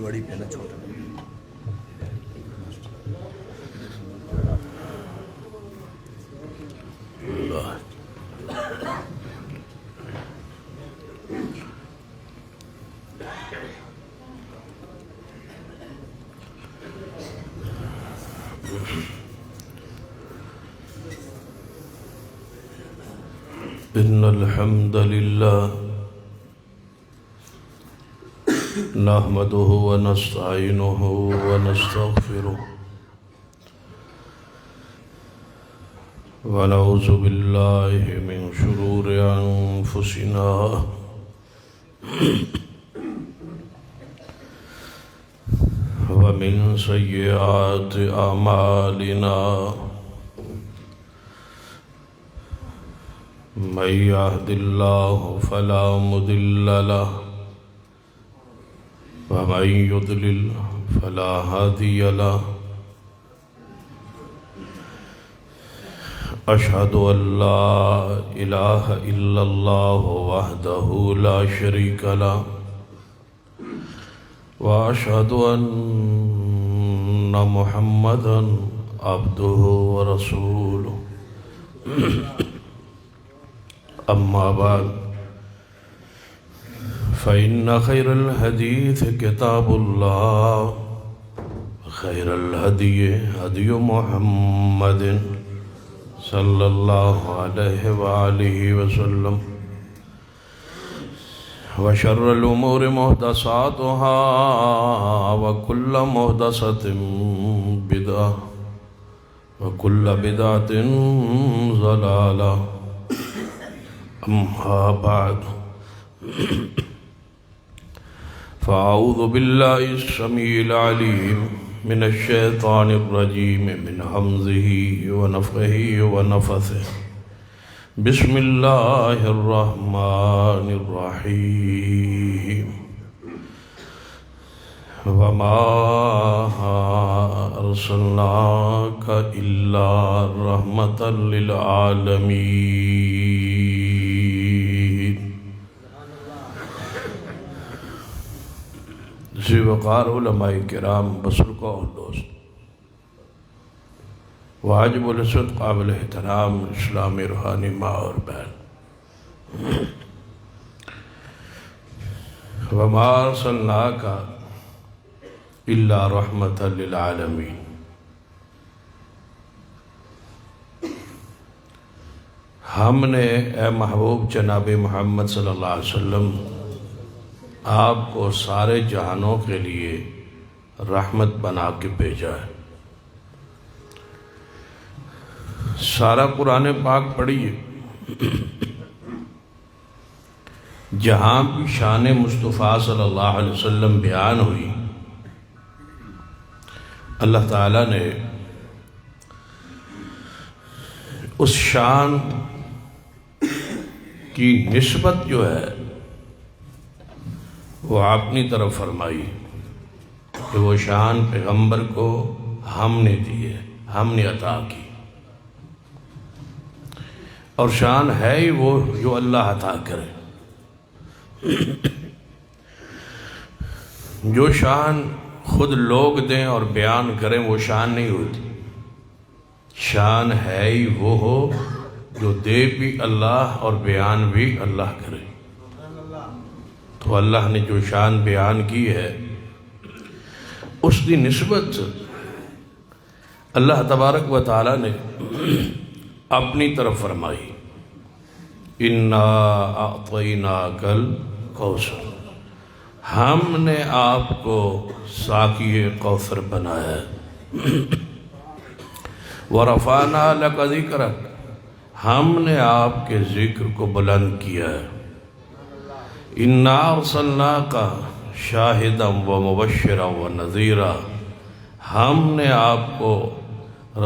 بڑی پہنا چھوٹا إن الحمد لله نحمده ونستعينه ونستغفره ونعوذ بالله من شرور أنفسنا ومن سيئات أعمالنا من يهد الله فلا مضل له ومن يضلل فلا هادي له أشهد أن لا إله إلا الله وحده لا شريك له وأشهد أن محمدا عبده ورسوله أما بعد فإن خير الحديث كتاب الله خير الهدي هدي محمد صلى الله عليه وآله وسلم وشر الأمور محدثاتها وكل محدثة بدعة وكل بدعة ضلالة أما بعد فأعوذ بالله السميع العليم من الشيطان الرجيم من همزه ونفخه ونفثه بسم الله الرحمن الرحيم وما أرسلناك إلا رحمة للعالمين ذی وقار علماء کرام بزرگ اور دوست واجب الاسد قابل احترام اسلامی روحانی ماں اور بہن وما ارسلناک الا رحمۃ للعالمین ہم نے اے محبوب جناب محمد صلی اللہ علیہ وسلم آپ کو سارے جہانوں کے لیے رحمت بنا کے بھیجا ہے۔ سارا قرآن پاک پڑھیے، جہاں بھی شان مصطفیٰ صلی اللہ علیہ وسلم بیان ہوئی، اللہ تعالیٰ نے اس شان کی نسبت جو ہے وہ اپنی طرف فرمائی کہ وہ شان پیغمبر کو ہم نے دی ہے، ہم نے عطا کی، اور شان ہے ہی وہ جو اللہ عطا کرے۔ جو شان خود لوگ دیں اور بیان کریں وہ شان نہیں ہوتی، شان ہے ہی وہ ہو جو دے بھی اللہ اور بیان بھی اللہ کرے۔ تو اللہ نے جو شان بیان کی ہے اس کی نسبت اللہ تبارک و تعالیٰ نے اپنی طرف فرمائی، اِنَّا أَعْطَيْنَاكَ الْكَوْثَرَ، ہم نے آپ کو ساقی کوثر بنایا ہے۔ وَرَفَعْنَا لَكَ ذِكْرَكَ، ہم نے آپ کے ذکر کو بلند کیا ہے۔ اِنَّا أَرْسَلْنَاكَ شَاهِدًا وَمُبَشِّرًا وَنَذِيرًا، ہم نے آپ کو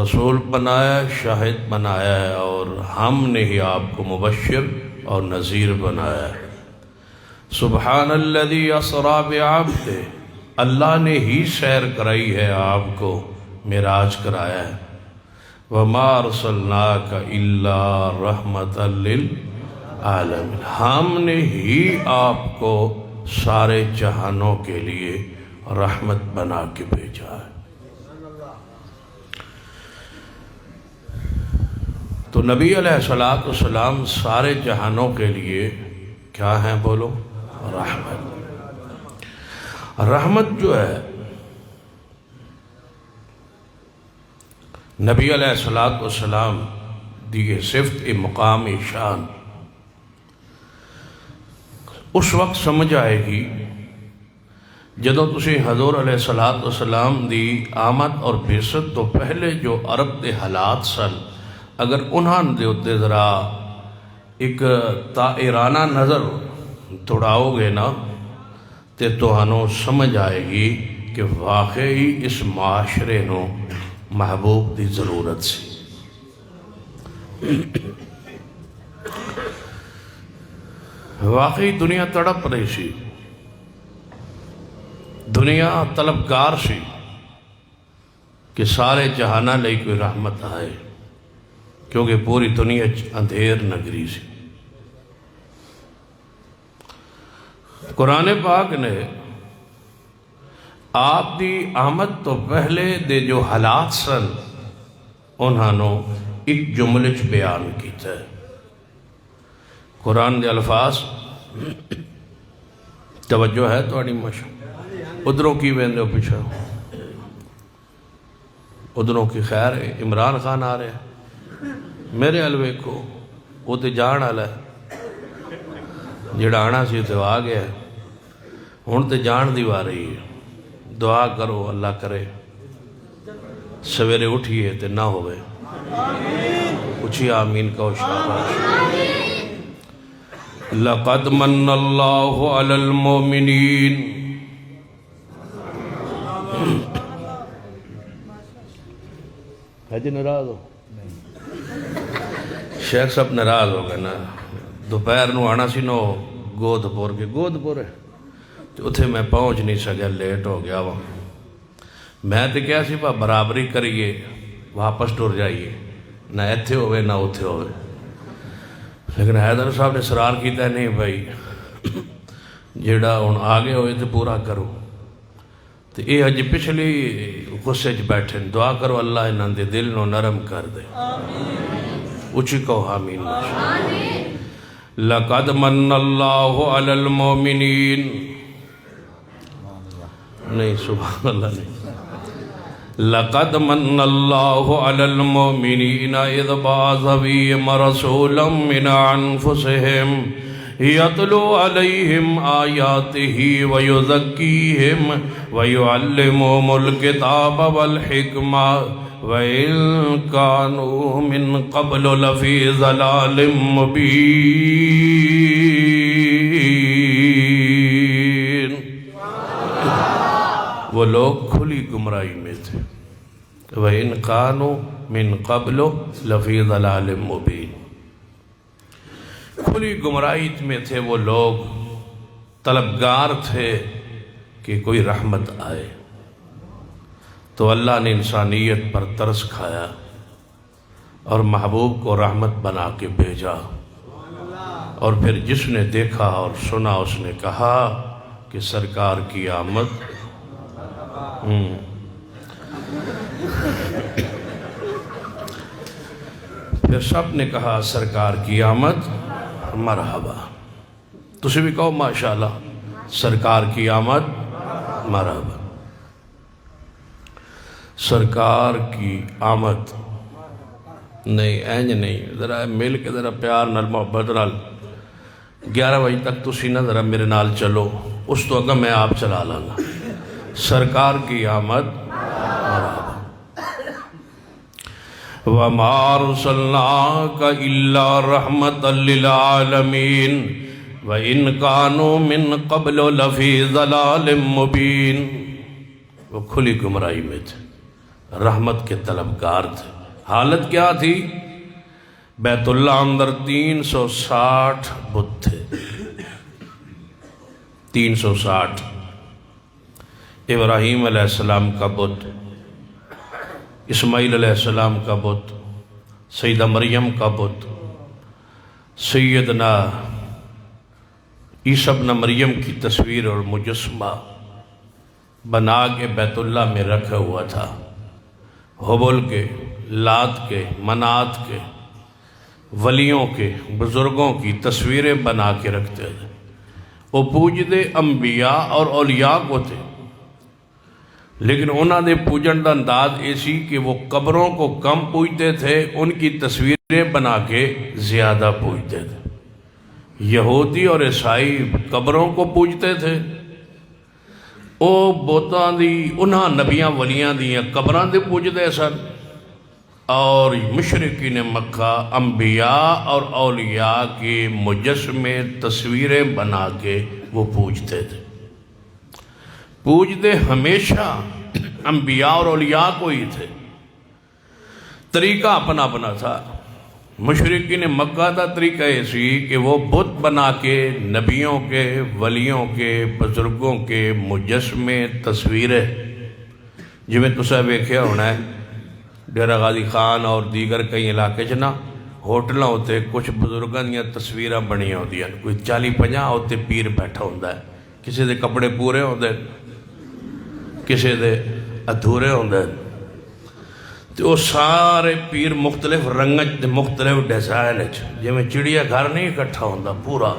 رسول بنایا، شاہد بنایا ہے، اور ہم نے ہی آپ کو مبشر اور نذیر بنایا ہے۔ سبحان الذی اسریٰ بعبدہ، اللہ نے ہی سیر کرائی ہے، آپ کو معراج کرایا ہے۔ وَمَا أَرْسَلْنَاكَ إِلَّا رَحْمَةً لِلْعَالَمِينَ، ہم نے ہی آپ کو سارے جہانوں کے لیے رحمت بنا کے بھیجا ہے۔ تو نبی علیہ السلام سارے جہانوں کے لیے کیا ہیں؟ بولو، رحمت۔ رحمت جو ہے نبی علیہ السلام دی صفت مقام شان اس وقت سمجھ آئے گی جدو تسی حضور علیہ السلام دی آمد اور بعثت تو پہلے جو عرب دے حالات سن، اگر انہاں دے اتے ذرا ایک طائرانہ نظر دوڑاؤ گے نا تے توہانوں سمجھ آئے گی کہ واقعی اس معاشرے نو محبوب دی ضرورت سی۔ واقعی دنیا تڑپ رہی سی، دنیا طلبگار سی کہ سارے جہانہ لئی کوئی رحمت آئے، کیونکہ پوری دنیا اندھیر نگری سی۔ قرآن پاک نے آپ دی آمد تو پہلے دے جو حالات سن انہوں ایک جملے چ بیان کیتا ہے۔ قرآن دے الفاظ توجہ ہے تو آنی ماشا ادھروں کی ویندے پیچھا ادھروں کی خیر ہے۔ عمران خان آ رہے ہیں میرے الوے کو، وہ تے جان آلہ ہے، جڑا آنا سی تو آ گیا ہے، ہون تے جان دیوا رہی ہے۔ دعا کرو اللہ کرے سویرے اٹھئے تے نہ ہوئے، اچھی آمین کہو شاباش۔ لَقَدْ مَنَّ اللَّهُ عَلَى الْمُؤْمِنِينَ، ہے جی نراز ہو؟ شیخ صاحب نراز ہو گئے نا، دوپہر نو آنا سی نو گود پور کے گود پور ہے تو اتھے میں پہنچ نہیں سکیا، لیٹ ہو گیا وہاں۔ میں تو کیا سی با برابری کریے واپس ٹور جائیے، نہ ایتھے ہوئے نہ اتھے ہوئے، لیکن حیدر صاحب نے سرار کیتا ہے نہیں بھائی جیڑا ان آگے ہوئے تو پورا کرو۔ تو یہ حج پچھلی غصے چ بیٹھے دعا کرو اللہ انہاں دے دل نو نرم کر دے، اچھی کہو آمین۔ لَقَدْ مَنَّ اللَّهُ عَلَى الْمُؤْمِنِينَ، نہیں سبحان اللہ نہیں، لَقَدْ مَنَّ اللَّهُ عَلَى الْمُؤْمِنِينَ إِذْ بَعَثَ فِيهِمْ رَسُولًا مِّنْ أَنفُسِهِمْ يَتْلُو عَلَيْهِمْ آيَاتِهِ وَيُزَكِّيهِمْ وَيُعَلِّمُهُمُ الْكِتَابَ وَالْحِكْمَةَ وَإِن كَانُوا مِن قَبْلُ لَفِي ضَلَالٍ مُبِينٍ، وہ لوگ کھلی گمراہی میں تھے۔ وَإِن كَانُوا مِن قَبْلُ لَفِي ضَلَالٍ مُبِينٍ، کھلی گمراہی میں تھے وہ لوگ، طلبگار تھے کہ کوئی رحمت آئے۔ تو اللہ نے انسانیت پر ترس کھایا اور محبوب کو رحمت بنا کے بھیجا، اور پھر جس نے دیکھا اور سنا اس نے کہا کہ سرکار کی آمد پھر سب نے کہا سرکار کی آمد مرحبا، تسی بھی کہو ماشاءاللہ سرکار کی آمد مرحبا۔ سرکار کی آمد نہیں اینج نہیں، ذرا مل کے ذرا پیار نال محبت نال 11 بجے تک تسی نہ ذرا میرے نال چلو، اس تو اگر میں آپ چلا لاں گا۔ سرکار کی آمد مرحبا۔ وَمَا أَرْسَلْنَاكَ إِلَّا رَحْمَةً لِلْعَالَمِينَ وَإِن كَانُوا مِن قَبْلُ لَفِي ضَلَالٍ مُبِينٍ، وہ کھلی گمراہی میں تھے، رحمت کے طلبگار تھے۔ حالت کیا تھی؟ بیت اللہ اندر 360 بت تھے، 360۔ ابراہیم علیہ السلام کا بت، اسماعیل علیہ السلام کا بت، سیدہ مریم کا بت، سیدنا عیسیٰ ابن مریم کی تصویر اور مجسمہ بنا کے بیت اللہ میں رکھا ہوا تھا۔ حبل کے، لات کے، منات کے، ولیوں کے، بزرگوں کی تصویریں بنا کے رکھتے تھے۔ وہ پوجدے انبیاء اور اولیاء کو تھے، لیکن انہوں نے پوجن دا انداز ایسی کہ وہ قبروں کو کم پوجتے تھے، ان کی تصویریں بنا کے زیادہ پوجتے تھے۔ یہودی اور عیسائی قبروں کو پوجتے تھے، او بوتاں دی انہاں نبیاں ولیاں دیاں قبراں دے پوجدے سن، اور مشرکین مکہ انبیاء اور اولیاء کے مجسمے تصویریں بنا کے وہ پوجتے تھے۔ پوجتے ہمیشہ انبیاء اور اولیاء کو ہی تھے، طریقہ اپنا اپنا تھا۔ مشرکین مکہ کا طریقہ ایسی کہ وہ بت بنا کے نبیوں کے، ولیوں کے، بزرگوں کے مجسمے تصویریں، جو میں تسا ویکھیا ہونا ہے ڈیرہ غازی خان اور دیگر کئی علاقے چنا ہوٹلاں ہوتے کچھ بزرگاں دیاں تصویراں بنیاں ہوندیاں، کوئی 40-50 ہوتے پیر بیٹھا ہوندا ہے، کسی دے کپڑے پورے ہوندے، کسی دے ادھورے ہوندے، تو وہ سارے پیر مختلف رنگت مختلف ڈیزائن جی میں چڑیا گھر نہیں اکٹھا ہوندا پورا،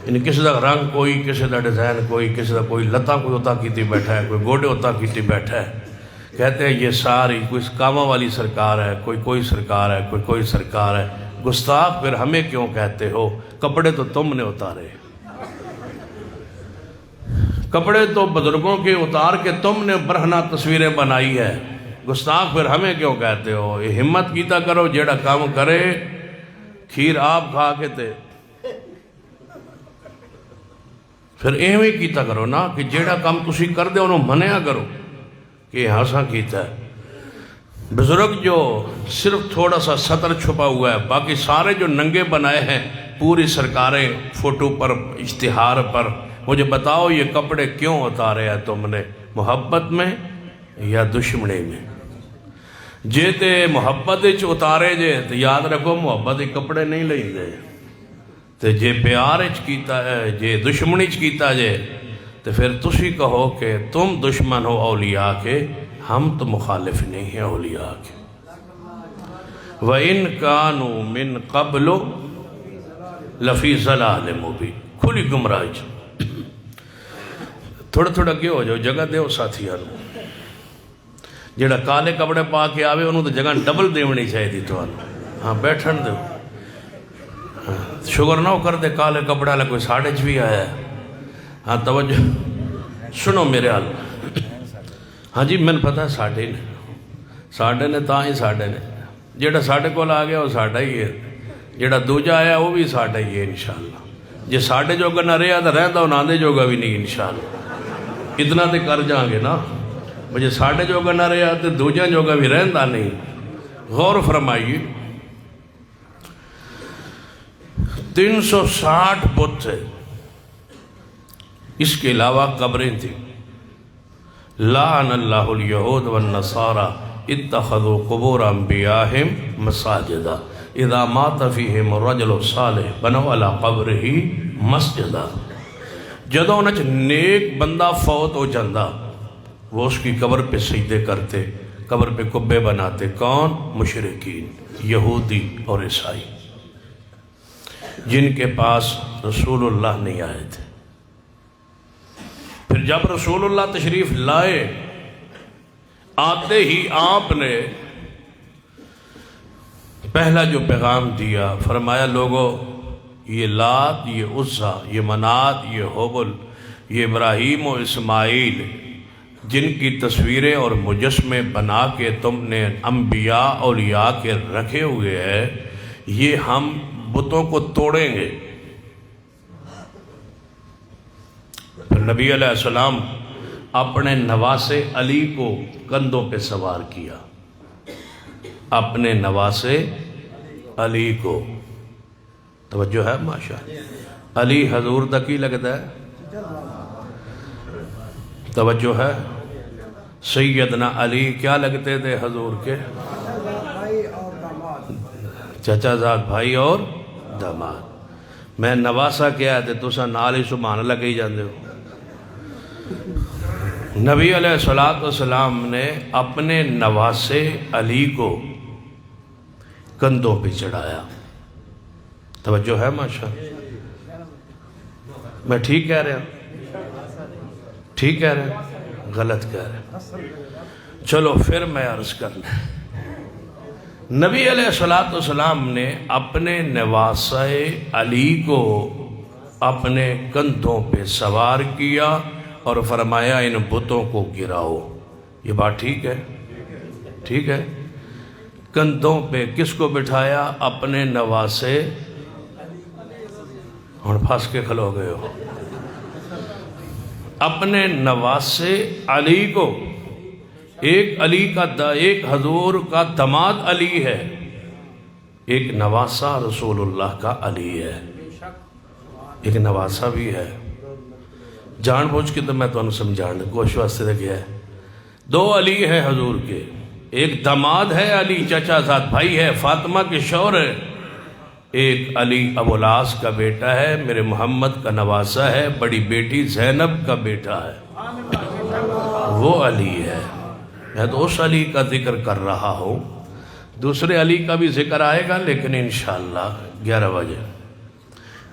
یعنی کسی دا رنگ کوئی، کسی دا ڈیزائن کوئی، کسی دا کوئی لتاں کوئی ہوتا کیتی بیٹھا ہے، کوئی گوڑے ہوتا کیتی بیٹھا ہے۔ کہتے ہیں یہ ساری کوئی کامہ والی سرکار ہے، کوئی سرکار ہے، کوئی سرکار ہے۔ گستاخ پھر ہمیں کیوں کہتے ہو؟ کپڑے تو تم نے اتارے، کپڑے تو بزرگوں کے اتار کے تم نے برہنہ تصویریں بنائی ہے، گستاخ پھر ہمیں کیوں کہتے ہو؟ یہ ہمت کیتا کرو، جیڑا کام کرے کھیر آپ کھا کے تے پھر ایویں کیتا کرو نا کہ جیڑا کام تسی کر دے انہوں منیا کرو کہ یہ ہاساں کیتا ہے۔ بزرگ جو صرف تھوڑا سا سطر چھپا ہوا ہے، باقی سارے جو ننگے بنائے ہیں پوری سرکاریں فوٹو پر، اشتہار پر، مجھے بتاؤ یہ کپڑے کیوں اتارے ہیں تم نے؟ محبت میں یا دشمنی میں؟ جے تے محبت اچ اتارے جے تو یاد رکھو محبت کپڑے نہیں لیں دے، تے جے پیار اچ کیتا ہے، جے دشمنی اچ کیتا جے تو پھر تسی کہو کہ تم دشمن ہو اولیاء کے، ہم تو مخالف نہیں ہیں اولیاء کے۔ وَإِن كَانُوا مِن قَبْلُ لَفِي ضَلَالٍ مُبِينٍ، کھلی گمراہی۔ تھوڑا تھوڑا کیوں ہو جاؤ، جگہ دیو ساتھیاں، جیڑا کالے کپڑے پا کے آوے انہوں تو جگہ ڈبل دیونی چاہیے دی تو ہاں بیٹھن دو، شکر نہ ہو کر دے کالے کپڑے والا کوئی ساڑھے چ بھی آیا ہے۔ ہاں توجہ سنو میرے حال، ہاں جی میں نے پتا ہے ساڑھے نے تاں ہی ساڑھے نے، جیڑا ساڑھے کو آ گیا وہ ساڑھا ہی ہے، جیڑا دوجہ آیا وہ بھی ساڑھا ہی ہے انشاءاللہ۔ جے ساڑھے جوگا نہ رہا تو رہتا وہ ناندے جوگا بھی نہیں انشاءاللہ، اتنا تے کر جائیں گے نا، مجھے ساڑھے جوگا نہ رہا تو دوجہ جوگا بھی رہتا نہیں۔ غور فرمائیے 360 بت تھے، اس کے علاوہ قبریں تھیں۔ لعن اللہ الیہود والنصارى اتخذوا قبور انبیاءہم مساجدا اذا مات فیہم الرجل الصالح بنوا علی قبرہ مسجدا۔ جدوں انچ نیک بندہ فوت ہو جاندہ وہ اس کی قبر پہ سجدے کرتے، قبر پہ قبے بناتے۔ کون؟ مشرکین، یہودی اور عیسائی، جن کے پاس رسول اللہ نہیں آئے تھے۔ پھر جب رسول اللہ تشریف لائے، آتے ہی آپ نے پہلا جو پیغام دیا، فرمایا لوگو یہ لات، یہ عزا، یہ منات، یہ حبل، یہ ابراہیم و اسماعیل جن کی تصویریں اور مجسمے بنا کے تم نے انبیاء اولیاء کے رکھے ہوئے ہیں، یہ ہم بتوں کو توڑیں گے۔ پھر نبی علیہ السلام اپنے نواسے علی کو کندھوں پہ سوار کیا، اپنے نواسے علی کو، توجہ ہے ماشاءاللہ، علی حضور دا کی لگتا ہے؟ توجہ ہے؟ سیدنا علی کیا لگتے تھے حضور کے؟ چچا زاد بھائی اور داماد۔ میں نواسا کیا ہے تو نال ہی سبحان اللہ کہی جاندے ہو۔ نبی علیہ السلام نے اپنے نواسے علی کو کندھوں پہ چڑھایا۔ توجہ ہے ماشاء؟ میں ٹھیک کہہ رہا ہوں؟ ٹھیک کہہ رہا ہوں؟ غلط کہہ رہا ہوں؟ چلو پھر میں عرض کرنا۔ نبی علیہ السلام نے اپنے نواسے علی کو اپنے کندھوں پہ سوار کیا اور فرمایا ان بتوں کو گراؤ۔ یہ بات ٹھیک ہے؟ ٹھیک ہے؟ کندھوں پہ کس کو بٹھایا؟ اپنے نواسے، اور پھنس کے کھلو گئے ہو، اپنے نواسے علی کو۔ ایک علی کا ایک حضور کا داماد علی ہے، ایک نواسا رسول اللہ کا علی ہے، ایک نواسا بھی ہے۔ جان بوجھ کے تو میں تو سمجھانے کوشش واسطے دے گیا ہے۔ دو علی ہے حضور کے، ایک داماد ہے علی چچا زاد بھائی ہے، فاطمہ کے شوہر ہے، ایک علی ابو العاص کا بیٹا ہے، میرے محمد کا نواسا ہے، بڑی بیٹی زینب کا بیٹا ہے، وہ علی ہے۔ میں تو اس علی کا ذکر کر رہا ہوں، دوسرے علی کا بھی ذکر آئے گا لیکن انشاءاللہ 11 بجے۔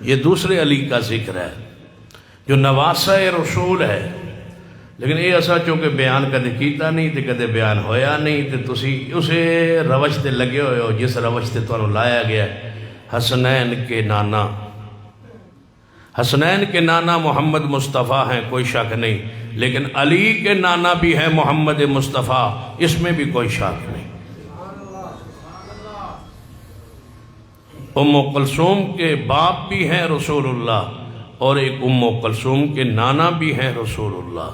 یہ دوسرے علی کا ذکر ہے جو نواسہ رسول ہے، لیکن یہ ایسا چونکہ بیان کدے کیتا نہیں تے کدے بیان ہویا نہیں تے تسی اسے روش تے لگے ہوئے ہو جس روش تے تمہیں لایا گیا ہے۔ حسنین کے نانا، حسنین کے نانا محمد مصطفیٰ ہیں، کوئی شک نہیں، لیکن علی کے نانا بھی ہیں محمد مصطفیٰ، اس میں بھی کوئی شک نہیں۔ ام کلثوم کے باپ بھی ہیں رسول اللہ، اور ایک ام کلثوم کے نانا بھی ہیں رسول اللہ،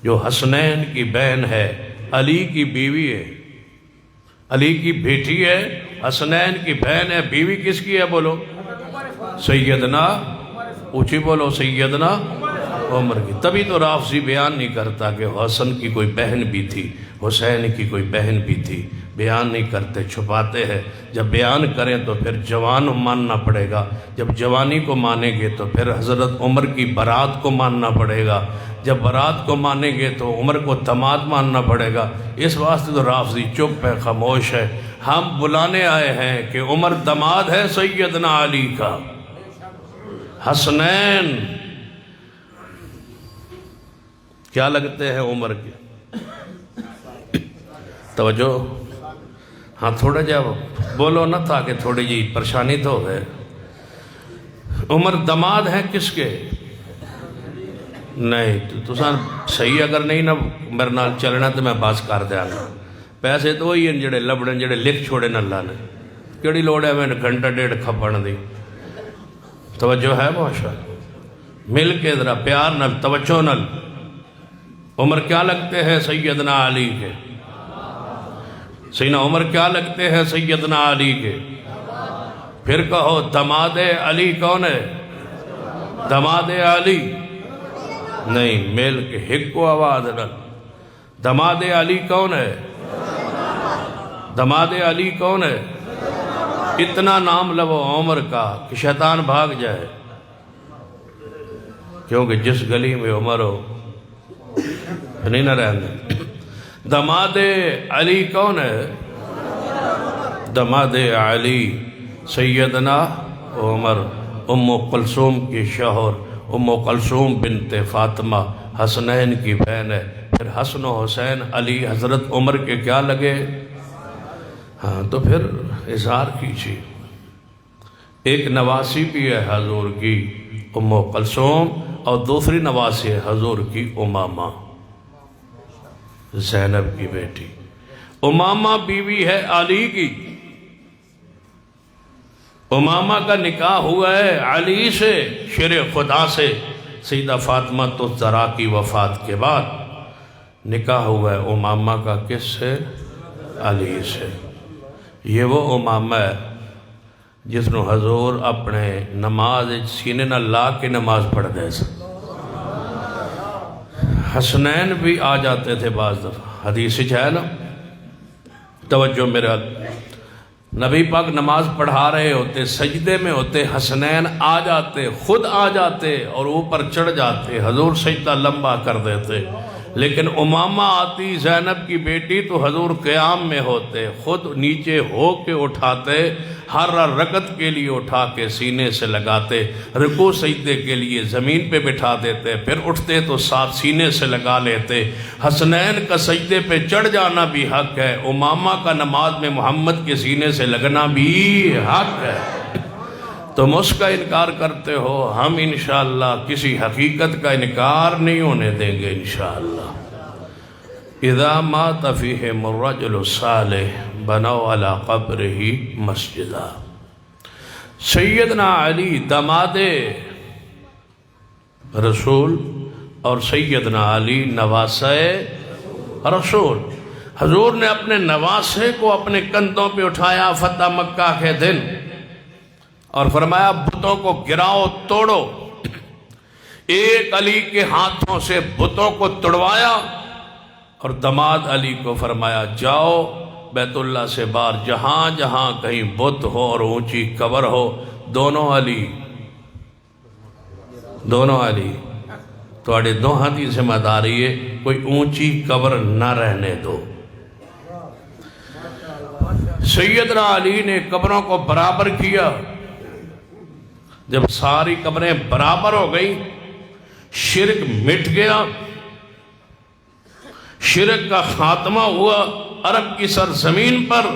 جو حسنین کی بہن ہے، علی کی بیوی ہے، علی کی بیٹی ہے، حسنین کی بہن ہے۔ بیوی کس کی ہے بولو؟ سیدنا، اونچی بولو، سیدنا عمر کی۔ تبھی تو رافضی بیان نہیں کرتا کہ حسن کی کوئی بہن بھی تھی، حسین کی کوئی بہن بھی تھی، بیان نہیں کرتے، چھپاتے ہیں۔ جب بیان کریں تو پھر جوان ماننا پڑے گا، جب جوانی کو مانیں گے تو پھر حضرت عمر کی برات کو ماننا پڑے گا، جب برات کو مانیں گے تو عمر کو داماد ماننا پڑے گا۔ اس واسطے تو رافضی چپ ہے، خاموش ہے۔ ہم بلانے آئے ہیں کہ عمر داماد ہے سیدنا علی کا، حسنین کیا لگتے ہیں عمر کے؟ توجہ، ہاں تھوڑا جا بولو نا تاکہ تھوڑی جی پریشانی تو ہے۔ عمر داماد ہیں کس کے؟ نہیں تو صحیح اگر نہیں نا میرے نال چلنا تو میں بس کر دیا گا۔ پیسے تو وہی ہیں جڑے لبڑے جڑے لکھ چھوڑے نہ اللہ نے، کیڑی لوڑ ہے میں گھنٹہ ڈیڑھ کھپن دی۔ توجہ ہے باشا؟ مل کے ذرا پیار نال، توجہ نال۔ عمر کیا لگتے ہیں سیدنا علی کے؟ سیدنا عمر کیا لگتے ہیں سیدنا علی کے؟ پھر کہو داماد علی کون ہے؟ داماد علی نہیں، میل کے ہک کو آواز نال۔ داماد علی کون ہے؟ داماد علی کون ہے؟ اتنا نام لو عمر کا کہ شیطان بھاگ جائے، کیونکہ جس گلی میں عمر ہو نہیں نہ رہنے۔ داماد علی کون ہے؟ داماد علی سیدنا عمر، ام کلثوم کی شوہر، ام کلثوم بنت فاطمہ، حسنین کی بہن ہے۔ پھر حسن و حسین علی حضرت عمر کے کیا لگے؟ ہاں تو پھر اظہار کیجیے۔ ایک نواسی بھی ہے حضور کی ام کلثوم، اور دوسری نواسی ہے حضور کی امامہ، زینب کی بیٹی۔ امامہ بیوی ہے علی کی، امامہ کا نکاح ہوا ہے علی سے، شیر خدا سے۔ سیدہ فاطمہ الزہرا کی وفات کے بعد نکاح ہوا ہے امامہ کا کس سے؟ علی سے۔ یہ وہ امامہ ہے جس نے حضور اپنے نماز سینے نہ لا کے نماز پڑھ دے سا۔ حسنین بھی آ جاتے تھے بعض دفعہ، حدیث ہے نا، توجہ میرا، نبی پاک نماز پڑھا رہے ہوتے، سجدے میں ہوتے، حسنین آ جاتے، خود آ جاتے اور اوپر چڑھ جاتے، حضور سجدہ لمبا کر دیتے، لیکن امامہ آتی زینب کی بیٹی تو حضور قیام میں ہوتے، خود نیچے ہو کے اٹھاتے، ہر رکعت کے لیے اٹھا کے سینے سے لگاتے، رکوع سجدے کے لیے زمین پہ بٹھا دیتے، پھر اٹھتے تو ساتھ سینے سے لگا لیتے۔ حسنین کا سجدے پہ چڑھ جانا بھی حق ہے، امامہ کا نماز میں محمد کے سینے سے لگنا بھی حق ہے۔ تم اس کا انکار کرتے ہو، ہم انشاءاللہ کسی حقیقت کا انکار نہیں ہونے دیں گے انشاءاللہ۔ اذا مات فیہم الرجل الصالح بنوا علی قبرہ مسجدا۔ سیدنا علی داماد رسول اور سیدنا علی نواسہ رسول، حضور نے اپنے نواسے کو اپنے کندھوں پہ اٹھایا فتح مکہ کے دن اور فرمایا بتوں کو گراؤ، توڑو۔ ایک علی کے ہاتھوں سے بتوں کو توڑوایا اور داماد علی کو فرمایا جاؤ بیت اللہ سے باہر، جہاں جہاں کہیں بت ہو اور اونچی قبر ہو، دونوں علی تواڈے دوہاں دی ذمہ داری ہے، کوئی اونچی قبر نہ رہنے دو۔ سیدنا علی نے قبروں کو برابر کیا، جب ساری قبریں برابر ہو گئی، شرک مٹ گیا، شرک کا خاتمہ ہوا عرب کی سرزمین پر،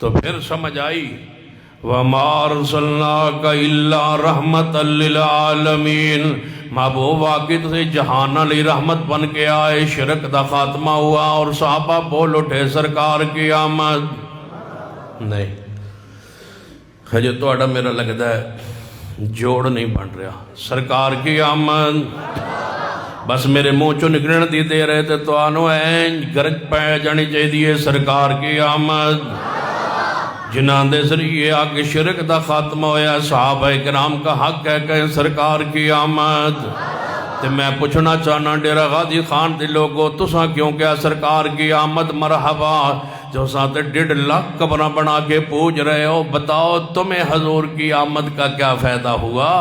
تو پھر سمجھ آئی وَمَا أَرْسَلْنَاكَ إِلَّا رَحْمَةً لِلْعَالَمِينَ، محبوب واقعی سے جہان علی رحمت بن کے آئے، شرک دا خاتمہ ہوا اور صحابہ بول اٹھے سرکار کی آمد۔ نہیں جو توڑا میرا لگتا ہے جوڑ نہیں بن رہا، سرکار کی آمد، بس میرے منہ چو نکلن دی دے رہے تھے تو آنو این گرج پہ جانی چاہیے سرکار کی آمد۔ جنان دے ذریعے آگے شرک دا خاتمہ ہویا، صحابہ کرام کا حق ہے کہ سرکار کی آمد۔ تے میں پوچھنا چاہنا ڈیرہ غازی خان دے لوگو تساں کیوں کیا سرکار کی آمد مرحبا، جو ساتھ 1.5 لاکھ قبریں بنا کے پوچھ رہے ہو، بتاؤ تمہیں حضور کی آمد کا کیا فائدہ ہوا؟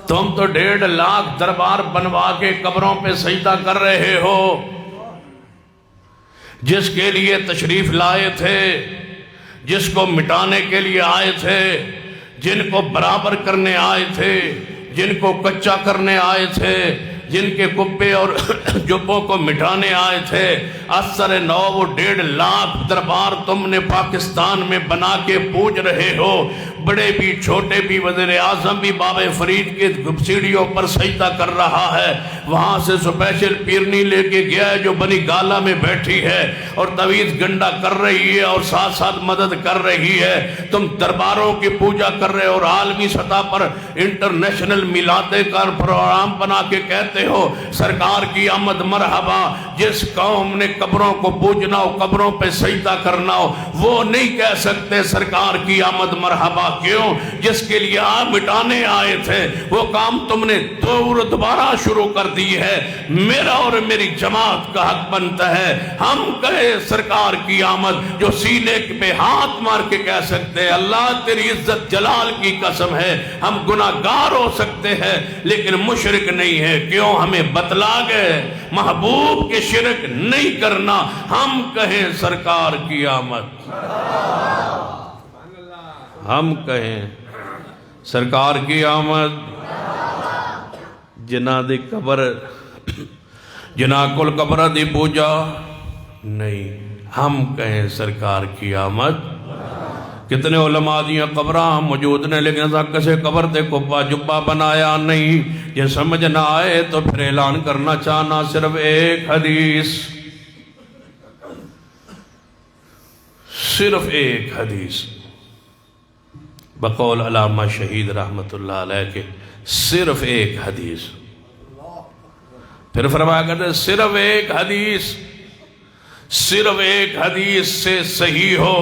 تم تو 1.5 لاکھ دربار بنوا کے قبروں پہ سجدہ کر رہے ہو، جس کے لیے تشریف لائے تھے، جس کو مٹانے کے لیے آئے تھے، جن کو برابر کرنے آئے تھے، جن کو کچا کرنے آئے تھے، جن کے کبے اور جبوں کو مٹانے آئے تھے، اثر نو وہ 1.5 لاکھ دربار تم نے پاکستان میں بنا کے پوج رہے ہو، بڑے بھی چھوٹے بھی، وزیر اعظم بھی بابا فرید کے سیڑھیوں پر سجدہ کر رہا ہے، وہاں سے سپیشل پیرنی لے کے گیا ہے جو بنی گالا میں بیٹھی ہے اور تویز گنڈا کر رہی ہے اور ساتھ ساتھ مدد کر رہی ہے، تم درباروں کی پوجا کر رہے ہو اور عالمی سطح پر انٹرنیشنل میلادیں کا پروگرام بنا کے کہتے ہو سرکار کی آمد مرحبا۔ جس قوم نے قبروں کو پوجنا ہو، قبروں پہ سجدہ کرنا ہو، وہ نہیں کہہ سکتے سرکار کی آمد مرحبا۔ کیوں؟ جس کے لیے آپ مٹانے آئے تھے وہ کام تم نے دوبارہ شروع کر دی ہے۔ میرا اور میری جماعت کا حق بنتا ہے ہم کہے سرکار کی آمد، جو سینے پہ ہاتھ مار کے کہہ سکتے ہیں اللہ تیری عزت جلال کی قسم ہے، ہم گناہگار ہو سکتے ہیں لیکن مشرک نہیں ہے۔ کیوں؟ ہمیں بتلا گئے محبوب کے شرک نہیں کرنا، ہم کہیں سرکار کی آمد، ہم کہیں سرکار کی آمد۔ جنہ دی قبر جنہ کل قبر دی پوجا نہیں، ہم کہیں سرکار کی آمد۔ کتنے علماء دیاں قبراں موجود نے لیکن ایسا کسے قبر تے کپا جبا بنایا نہیں۔ یہ سمجھ نہ آئے تو پھر اعلان کرنا چاہنا صرف ایک حدیث، صرف ایک حدیث بقول علامہ شہید رحمت اللہ علیہ کے، صرف ایک حدیث۔ پھر فرمایا کرتے صرف ایک حدیث، صرف ایک حدیث سے صحیح ہو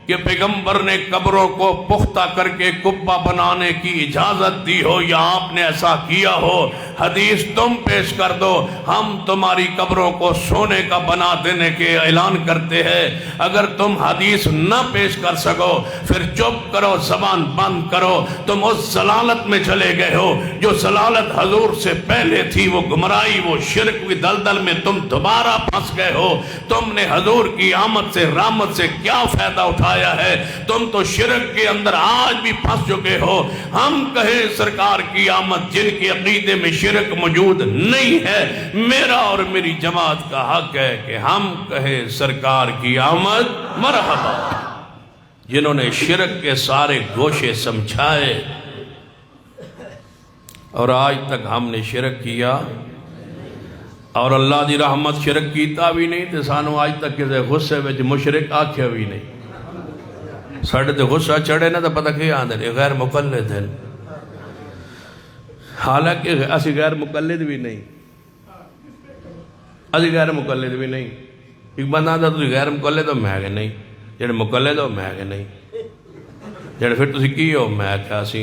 کہ پیغمبر نے قبروں کو پختہ کر کے قبہ بنانے کی اجازت دی ہو یا آپ نے ایسا کیا ہو، حدیث تم پیش کر دو، ہم تمہاری قبروں کو سونے کا بنا دینے کے اعلان کرتے ہیں۔ اگر تم حدیث نہ پیش کر سکو پھر چپ کرو، زبان بند کرو، تم اس ضلالت میں چلے گئے ہو جو ضلالت حضور سے پہلے تھی، وہ گمراہی، وہ شرک کی دلدل میں تم دوبارہ پھنس گئے ہو۔ تم نے حضور کی آمد سے رحمت سے کیا فائدہ اٹھایا ہے؟ تم تو شرک کے اندر آج بھی پھنس چکے ہو۔ ہم کہیں سرکار کی آمد، جن کے عقیدے میں شرک موجود نہیں ہے، میرا اور میری جماعت کا حق ہے کہ ہم کہیں سرکار کی آمد مرحبا۔ جنہوں نے شرک کے سارے گوشے سمجھائے اور آج تک ہم نے شرک کیا اور اللہ دی رحمت شرک کیتا بھی نہیں تے سانو آج تک کسے غصے وچ مشرک آکھیا بھی نہیں۔ ساڑھے تے غصہ چڑھے نا تو پتہ کیا آندھے غیر مقلد ہیں، حالانکہ اسی غیر مقلد بھی نہیں، اسی غیر مقلد بھی نہیں۔ ایک بندہ آندھا تسی غیر مقلد ہو، میں کہ نہیں۔ جڑے مقلد ہو، میں کہ نہیں۔ جڑے پھر تسی کی ہو، میں کہ اسی۔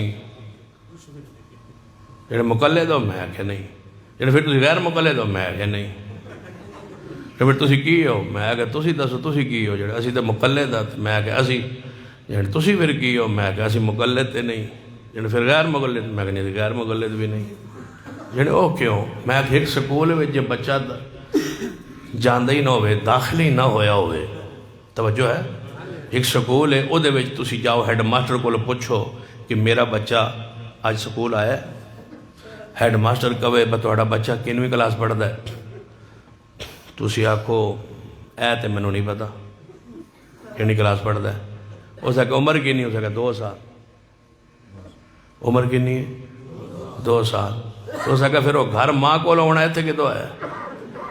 جڑے مقلد ہو، میں کہ نہیں۔ جڑے پھر تسی غیر مقلد ہو، میں کہ نہیں۔ جڑے پھر تسی کی ہو، میں کہ تسی دسو تسی کی ہو۔ جڑے اسی تے مقلد ہے، میں کہ اسی۔ جڑے تسی پھر کی ہو، میں کہ اسی مقلد تے نہیں۔ جڑے پھر غیر مقلد، میں کہ نہیں غیر مقلد بھی نہیں۔ جڑے او کیوں؟ میں کہ ایک سکول میں جب بچہ جاندہ ہی نہ ہوئے، داخل ہی نہ ہویا ہوئے، توجہ ہے، ایک سکول ہے، او دے وچ تسی جاؤ ہیڈ ماسٹر کو پوچھو کہ میرا بچہ آج سکول آیا ہے؟ ہیڈ ماسٹر کہے بتوڑا بچہ کنویں کلاس پڑھتا ہے؟ تسی آکھو اے تے مینوں نہیں پتا کنویں کلاس پڑھتا ہے۔ ہو سکے عمر کی نہیں، ہو سکے 2 سال۔ عمر کی نہیں ہے 2 سال۔ ہو سکے پھر وہ گھر ماں کو ہونا ہے تھے کہ تو ہے۔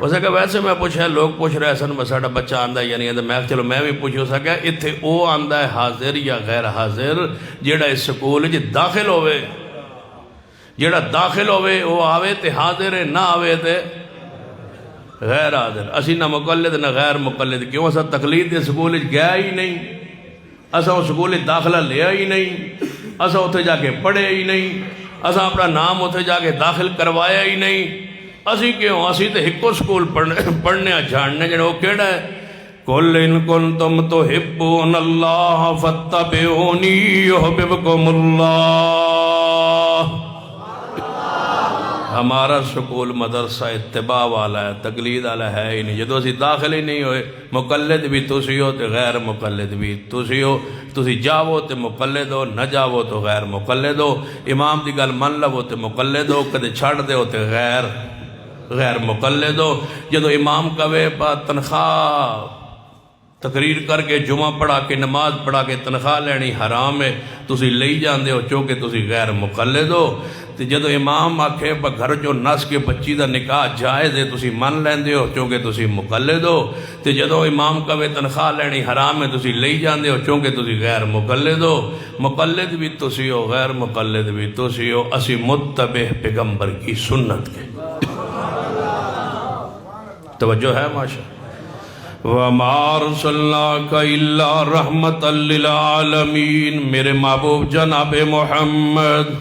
ہو سکے ویسے میں پوچھا ہے، لوگ پوچھ رہے ہیں ساڑھا بچہ آندہ ہے یا نہیں آندہ، میں چلو میں بھی پوچھ ہو سکا اتھے او آندہ ہے حاضر یا غیر حاضر جیڑا اس سکول جی داخل ہوئے، جیڑا داخل ہوئے وہ آوے تے حاضر ہے، نہ آوے تے غیر حاضر۔ اسی نہ مقلد نہ غیر مقلد، کیوں اسا تقلید دے سکول گیا ہی نہیں، اسا وہ سکول داخلہ لیا ہی نہیں، اسا اتھے جا کے پڑھے ہی نہیں، اسا اپنا نام اتھے جا کے داخل کروایا ہی نہیں۔ اسی کیوں؟ اسی تے ہکو سکول پڑھنے جھاننے جنہوں وہ کیڑا ہے قُلْ إِن كُنْتُمْ تُحِبُّونَ اللَّهَ فَاتَّبِعُونِي يُحْبِبْكُمُ اللَّهُ۔ ہمارا سکول مدرسہ اتباع والا ہے، تقلید والا ہے ہی نہیں۔ جدو اسی داخل ہی نہیں ہوئے، مقلد بھی تسی ہو تے غیر مقلد بھی تسی ہو، تسی جاؤ تے مقلد ہو، نہ جاؤ تو غیر مقلد ہو۔ امام دی گل من لو تے مقلد ہو، کدے چھڑ دے ہو تے غیر مقلد ہو۔ جدو امام کہے با تنخواہ تقریر کر کے جمعہ پڑھا کے نماز پڑھا کے تنخواہ لینی حرام ہے، تسی لئی جاندے ہو چونکہ تسی غیر مقلد ہو۔ تے جدو امام آکھے با گھر جو نس کے بچی دا نکاح جائز ہے تسی من لیندے ہو چونکہ تسی مقلد ہو۔ تے جدو امام کہے تنخواہ لینی حرام ہے تسی لئی جاندے ہو چونکہ تسی غیر مقلد ہو۔ مقلد بھی تسی ہو، غیر مقلد بھی تسی ہو، اسی متبع پیغمبر کی سنت کے۔ توجہ ہے ماشاء وَمَا أَرْسَلْنَاكَ إِلَّا رَحْمَةً لِلْعَالَمِينَ۔ میرے محبوب جناب محمد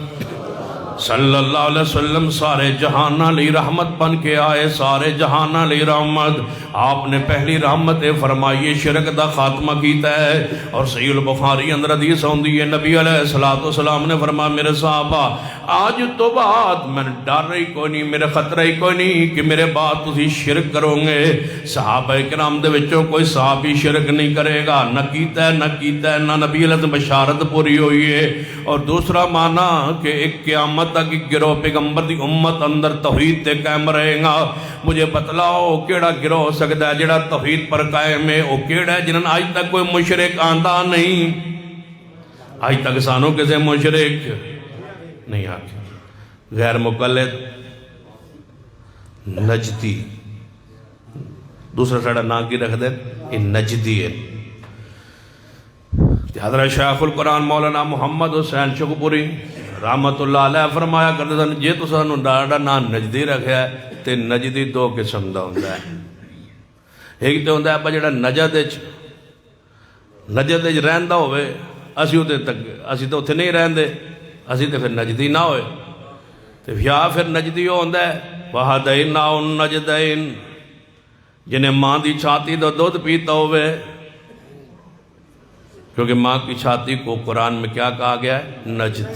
صلی اللہ علیہ وسلم سارے جہانہ لی رحمت بن کے آئے، سارے جہانہ لی رحمت۔ آپ نے پہلی رحمت فرمائی شرک دا خاتمہ کیتا ہے، اور صحیح البخاری اندر حدیث ہوندی ہے نبی علیہ السلام نے فرمایا میرے صحابہ آج تو بعد میں ڈر ہی کوئی نہیں، میرے خطرہ ہی کوئی نہیں کہ میرے بعد تسی شرک کرو گے۔ صحابہ کرام دے وچوں کوئی صحابی شرک نہیں کرے گا، نہ کیتا ہے نہ نبی علیہ بشارت پوری ہوئی ہے۔ اور دوسرا معنی کہ ایک قیامت تک گروہ پیغمبر دی امت اندر توحید تے قائم رہے گا۔ مجھے بتلاؤ کیڑا گروہ ہو سکتا ہے جڑا توحید پر قائم ہے؟ وہ کیڑا ہے جنہاں آج تک کوئی مشرک آندہ نہیں؟ آج تک سانوں کسے مشرک نہیں آکے۔ غیر مقلد نجدی، دوسرا ساڑھا نا کی رکھ دے یہ نجدی ہے۔ حضرت شیخ القرآن مولانا محمد حسین شکپوری رحمت اللہ علیہ فرمایا کرتے ہیں جے تو سانو ڈاڑا نا نجدی رکھیا ہے تے نجدی 2 قسم دا ہوندہ ہے۔ ایک تے ہوندہ ہے جڑا نجد نجد وچ رہندا ہوئے اسی تو اتنے نہیں رہندے، اسی تو پھر نجدی نہ ہوئے، تو یا پھر نجدی ہوندا ہے وَهَدَيْنَاهُ النَّجْدَيْنِ، جنہیں ماں دی چھاتی تو دودھ پیتا ہوئے، کیونکہ ماں کی چھاتی کو قرآن میں کیا کہا گیا ہے؟ نجد۔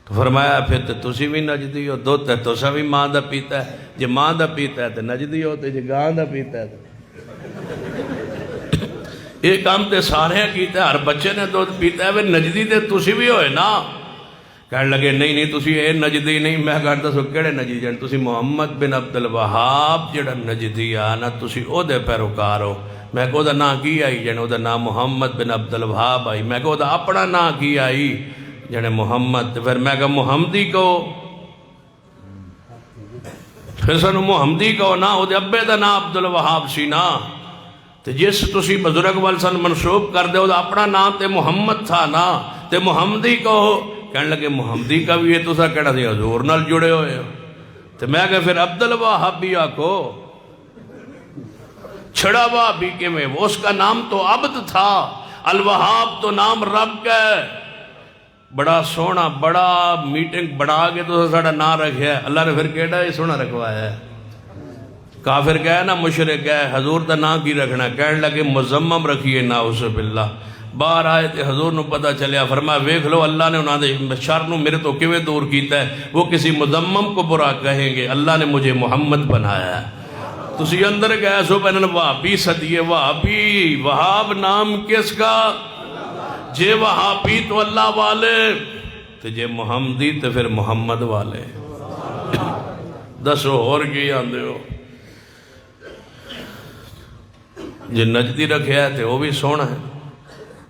تو فرمایا پھر تو تسی بھی نجدی ہو، دودھ ہے تو سا بھی ماں دا پیتا ہے، جے ماں دا پیتا ہے تو نجدی ہو، تو جے گاں دا پیتا ہے تو یہ کام تے سارے کیتا ہے، ہر بچے نے دودھ پیتا ہے، نجدی تے تسی بھی ہوئے نا۔ کہنے لگے نہیں تسی اے نجدی نہیں، میں کہتا سو کیڑے نجدی جان، تسی محمد بن عبد الوہاب جڑا نجدی آنا تسی او دے پیروکار ہو۔ میں کہو دا نا کی آئی جانے او دا نا محمد بن عبد الوہاب آئی، میں کہو دا اپنا نا کی آئی جانے محمد، پھر میں کہا محمدی کو پھر سنو محمدی کو نا او دے ابے دا نا عبد الوہاب سی نا، تو جس تسی بزرگ والسن منصوب کر دے او دا اپنا نا تے محمد تھا نا، تے محمدی کو کہنے لگے محمدی کا بھی ہے تو سا کہنا سی حضور نال جڑے ہوئے ہو، تو میں کہا پھر عبد الوہابی آکو چھڑا وہابی کے میں، وہ اس کا نام تو عبد تھا، الوہاب تو نام رب کا ہے، بڑا سونا بڑا میٹنگ بڑا آگے تو ساڑا نا رکھے ہے، اللہ نے پھر کہنا یہ سونا رکھوایا ہے، کافر کہے نا مشرک کہے حضور دا نا کی رکھنا، کہنے لگے مزمم رکھیے ناؤذ باللہ، باہر آئے تھے حضور نو پتہ چلیا، فرمایا ویکھ لو اللہ نے انہوں نے شر نو میرے تو کیویں دور کیتا ہے، وہ کسی مزمم کو برا کہیں گے، اللہ نے مجھے محمد بنایا ہے۔ تسی اندر گئے سو پہنے وہابی صدیے وہابی، وہاب نام کس کا؟ جے وہابی تو اللہ والے، تو جے محمدی تو پھر محمد والے، دسو اور کی آندے ہو؟ جے نجدی رکھے آتے وہ بھی سونا ہے،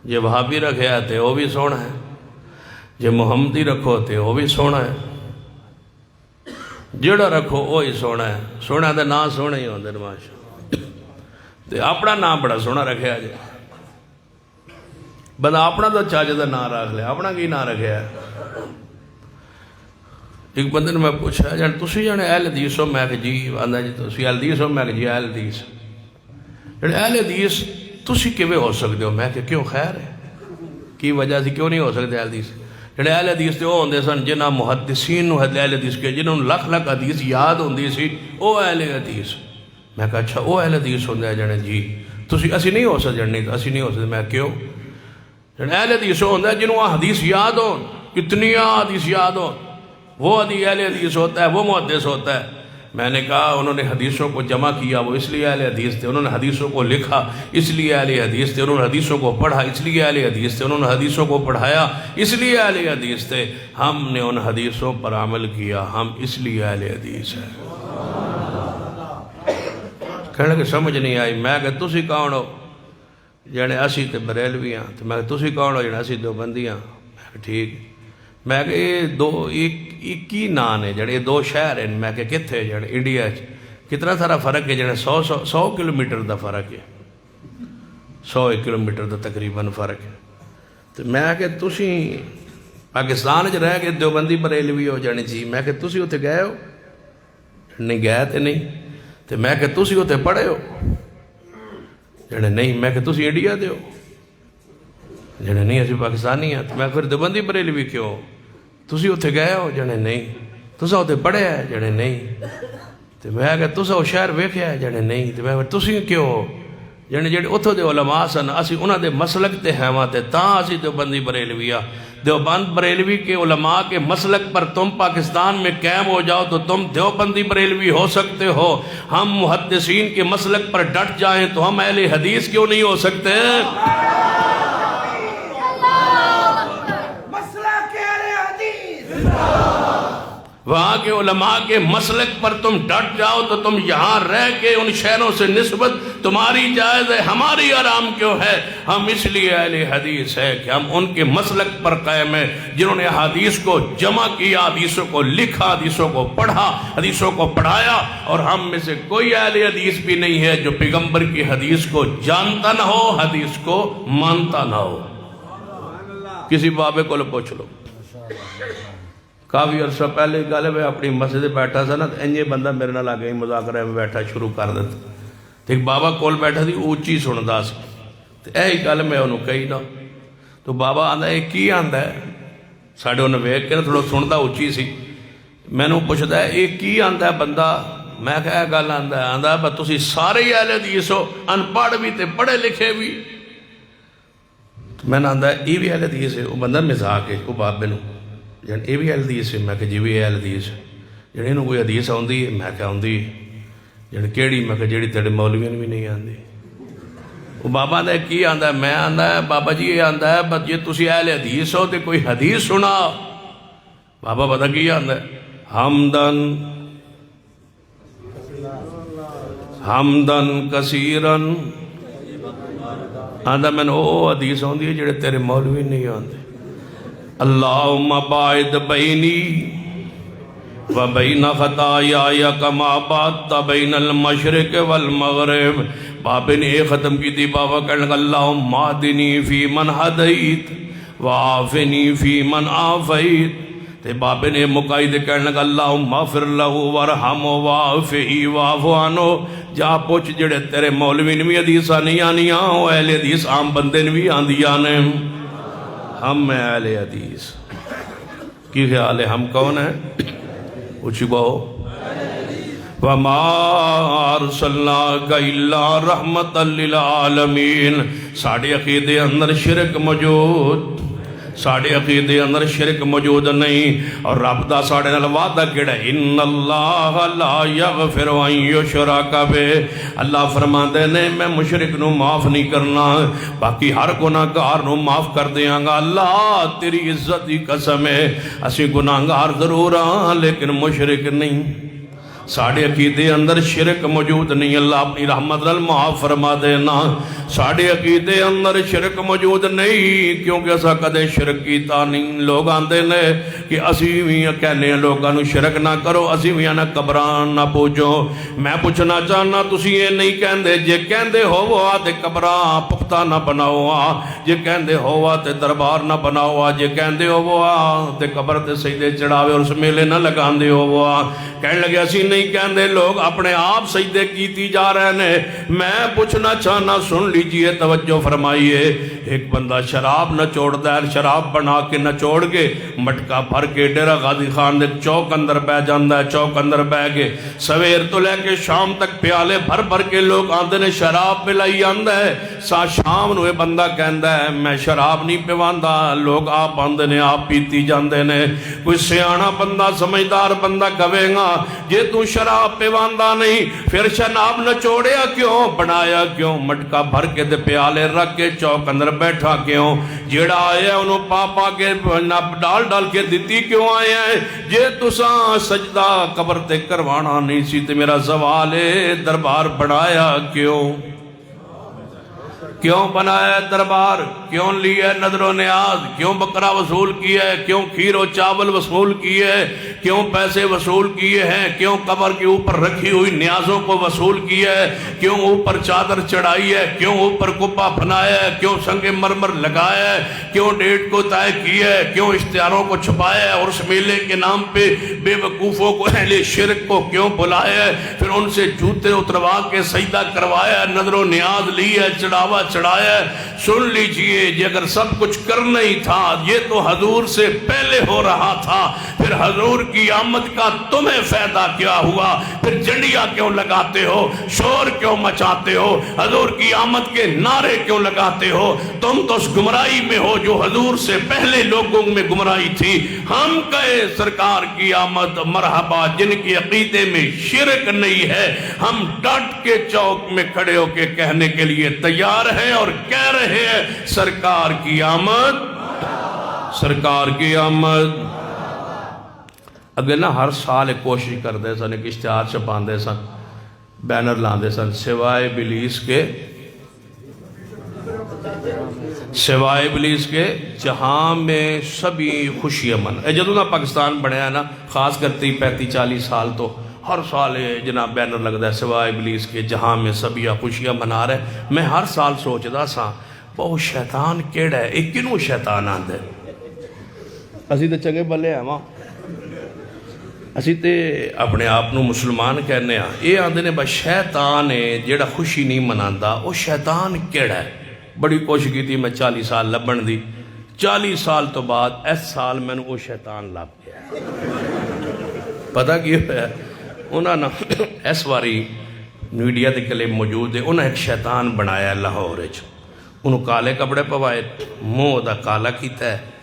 جے وہابی رکھے آتے وہ بھی سونا ہے، جے محمدی رکھو تے وہ بھی سونا ہے، جڑا رکھو وہی سونا ہے، سونا دے نا سونا ہی ہوندے ماشاء تے اپنا نام بڑا سونا رکھے آجے، بندہ اپنا تو چاہجے دا نا رکھ لے، اپنا کی نا رکھے آئے۔ ایک بندے نے میں پوچھا جان تسی جانے اہل حدیث ہو، میں کہ جی آندہ جی تسی اہل حدیث ہو، میں کہ جی اہل حدیث، جانے اہل حدیث تسی کیویں ہو سکتے ہو؟ میں کہ کیوں خیر ہے کی وجہ سے کیوں نہیں ہو سکتے اہل حدیث؟ جڑے اہل حدیث تے وہ ہوندے سن جنہاں محدثین نو اہل حدیث کے جنہوں لکھ لکھ حدیث یاد ہوندی سی او اہل حدیث۔ میں کہا اچھا او اہل حدیث ہوندے جنے جی تسی اسی نہیں ہو سکتے جڑنے اسی نہیں ہو سکتے، میں کیوں؟ جڑے اہل حدیث ہوندے جنہوں حدیث یاد ہون، کتنی حدیث یاد ہون، وہ اہل حدیث ہوتا ہے، وہ محدث ہوتا ہے۔ میں نے کہا انہوں نے حدیثوں کو جمع کیا وہ اس لیے اہل حدیث تھے، انہوں نے حدیثوں کو لکھا اس لیے اہل حدیث تھے، انہوں نے حدیثوں کو پڑھا اس لیے اہل حدیث تھے، انہوں نے حدیثوں کو پڑھایا اس لیے اہل حدیث تھے، ہم نے ان حدیثوں پر عمل کیا، ہم اس لیے اہل حدیث ہیں۔ کہنے کہ سمجھ نہیں آئی، میں کہ تسی کون ہو؟ جانے اسی تے بریلوی ہیں، تو میں کہ تسی کون ہو؟ جانے اسی دیوبندی ہیں، میں کہ ٹھیک، میں کہ ایک کی نان ہے جڑے دو شہر ہیں، میں کہ کتھے جڑے انڈیا کتنا سارا فرق ہے، جڑے 100 کلومیٹر دا فرق ہے، 100 کلومیٹر دا تقریباً فرق ہے، تو میں کہ تسی پاکستان جو رہ کے دیوبندی بریلوی ہو؟ جانے جی، میں کہ تسی ہوتے گئے ہو؟ نہیں گئے تے نہیں، تو میں کہ تسی ہوتے پڑھے ہو؟ جانے نہیں، میں کہ تسی انڈیا دے ہو؟ جانے نہیں اسی پاکستانی ہیں، تو میں پھر دیوبندی بریلوی کیوں؟ تسی ہوتے گئے ہو؟ جانے نہیں، تسا ہوتے پڑھے ہے؟ جانے نہیں، تو میں کہ تسا وہ شہر ویکھے ہے؟ جانے نہیں، تو میں تسی کیوں ہو؟ جانے جڑے اتھو دے علماء سن اسی انہاں دے مسلک تے ہیواں تے تاں اسی دیوبندی بریلوی آ، دیوبند بریلوی کے علماء کے مسلک پر تم پاکستان میں قائم ہو جاؤ تو تم دیوبندی بریلوی ہو سکتے ہو، ہم محدثین کے مسلک پر ڈٹ جائیں تو ہم اہل حدیث کیوں نہیں ہو سکتے؟ وہاں کے علماء کے مسلک پر تم ڈٹ جاؤ تو تم یہاں رہ کے ان شہروں سے نسبت تمہاری جائز ہے، ہماری آرام کیوں ہے؟ ہم اس لیے اہل حدیث ہے کہ ہم ان کے مسلک پر قائم ہیں جنہوں نے حدیث کو جمع کیا، حدیثوں کو لکھا، حدیثوں کو پڑھا، حدیثوں کو پڑھایا، اور ہم میں سے کوئی اہل حدیث بھی نہیں ہے جو پیغمبر کی حدیث کو جانتا نہ ہو، حدیث کو مانتا نہ ہو۔ کسی بابے کو پوچھ لو، کافی عرصہ پہلے گل میں اپنی مسجد بیٹھا سا نا، انجے بندہ میرے نال آ کے مذاکرے میں بیٹھا شروع کر دیتا، ایک بابا کول بیٹھا تھی اونچی سندا سی، یہی گل میں انہوں کہی نا تو بابا آندا یہ کی آندا ہے ساڈے انہیں ویکھ کے تھوڑا سنتا اچھی سی مینوں پوچھدا ہے یہ کی آندا ہے بندہ میں کہا گل آندا ہے آندا ہے تسی سارے ہی اہل حدیث ہو ان پڑھ بھی تے پڑھے لکھے بھی میں نے آندا ہے یہ بھی اہل حدیث ہے وہ بندہ مزاق ہے وہ بابے نوں جان یہ بھی اہل حدیث ہے میں کہ جی بھی اہل حدیث ہے جان انہوں کوئی حدیث آندی ہے میں کہ آندی جان کیڑی میں کہ جیڑی تیرے مولویوں بھی نہیں آندی وہ بابا آندا ہے کی آندا ہے میں آندا ہے بابا جی یہ آندا ہے بس جی تسی اہل حدیث ہو تے کوئی حدیث سنا بابا پتہ کی آندا ہے حمدن کثیرن آندا میں او حدیث ہوندی ہے جڑے تیرے مولوی نہیں آندے اللہم باعد بینی و بین خطایای کما بعدت بین المشرق والمغرب بابے نے ایک ختم کی تھی بابا کہنے لگا اللہم اہدنی فی من ہدیت و عافنی فی من عافیت تے بابے نے مکائی دے کہنے لگا اللہم اغفر لہو ورحمو وعافہی وعفو عنہ جا پوچھ جڑے تیرے مولوی نے بھی حدیثہ نہیں آنیاں وہ اہل حدیث عام بندے نے بھی آندیاں نے ہم میں اہل حدیث کی خیال ہے ہم کون ہیں اچھی بہو وَمَا أَرْسَلْنَاكَ إِلَّا رَحْمَةً لِلْعَالَمِينَ ساڑھے عقیدے اندر شرک موجود ساڑھے عقیدے اندر شرک موجود نہیں اور رب دا ساڑھے نال وعدہ کیڑا ہے ان اللہ لا یغفر ان یشرک بہ اللہ فرماندے نے میں مشرک نو معاف نہیں کرنا باقی ہر گناہگار نو معاف کر دیاں گا اللہ تیری عزت دی قسم ہے اسی گناہگار ضرور ہاں لیکن مشرک نہیں ساڑھے عقیدے اندر شرک موجود نہیں اللہ اپنی رحمت نال معاف فرما دینا ساڑھے عقیدے اندر شرک موجود نہیں کیونکہ اسا کدے شرک کیتا نہیں لوگ آندے نے کہ اسی بھی کہنے لوگاں نو شرک نہ کرو اسی بھی نہ قبران نہ پوجو میں پوچھنا چاہنا تسی یہ نہیں کہندے جے کہندے ہوا تے قبران پختہ نہ بناؤ جے کہندے ہوا تے دربار نہ بناؤ جے کہندے ہوا تے قبر تے سجدے چڑھاوے اور اس میلے نہ لگاندے ہوا کہنے لگے اسی نہیں کہندے لوگ اپنے آپ سجدے کیتی جا رہے ہیں میں پوچھنا چاہنا سن لیجئے توجہ فرمائیے ایک بندہ شراب نہ چھوڑ دے شراب بنا کے نہ چھوڑ کے مٹکا بھر کے ڈیرہ غازی خان دے چوک اندر بہ جاندہ ہے چوک اندر بہ کے سویر تو لے کے شام تک پیالے بھر بھر کے لوگ آندے نے شراب پلائی آندہ ہے سا شام نوے بندہ کہندہ ہے میں شراب نہیں پیواندہ لوگ آپ آندے نے آپ پیتی جاندے نے کوئی سیانا بندہ سمجھدار بندہ کہے گا جے تو شراب پیواندہ نہیں پھر شراب نہ چھوڑیا کیوں بنایا کیوں مٹکا بھر کے دے پیالے رکھ کے چوک اندر بیٹھا کیوں جیڑا آیا انہوں پاپا کے ڈال ڈال کے دیتی کیوں آیا ہے جے تساں سجدہ قبر تے کروانا نہیں سی تے میرا سوال ہے دربار بنایا کیوں بنایا دربار کیوں لیا نظر و نیاز کیوں بکرا وصول کیا ہے کیوں کھیر و چاول وصول کیے ہے کیوں پیسے وصول کیے ہیں کیوں قبر کے اوپر رکھی ہوئی نیازوں کو وصول کیا ہے کیوں اوپر چادر چڑھائی ہے کیوں اوپر کپا بنایا ہے کیوں سنگ مرمر لگایا ہے کیوں ڈیٹ کو طے کیا ہے کیوں اشتہاروں کو چھپایا ہے اور اس میلے کے نام پہ بے وقوفوں کو اہل شرک کو کیوں بلایا ہے پھر ان سے جوتے اتروا کے سجدہ کروایا ہے نظر و نیاز لی ہے چڑھاوا چڑھایا ہے سن لیجئے یہ اگر سب کچھ کرنا ہی تھا یہ تو حضور سے پہلے ہو رہا تھا پھر حضور کی آمد کا تمہیں فائدہ کیا ہوا پھر جنڈیاں کیوں لگاتے ہو شور کیوں مچاتے ہو حضور کی آمد کے نعرے کیوں لگاتے ہو تم تو اس گمراہی میں ہو جو حضور سے پہلے لوگوں میں گمراہی تھی ہم کہے سرکار کی آمد مرحبا جن کی عقیدے میں شرک نہیں ہے ہم ڈٹ کے چوک میں کھڑے ہو کے کہنے کے لیے تیار ہیں اور کہہ رہے ہیں سرکار کی آمد سرکار کی آمد اگر نہ ہر سال ایک کوشش کر دے سن ایک اشتہار چھپان دے سن بینر لان دے سن سوائے ابلیس کے جہاں میں سبھی خوشی امن اے جدوں نا پاکستان بنیا نا خاص کرتی 35-40 سال تو ہر سال جناب بینر لگتا ہے سوائے ابلیس کے جہاں میں سبھی خوشیاں منا رہے میں ہر سال سوچدا سا بہت شیطان کیڑا ہے ایک کنوں شیطان آندے اسی تے چنگے بلے ہیں ماں اسی تے اپنے آپ نو مسلمان کہنے ہیں یہ آندے نے بس شیطان ہے جیڑا خوشی نہیں مناندا وہ شیطان کیڑا ہے بڑی کوشش کی تھی میں 40 سال لبن دی 40 سال تو بعد اس سال میں نے وہ شیطان لب گیا پتہ کی ہے انہوں نے اس واری میڈیا دے کلے موجود ہے انہوں نے ایک شیطان بنایا لاہور انہوں کالے کپڑے پوائے منہ دا کالا کیتا ہے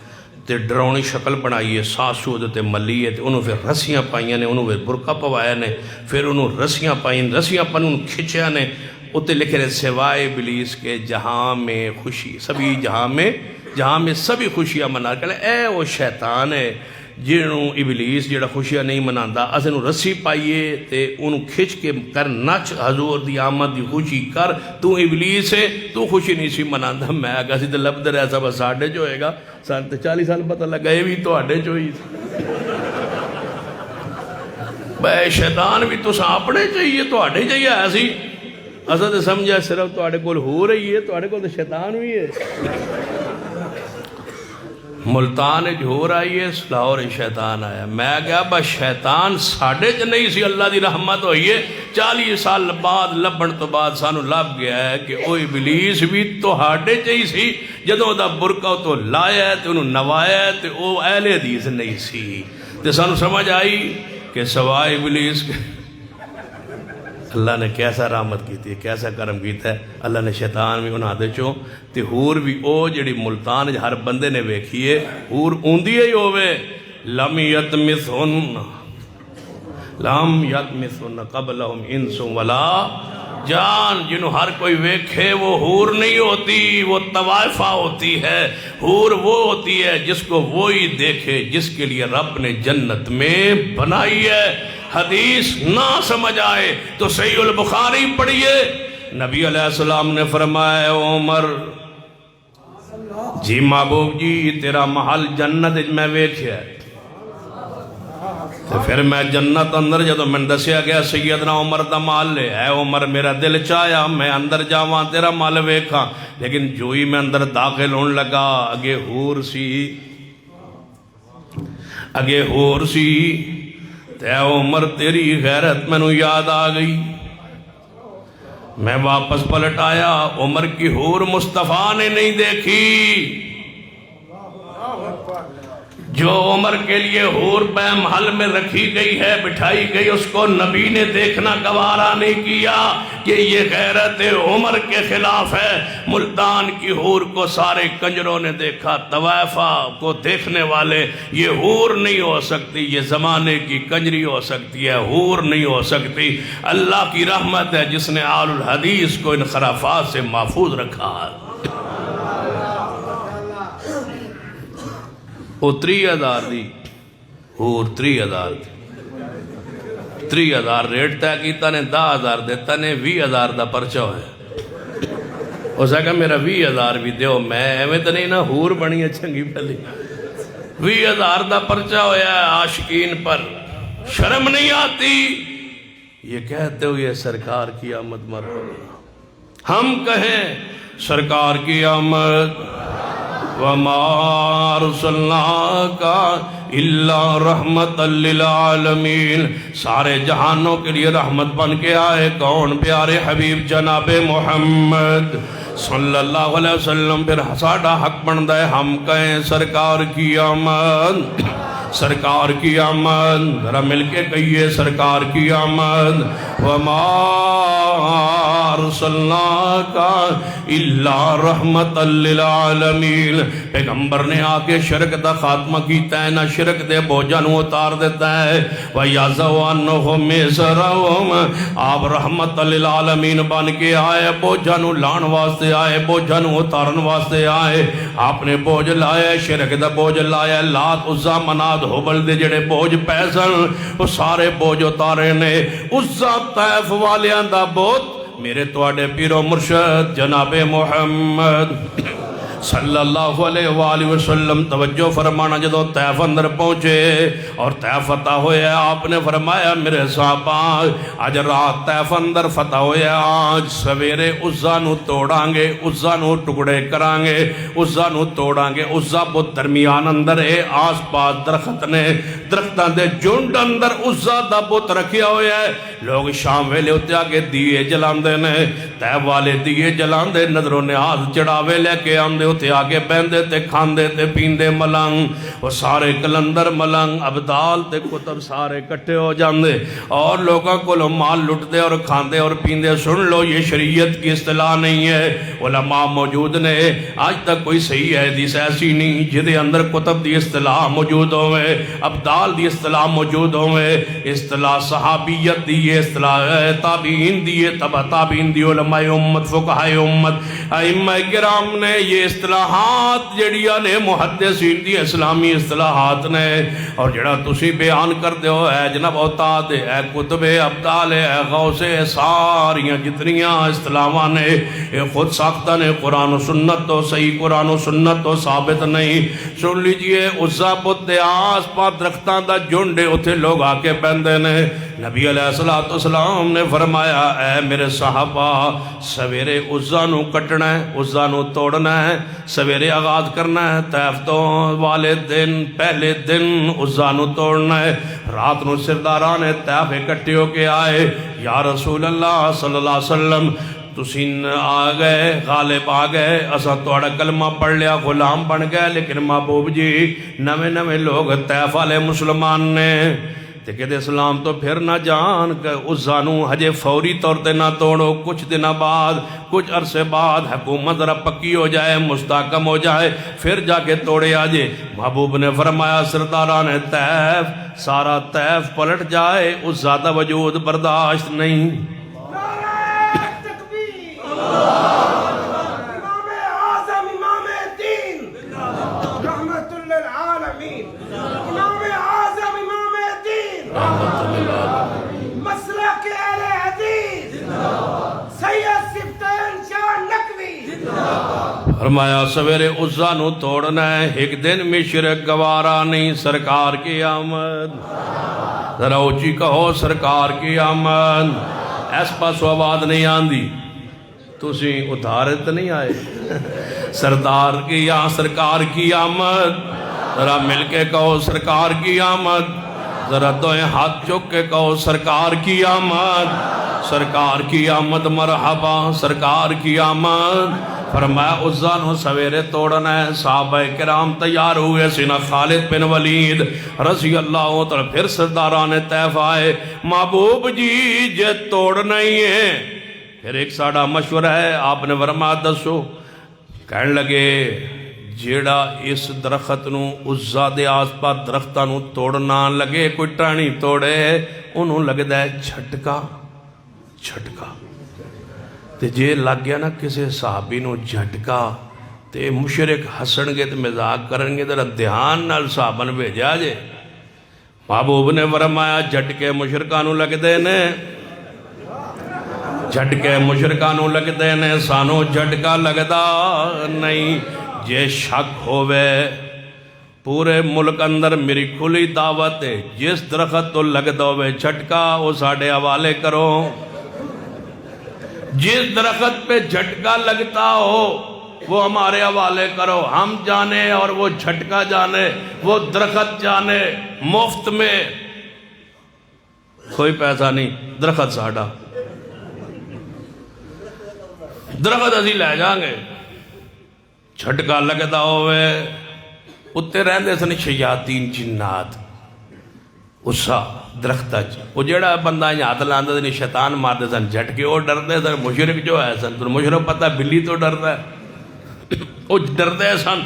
تے ڈرونی شکل بنائی ہے ساسو دے ملی ہے تے انہوں پھر رسیاں پائیاں نے انہوں پھر برقع پوایا نے پھر انہوں رسیاں پائیں رسیاں پن انہوں کھچیا نے اتے لکھے رہے سوائے ابلیس کے جہاں میں خوشی سبھی جہاں میں سبھی خوشیاں منا کر اے وہ شیطان ہے جنہوں ابلیس جڑا خوشیاں نہیں مناندا اسے انہوں رسی پائیے تے انہوں کھچ کے کر نچ حضور دی آمد دی خوشی کر تو ابلیس ہے تو خوشی نہیں سی مناندا میں آگا سی تے لب در ایسا بس ساڑھے جو ہوئے گا ساڑھے 40 سال پتہ لگا یہ بھی تو آڑھے جو ہی بے شیطان بھی تو ساپنے چاہیے تو آڑھے چاہیے ایسی اسا تے سمجھا صرف تو آڑھے کول ہو رہی ہے تو آڑھے کول تو شیطان بھی ہے ملتان ہو رہی ہے لاہور شیطان آیا میں کہا بس شیطان ساڑھے چ نہیں سی اللہ دی رحمت ہوئی ہے 40 سال بعد لبن تو بعد سانو لب گیا ہے کہ او ابلیس بھی تو ہاڑے چاہی سی جدوں دا برقع تو لایا ہے تو انہوں نوایا ہے تو او اہل حدیث نہیں سی تو سانو سمجھ آئی کہ سوائے ابلیس کے اللہ نے کیسا رحمت کی تھی کیسا کرم کیتا ہے اللہ نے شیطان بھی انہاں دے چوں تے ہور بھی او جڑی ملتان ہر بندے نے ویکھیے ہور اوندی ہی ہووے لم یتمثن قبلہم انس ولا جان جنہوں ہر کوئی ویکھے وہ ہور نہیں ہوتی وہ طوائفہ ہوتی ہے ہور وہ ہوتی ہے جس کو وہی دیکھے جس کے لیے رب نے جنت میں بنائی ہے حدیث نہ سمجھ آئے تو صحیح البخاری پڑھیے نبی علیہ السلام نے فرمایا عمر جی محبوب جی تیرا محل جنت میں ویکھیا ہے تو پھر میں جنت اندر جدو میں دسیا گیا سیدنا عمر دا محل ہے اے عمر میرا دل چاہیا میں اندر جاواں تیرا محل ویکھاں لیکن جو ہی میں اندر داخل ہون لگا اگے ہور سی اے عمر تیری غیرت میں نو یاد آ گئی میں واپس پلٹ آیا عمر کی حور مصطفیٰ نے نہیں دیکھی جو عمر کے لیے حور بے محل میں رکھی گئی ہے بٹھائی گئی اس کو نبی نے دیکھنا گوارا نہیں کیا کہ یہ غیرت عمر کے خلاف ہے ملتان کی حور کو سارے کنجروں نے دیکھا طوائفہ کو دیکھنے والے یہ حور نہیں ہو سکتی یہ زمانے کی کنجری ہو سکتی ہے حور نہیں ہو سکتی اللہ کی رحمت ہے جس نے آل الحدیث کو ان خرافات سے محفوظ رکھا ہے وہ 30,000 دی ہور 30,000 دی 30,000 ریٹ تے کیتا نے 10,000 دیتا نے 20,000 دا پرچہ ہوئے اس کہا میرا 20,000 بھی دیو میں ایویں تو نہیں نا ہور بنی ہے چنگی پہلی 20,000 دا پرچہ ہویا ہے عاشقین پر شرم نہیں آتی یہ کہتے ہوئے سرکار کی آمد مرحبا ہم کہیں سرکار کی آمد وَمَا أَرْسَلْنَاكَ إِلَّا رَحْمَةً لِلْعَالَمِينَ سارے جہانوں کے لیے رحمت بن کے آئے کون پیارے حبیب جناب محمد صلی اللہ علیہ وسلم پھر ساڑھا حق بندہ ہے ہم کہیں سرکار کی آمد سرکار کی آمد ذرا مل کے کہیے سرکار کی آمد وَمَا أَرْسَلْنَاكَ إِلَّا رَحْمَةً لِلْعَالَمِينَ پیغمبر نے آکے شرک دا خاتمہ کیتا ہے نہ شرک دے بوجھن اتار دیتا ہے وَيَعْزَوْ عَنُّهُمْ مِسْرَهُمْ آپ رحمت للعالمین بن کے آئے بوجھن لان واسطے آئے بوجھن اتارن واسطے آئے آپ نے بوجھ لائے شرک دا بوجھ لائے لات عزا منات ہوبل دے جڑے بوجھ پیسن وہ سارے بوجھ اتارے نے عزا طیف والیاں دا بوجھ میرے توڑے پیرو مرشد جناب محمد صلی اللہ علیہ وآلہ وسلم توجہ فرمانا جدو طیف اندر پہنچے اور طیف فتح ہویا آپ نے فرمایا میرے صحابہ آج رات طیف اندر فتح ہویا آج سویرے عزا نو توڑاں گے عزا نو ٹکڑے کران گے عزا نو توڑاں گے عزا بہت درمیان اندر ہے آس پاس درخت نے درختان دے جنڈ اندر عزا دا بہت رکھیا ہویا ہے لوگ شام ویلے ہوتے آگے دیئے جلان دے نے طیف والے دیئے جلان دے نظر و نیاز چڑھاوے لے کے آندے ہوتے آگے بہندے تے کھاندے تے پیندے ملنگ وہ سارے کلندر ملنگ عبدال تے کتب سارے کٹے ہو جاندے اور لوگوں کو لو مال لٹ دے اور کھاندے اور پیندے سن لو یہ شریعت کی اصطلاح نہیں ہے علماء موجود نے آج تک کوئی صحیح حدیث ایسی نہیں جدے اندر کتب دی اصطلاح موجود ہوئے عبدال دی اصطلاح موجود ہوئے اصطلاح صحابیت دی اصطلاح تابعین دی تبع تابعین دی علماء امت فقہاء امت ائمہ کرام نے یہ اصطلاحات جڑیاں نے محدثین دی اسلامی اصطلاحات نے اور جڑا تسی بیان کر دے ہو اے جناب اوتاد اے کتب عبدال اے غوث ساریاں جتنیاں اصطلاحاں نے یہ خود ساختہ نے قرآن و سنت تو صحیح قرآن و سنت تو ثابت نہیں سن لیجئے عزا بت دے آس پاس درختان دا جنڈے اتھے لوگ آکے بندے نے نبی علیہ السلام نے فرمایا اے میرے صحابہ سویرے عزا نو کٹنا ہے عزا نو توڑنا ہے سویرے آغاز کرنا ہے طیف تو والے دن پہلے دن عزا نو توڑنا ہے رات نو سرداران طیف اکٹھے ہو کے آئے یا رسول اللہ صلی اللہ علیہ وسلم تسین آگئے غالب آگئے اسا توڑا کلمہ پڑھ لیا غلام بن گئے لیکن محبوب جی نوے نوے لوگ طیف والے مسلمان نے تے کہتے اسلام تو پھر نہ جان کہ عزا نو ہجے فوری طور تے نہ توڑو کچھ دن بعد کچھ عرصے بعد حکومت ذرا پکی ہو جائے مستحکم ہو جائے پھر جا کے توڑے آجے محبوب نے فرمایا سرداران طیف سارا طیف پلٹ جائے عزا دا وجود برداشت نہیں فرمایا سویرے عزا نو توڑنا ہے ایک دن مشرق گوارا نہیں سرکار کی آمد ذرا اونچی کہو سرکار کی آمد ایس پاسو آواز نہیں آندی تسی اتھارت نہیں آئے سردار کی یا سرکار کی آمد ذرا مل کے کہو سرکار کی آمد ذرا دوئیں ہاتھ چک کے کہو سرکار کی آمد سرکار کی آمد مرحبا سرکار کی آمد فرمایا عزا نو سویرے توڑنا ہے صحابہ کرام تیار ہوئے سینہ خالد بن ولید رضی اللہ تعالی پھر سرداران طیف آئے محبوب جی جے توڑنا ہی ہے پھر ایک ساڑھا مشورہ ہے آپ نے فرمایا دسو کہنے لگے جیڑا اس درخت نو عزا دے آس پاس درختہ نو توڑنا لگے کوئی ٹانی توڑے انہوں لگ دے جھٹکا جھٹکا تے جے لگ گیا نا کسے صحابی نو جھٹکا تے مشرک ہسن گے تے مزاق کرن گے تے دھیان نال صحابن بھیجا جے محبوب نے فرمایا جھٹکے مشرکانو لگ دے نے جھٹکے مشرکانو لگ دے نے سانو جھٹکا لگدا نہیں جے شک ہوئے پورے ملک اندر میری کھلی دعوت ہے جس درخت تو لگ دوے جھٹکا وہ ساڑھے حوالے کرو جس درخت پہ جھٹکا لگتا ہو وہ ہمارے حوالے کرو ہم جانے اور وہ جھٹکا جانے وہ درخت جانے مفت میں کوئی پیسہ نہیں درخت ساڑھا درخت ازی لے جائیں گے جھٹکا لگتا ہوئے اتنے رہندے سن شیاطین جنات اسا درختہ وہ جڑا بندہ ہاتھ لاندے سن شیطان مارتے سن جھٹکے وہ ڈردے سن مشرک جو ہے سن تو مشرک پتہ بلی تو ڈردا ہے وہ ڈردے سن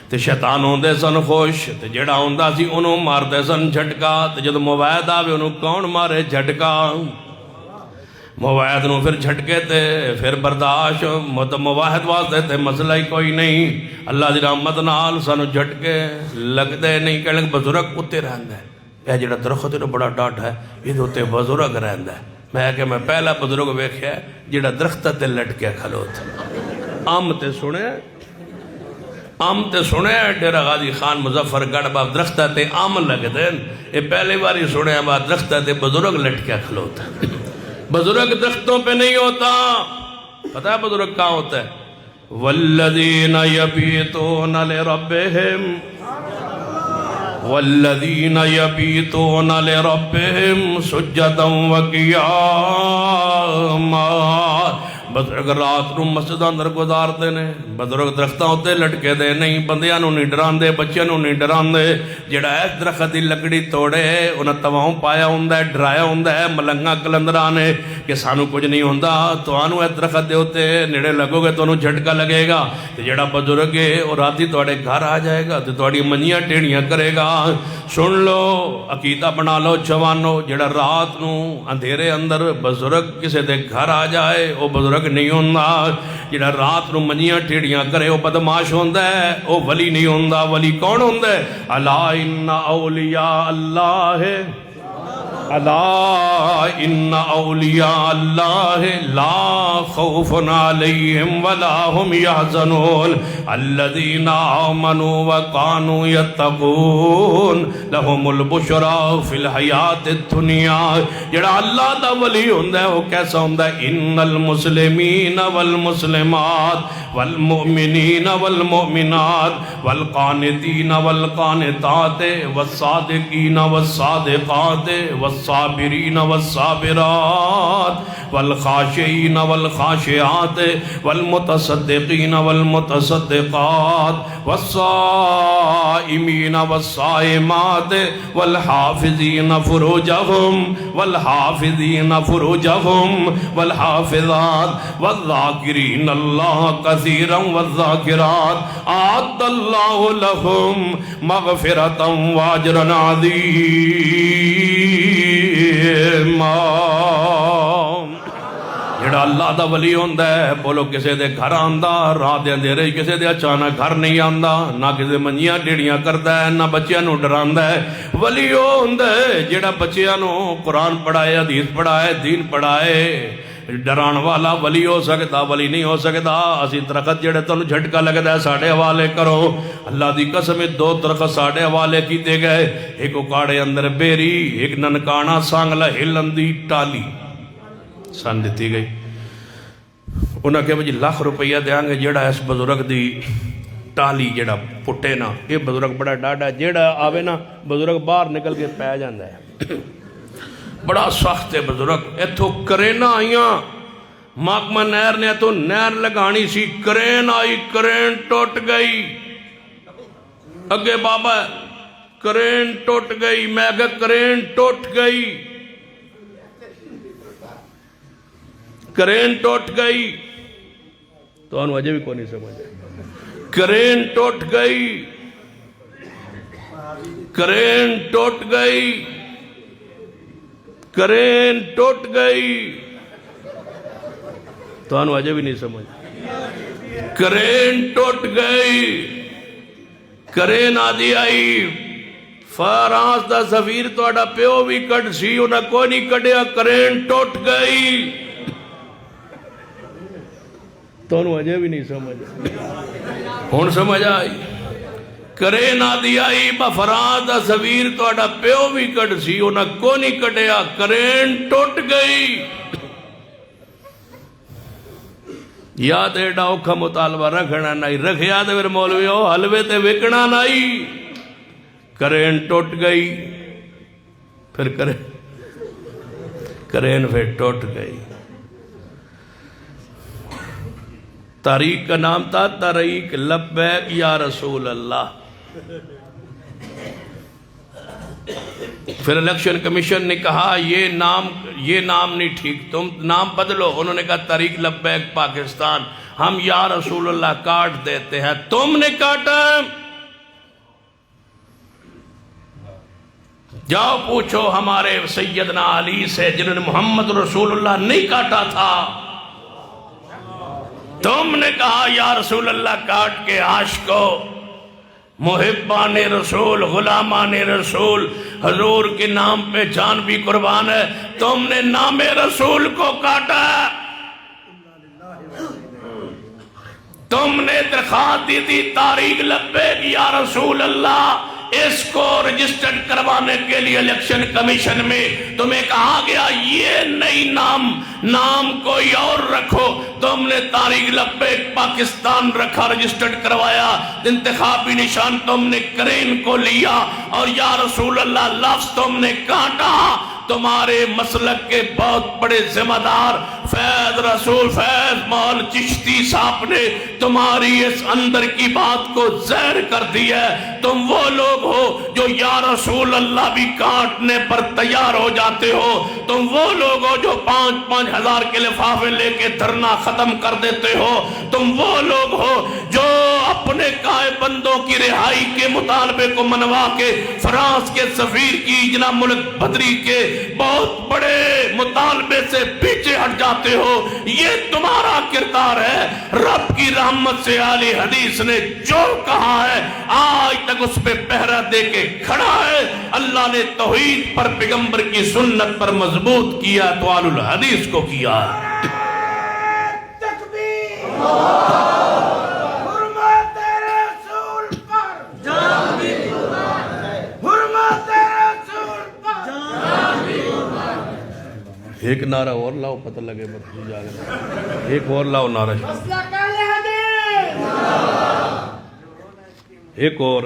تے شیطان ہوندے سن خوش تے جڑا ہوندا سی انہوں مارتے سن جھٹکا تے جب موعد آوے انہوں کون مارے جھٹکا موعد نو پھر جھٹکے تے پھر برداشت موعد واسطے تے مسئلہ ہی کوئی نہیں اللہ دی رحمت نال سانو جھٹکے لگدے نہیں کہ لگ بزرگ اتے رہندا ہے یہ جڑا درخت ہے بڑا ڈاٹ ہے یہ ہوتے بزرگ رہندا ہے میں پہلا بزرگ ویکھیا جڑا درخت تے لٹکیا کھلوت عام تے سنے آم تے سنے ہیں ڈیرہ غازی خان مظفر گڑھ باب درختہ تے آم لگ دین، یہ پہلی باری سنے ہیں باب درختہ تے بزرگ لٹکیا کھلوتا ہے۔ بزرگ درختوں پہ نہیں ہوتا، پتہ ہے بزرگ کہاں ہوتا ہے؟ والذین یبیتون لربہم والذین یبیتون لربہم سجدا وقیاما، بزرگ رات نو مسجد اندر گزار دے نے، بزرگ درختاں ہوتے لٹکے دے نہیں، بندیاں نو نہیں ڈران دے، بچیاں نو نہیں ڈران دے، جڑا اس درخت دی لکڑی توڑے انہاں تواؤں پایا ہوندہ ہے، ڈرایا ہوندہ ہے ملنگا کلندران ہے کہ سانو کچھ نہیں ہوندہ، تو آنو اس درخت دے ہوتے نیڑے لگو گے تو انہوں جھٹکا لگے گا، تو جڑا بزرگ ہے اور راتی توڑے گھر آ جائے گا تو توڑی منیاں ٹیڑیاں کرے گا۔ سن لو عقیدہ بنا لو جوانو، جڑا رات نو اندھیرے اندر بزرگ کسے دے گھر آ جائے وہ بزرگ نہیں ہوندہ، جڑا رات نو منیاں ٹیڑیاں کرے وہ بدماش ہوندہ ہے، وہ ولی نہیں ہوندہ۔ ولی کون ہوندہ ہے؟ الا ان اولیاء اللہ الا ان اولیاء اللہ لا خوف علیہم ولا هم يحزنون الذین آمنوا وكانوا يتقون لهم البشرى فی الحیات الدنیا۔ جڑا اللہ دا ولی ہوندہ ہے وہ کیسا ہوندہ ہے؟ ان المسلمین والمسلمات والمؤمنین والمؤمنات والقانتین والقانتات والصادقین والصادقات والصابرین والصابرات والخاشعین والخاشعات والمتصدقین والمتصدقات والصائمین والصائمات والحافظین فروجہم والحافظین فروجہم والحافظات والذاکرین اللہ کثیرا والذاکرات اعد اللہ لہم مغفرتا واجرا عظیما۔ جڑا اللہ دا ولی ہوندہ ہے بولو کسے دے گھر آندہ، رات دے اندھیرے کسے دے اچانک گھر نہیں آندہ، نہ کسے منجیاں ڈیڑیاں کردہ ہے، نہ بچیاں نو ڈراندہ ہے۔ ولی وہ ہوندہ ہے جڑا بچیاں نو قرآن پڑھائے، حدیث پڑھائے، دین پڑھائے۔ ڈران والا ولی ہو سکتا، ولی نہیں ہو سکتا۔ اسی درخت جڑے تنو جھٹکا لگتا ہے ساڑھے حوالے کرو، اللہ دی قسم دو درخت ساڑھے حوالے کیتے گئے، ایک اکاڑے اندر بیری، ایک ننکانا سانگلہ ہلندی ٹالی سان دیتی گئی۔ انہاں کہ بجی ₹1,00,000 دیاں گے جڑا اس بزرگ دی ٹالی جڑا پٹے نا، یہ بزرگ بڑا ڈاڑا ہے، جڑا آوے نا بزرگ باہر نکل کے پہ جاندہ ہے، بڑا سخت ہے بزرگ۔ ایتھو کرینا آئیاں، محکمہ نہر نے تو نہر لگانی سی، کرین آئی، کرین ٹوٹ گئی، اگے بابا کرین ٹوٹ گئی، میں اگے کرین ٹوٹ گئی، کرین ٹوٹ گئی، تو انہوں اجے بھی کوئی نہیں سمجھے، کرین ٹوٹ گئی، کرین ٹوٹ گئی، کرین ٹوٹ گئی، تو انہوں اجے بھی نہیں سمجھ، کرین ٹوٹ گئی، کرین آدھی آئی، فرانس دا سفیر تو اڈا پیو بھی کٹ سی، انہاں کوئی نہیں کٹیا، کرین ٹوٹ گئی، تو انہوں اجے بھی نہیں سمجھ، ہون سمجھ آئی، کرین آدھی آئی با فرانس دا سفیر تو اڈا پیو بھی کٹ سی، انہاں کو نہیں کٹیا، کرین ٹوٹ گئی۔ یاد ایڈا اوکھا مطالبہ رکھنا نہیں، رکھ یاد ہے میرے مولوی ہو، حلوے تے وکنا نہیں، کرین ٹوٹ گئی، پھر کرین پھر ٹوٹ گئی۔ تحریک کا نام تھا تحریک لبیک یا رسول اللہ۔ پھر الیکشن کمیشن نے کہا یہ نام نہیں ٹھیک، تم نام بدلو، انہوں نے کہا تحریک لبیک پاکستان، ہم یا رسول اللہ کاٹ دیتے ہیں، تم نے کاٹا، جاؤ پوچھو ہمارے سیدنا علی سے جنہوں نے محمد رسول اللہ نہیں کاٹا تھا، تم نے کہا یا رسول اللہ کاٹ کے عاشقو، محبان رسول، غلامان رسول، حضور کے نام پہ جان بھی قربان ہے، تم نے نام رسول کو کاٹا، تم نے درخواست دی تھی طارق لبیک یا رسول اللہ، اس کو رجسٹرڈ کروانے کے لیے الیکشن کمیشن میں تمہیں کہا گیا یہ نئی نام کوئی اور رکھو، تم نے طارق لبیک پاکستان رکھا، رجسٹرڈ کروایا، انتخابی نشان تم نے کرین کو لیا، اور یا رسول اللہ لفظ تم نے کاٹا۔ تمہارے مسلک کے بہت بڑے ذمہ دار فیض رسول فیض مول چشتی صاحب نے تمہاری اس اندر کی بات کو زہر کر دیا ہے۔ تم وہ لوگ ہو جو یا رسول اللہ بھی کاٹنے پر تیار ہو جاتے ہو، تم وہ لوگ ہو جو 5,000 کے لفافے لے کے دھرنا ختم کر دیتے ہو، تم وہ لوگ ہو جو اپنے قائد بندوں کی رہائی کے مطالبے کو منوا کے فرانس کے سفیر کی جناب ملک بدری کے بہت بڑے مطالبے سے پیچھے ہٹ جاتے ہو۔ یہ تمہارا کردار ہے۔ رب کی رحمت سے اہل حدیث نے جو کہا ہے آج تک اس پہ پہرا دے کے کھڑا ہے۔ اللہ نے توحید پر پیغمبر کی سنت پر مضبوط کیا تو اہل الحدیث کو کیا۔ ایک نعرہ اور لاؤ، پتہ لگے ایک اور لاؤ نعرہ، ایک اور۔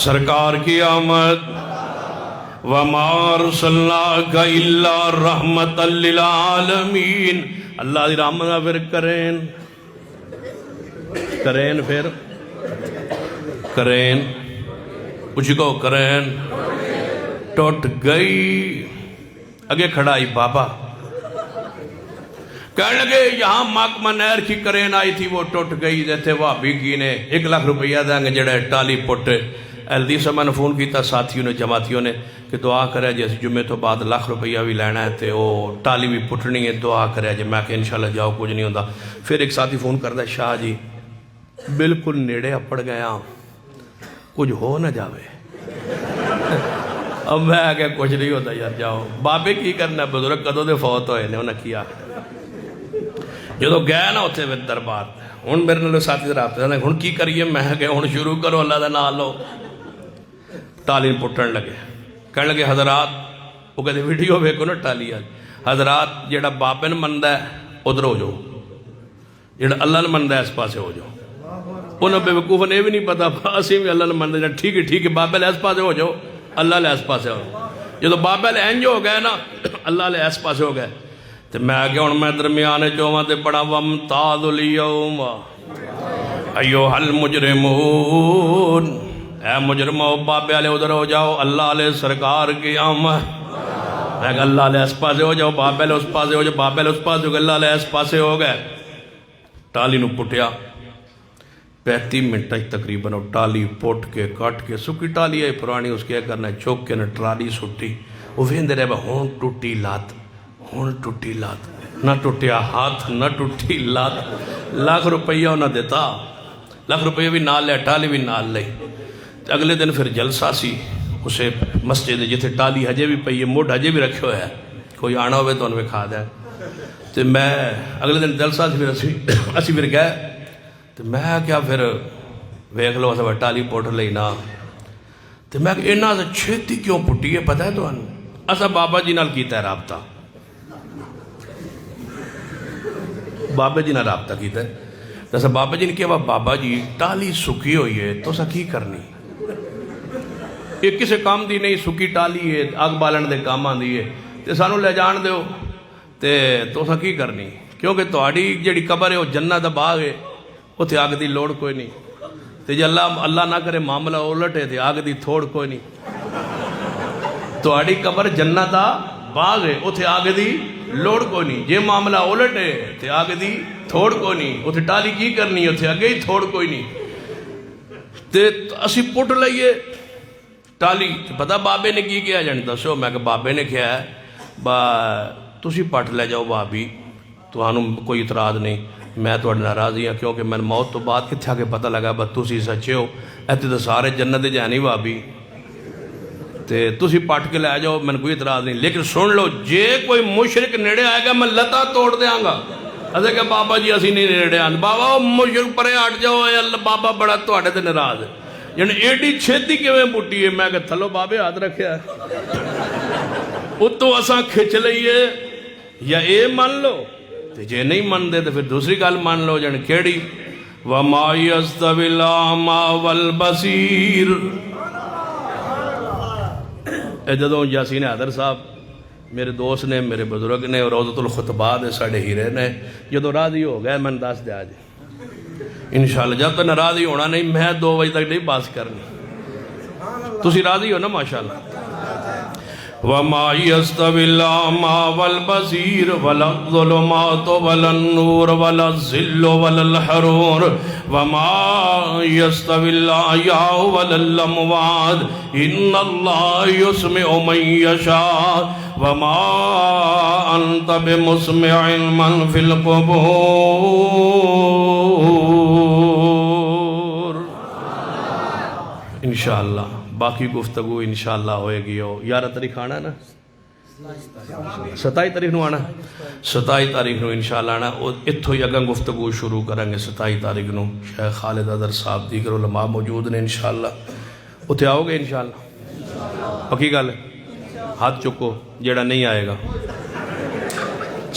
سرکار کی آمد، وَمَا أَرْسَلْنَاكَ إِلَّا رَحْمَةً لِّلْعَالَمِينَ۔ اللہ دی رحمت پھر کرین پھر کرین کچھ کو کرین ٹوٹ گئی۔ اگے کھڑائی بابا کہنے لگے یہاں محکمہ نہر کی کرین آئی تھی وہ ٹوٹ گئی، جیسے وہابی کی نے 1 لاکھ روپیہ دیں گے جڑے ٹالی پٹ۔ ایلدی سے میں نے فون کیتا ساتھیوں نے جماعتیوں نے کہ دعا کرے جیسے جمعے تو بعد 1 لاکھ روپیہ بھی لینا ہے تے وہ ٹالی بھی پٹنی ہے، دعا کرے جی۔ میں کہ انشاءاللہ جاؤ کچھ نہیں ہوتا۔ پھر ایک ساتھی فون کرتا ہے شاہ جی بالکل نیڑے اپڑ گیا کچھ ہو نہ جاوے۔ اب میں آگے کچھ نہیں ہوتا یار جاؤ، بابے کی کرنا بزرگ کدوں دے فوت ہوئے نے انہیں کیا جو تو گئے نا اتنے دربار ہوں میرے نال ساتھی رابطے نے ہوں کی کریے، میں کہ ہوں شروع کرو اللہ دا نام لو۔ ٹالی پٹن لگے، کہنے لگے حضرات وہ کہتے ویڈیو ویکھو نا ٹالی حضرات جیڑا بابے نے مندا ہے ادھر ہو جاؤ، جیڑا اللہ نے مندا ہے اس پاسے ہو جاؤ۔ انہوں بے وقوف نے بھی نہیں پتا اسی بھی اللہ نے مندا ہے، ٹھیک ہے بابے لے اس پاسے ہو جاؤ، اللہ لے اس پاسے ہو۔ جب بابے لے انج ہو گئے نا اللہ لے اس پاسے ہو گئے تو میں کہ ہوں میں درمیانے چواں تے بڑا وَامْتَازُ الْيَوْمَ أَيُّهَا الْمُجْرِمُونَ، اے مجرمو بابے والے ادھر ہو جاؤ، اللہ علیہ سرکار کی آمد۔ میں کہ اللہ علیہ اس پاسے ہو جاؤ، بابے لے اس پاسے ہو جاؤ، بابے لے اس پاسے ہو گئے، اللہ علیہ اس پاسے ہو گئے۔ ٹالی نو پٹیا 35 منٹ تقریباً ٹالی پٹ کے کٹ کے سکی ٹالی ہے پرانی، اس کے کرنا چوک کے نہ ٹرالی سٹی، وہ ویندے رہے ہون ٹوٹی لات، ہون ٹوٹی لات، نہ ٹوٹیا ہاتھ نہ ٹوٹی لات۔ 1 لاکھ روپیہ انہیں دیتا، 1 لاکھ روپیہ بھی نال لے، ٹالی بھی نال لے۔ اگلے دن پھر جلسہ سی اسے مسجد جیسے ٹالی ہجے بھی پئی ہے، موڈ ہجے بھی رکھے ہوئے ہے، کوئی آنا ہوئے تو انہیں کھا دیں۔ تو میں اگلے دن جلسہ سی پھر اسی پھر گئے تو میں کیا پھر ویکھ لو اسا ٹالی پٹ لئی نا تو میں کہ انہاں سے چھیتی کیوں پٹی ہے پتہ ہے تو اسا بابا جی نال کیتا ہے رابطہ، بابا جی نال رابطہ کیتا ہے۔ جیسا بابا جی نے کہا بابا جی ٹالی سکی ہوئی ہے تو اسا کی کرنی، ایک کسے کام دی نہیں، سکی ٹالی ہے آگ بالن دے کام آن دی ہے تے سانو لے جان دیو تے تو اسا کی کرنی، کیونکہ تہاڈی جڑی قبر ہے وہ جنت دا باغ ہے، اتنے آگ دی لوڑ کوئی نہیں، تے جے اللہ نہ کرے معاملہ الٹ ہے تے آگ دی تھوڑ کوئی نہیں۔ تہاڈی قبر جنت دا باغ ہے، اتنے آگ دی لوڑ کوئی نہیں، جے معاملہ الٹ ہے تے آگ دی تھوڑ کوئی نہیں، اتنے ٹالی کی کرنی ہے، اتنے آگے ہی تھوڑ کوئی نہیں۔ تے اسی پٹ لئیے ٹالی، پتہ بابے نے کی کیا جان دسو؟ میں کہ بابے نے کیا ہے تسی پٹ لے جاؤ بابی، تو انہوں کوئی اعتراض نہیں، میں تو ناراضی ہوں کیونکہ میں موت تو بعد کتھا کے پتہ لگا بس تسی سچے ہو، ایتے تو سارے جنت جانی بابی تے تسی پٹ کے لے جاؤ، میں کوئی اعتراض نہیں، لیکن سن لو جے کوئی مشرک نیڑے آئے گا میں لتا توڑ دیاں گا۔ اسے کہ بابا جی اسی نہیں نیڑے آن، بابا مشرک پرے ہٹ جاؤ، اے اللہ بابا بڑا تواڈے تے ناراض ہے، یعنی ایڈی چھتی کیویں پٹی ہے؟ میں کہ تھلو بابے ہاتھ رکھیا اتو اساں کھچ لئیے، یا اے مان لو تے جے نہیں مان دے تو پھر دوسری گل مان لو، یعنی کیڑی؟ وَمَا يَسْتَوِي الْأَعْمَى وَالْبَصِيرُ۔ اے جدوں یاسین حیدر صاحب میرے دوست نے، میرے بزرگ نے، روضۃ الخطباء دے ساڑے ہیرے نے، جدوں راضی ہو گئے میں دس دیا جی انشاءاللہ، جب تک راضی ہونا نہیں میں 2 بجے تک نہیں باس کرنی، تسی راضی ہو نا ماشاءاللہ۔ وَمَا يَسْتَوِي الْأَعْمَى وَالْبَصِيرُ وَلَا الظُّلُمَاتُ وَلَا النُّورُ وَلَا الظِّلُّ وَلَا الْحَرُورُ وَمَا يَسْتَوِي الْأَحْيَاءُ وَلَا الْأَمْوَاتُ إِنَّ اللَّهَ يُسْمِعُ مَن يَشَاءُ وَمَا أَنْتَ بِمُسْمِعٍ مَّن فِي الْقُبُورِ۔ انشاءاللہ باقی گفتگو انشاءاللہ ہوئے گی۔ 11 تاریخ آنا ہے نا، 27 تاریخ نو آنا، 27 تاریخ نو انشاءاللہ آنا، اتھو ہی اگاں گفتگو شروع کریں گے۔ 27 تاریخ نو شیخ خالد حیدر صاحب دیگر علماء موجود نے انشاءاللہ، اتھے آؤ گے انشاءاللہ؟ پکی گل ہے؟ ہاتھ چکو جیڑا نہیں آئے گا،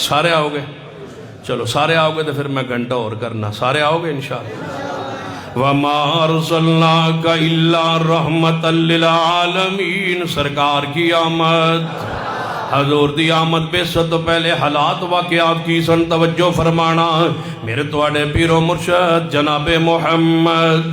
سارے آؤ گے؟ چلو سارے آؤ گے تو پھر میں گھنٹہ اور کرنا، سارے آؤ گے انشاءاللہ۔ وَمَا أَرْسَلْنَاكَ إِلَّا رَحْمَةً لِلْعَالَمِينَ، سرکار کی آمد، حضور دی آمد بے سے تو پہلے حالات واقعات کی سن توجہ فرمانا۔ میرے تواڈے پیر و مرشد جناب محمد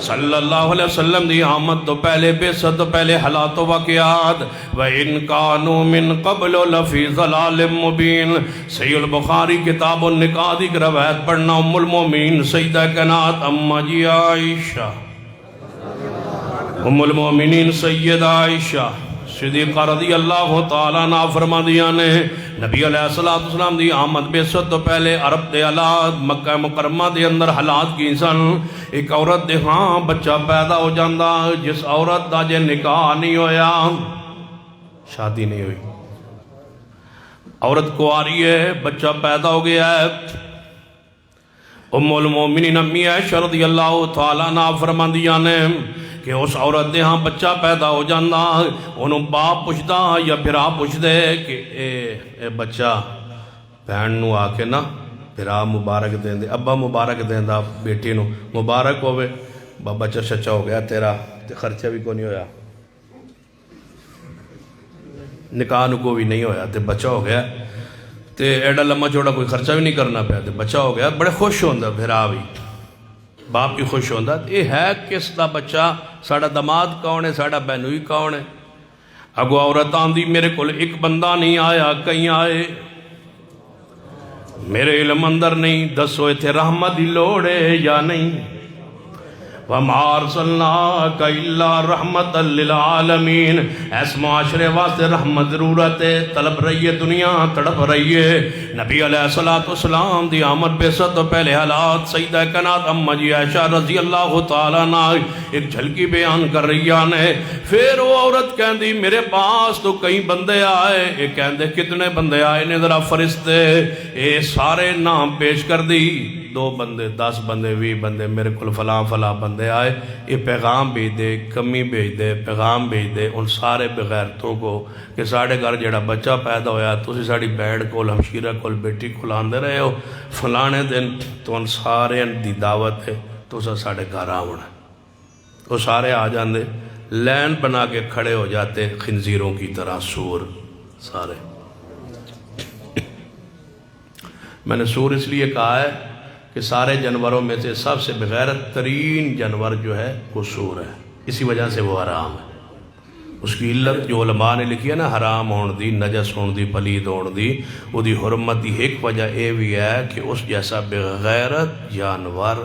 صلی اللہ علیہ وسلم دی آمد تو پہلے بے سے تو پہلے حالات و واقعات۔ وَإِن كَانُوا مِن قَبْلُ لَفِي ضَلَالٍ مُبِينٍ، صحیح البخاری کتاب النکاح کی روایت پڑھنا، ام المومنین سیدہ کائنات اماں جی عائشہ، ام المومنین سیدہ عائشہ صدیقہ رضی اللہ تعالیٰ عنہ فرما دیا نے نبی علیہ السلام دی آمد بے ست تو پہلے عرب دے حالات، مکہ مکرمہ دے اندر حالات کی سن۔ ایک عورت دے ہاں بچہ پیدا ہو جاندہ، جس عورت دا جے نکاح نہیں ہویا، شادی نہیں ہوئی، عورت کو آ رہی ہے، بچہ پیدا ہو گیا ہے، ام المومنین امی عائشہ رضی اللہ تعالیٰ عنہ فرما دیا نے کہ اس عورت دے ہاں بچہ پیدا ہو جاندہ، انہوں باپ پوچھدا یا بھرا پوچھ دے کہ اے بچہ بہن نو آ کے نا بھرا مبارک دیں دے، ابا مبارک دیں دا بیٹی نو، مبارک ہوئے بچہ شچا ہو گیا تیرا، خرچہ بھی کو نہیں ہویا، نکاح نو کو بھی نہیں ہویا، تے بچہ ہو گیا، تے ایڈا لمحہ چوڑا کوئی خرچہ بھی نہیں کرنا پیا، تے بچہ ہو گیا، بڑے خوش ہوندہ بھرا بھی، باپ بھی خوش ہوندہ۔ یہ ہے کس دا بچہ، ساڑا دماد کون ہے، ساڑا بہنوئی کون ہے؟ اگو عورت آندی میرے کول ایک بندہ نہیں آیا، کہیں آئے میرے علم اندر نہیں، دسو ایتھے رحمت دی لوڑ ہے یا نہیں؟ وَمَا أَرْسَلْنَاكَ إِلَّا رَحْمَةً لِلْعَالَمِينَ، ایس معاشرے واسطے رحمت ضرورت ہے، طلب رہی ہے، دنیا تڑپ رہی ہے۔ نبی علیہ السلام دی آمد بے ست تو پہلے حالات، سیدہ کائنات اماں جی عائشہ رضی اللہ تعالیٰ عنہ ایک جھلکی بیان کر رہی آنے۔ پھر وہ عورت کہندی میرے پاس تو کئی بندے آئے، یہ کہندے کتنے بندے آئے نے ذرا فرشتے، اے سارے نام پیش کر دی، 2 بندے 10 بندے 20 بندے، میرے کل فلاں فلاں بندے آئے، یہ پیغام بھیج دے، کمی بھیج دے، پیغام بھیج دے ان سارے بغیرتوں کو کہ ساڑھے گھر جڑا بچہ پیدا ہویا تسی ساڑھی بیڑ کول ہمشیرہ کول بیٹی کول آندے رہے ہو، فلانے دن تو ان سارے دی دعوت ہے تو ساڑھے گھر آونا، وہ سارے آ جاندے، لین بنا کے کھڑے ہو جاتے خنزیروں کی طرح سور سارے۔ میں نے سور اس لیے کہا ہے کہ سارے جانوروں میں سے سب سے بغیرت ترین جانور جو ہے وہ سور ہے، اسی وجہ سے وہ حرام ہے۔ اس کی علت جو علماء نے لکھی ہے نا، حرام ہون دی، نجس ہون دی، پلید ہون دی، وہ دی حرمت دی ایک وجہ اے بھی ہے کہ اس جیسا بغیرت جانور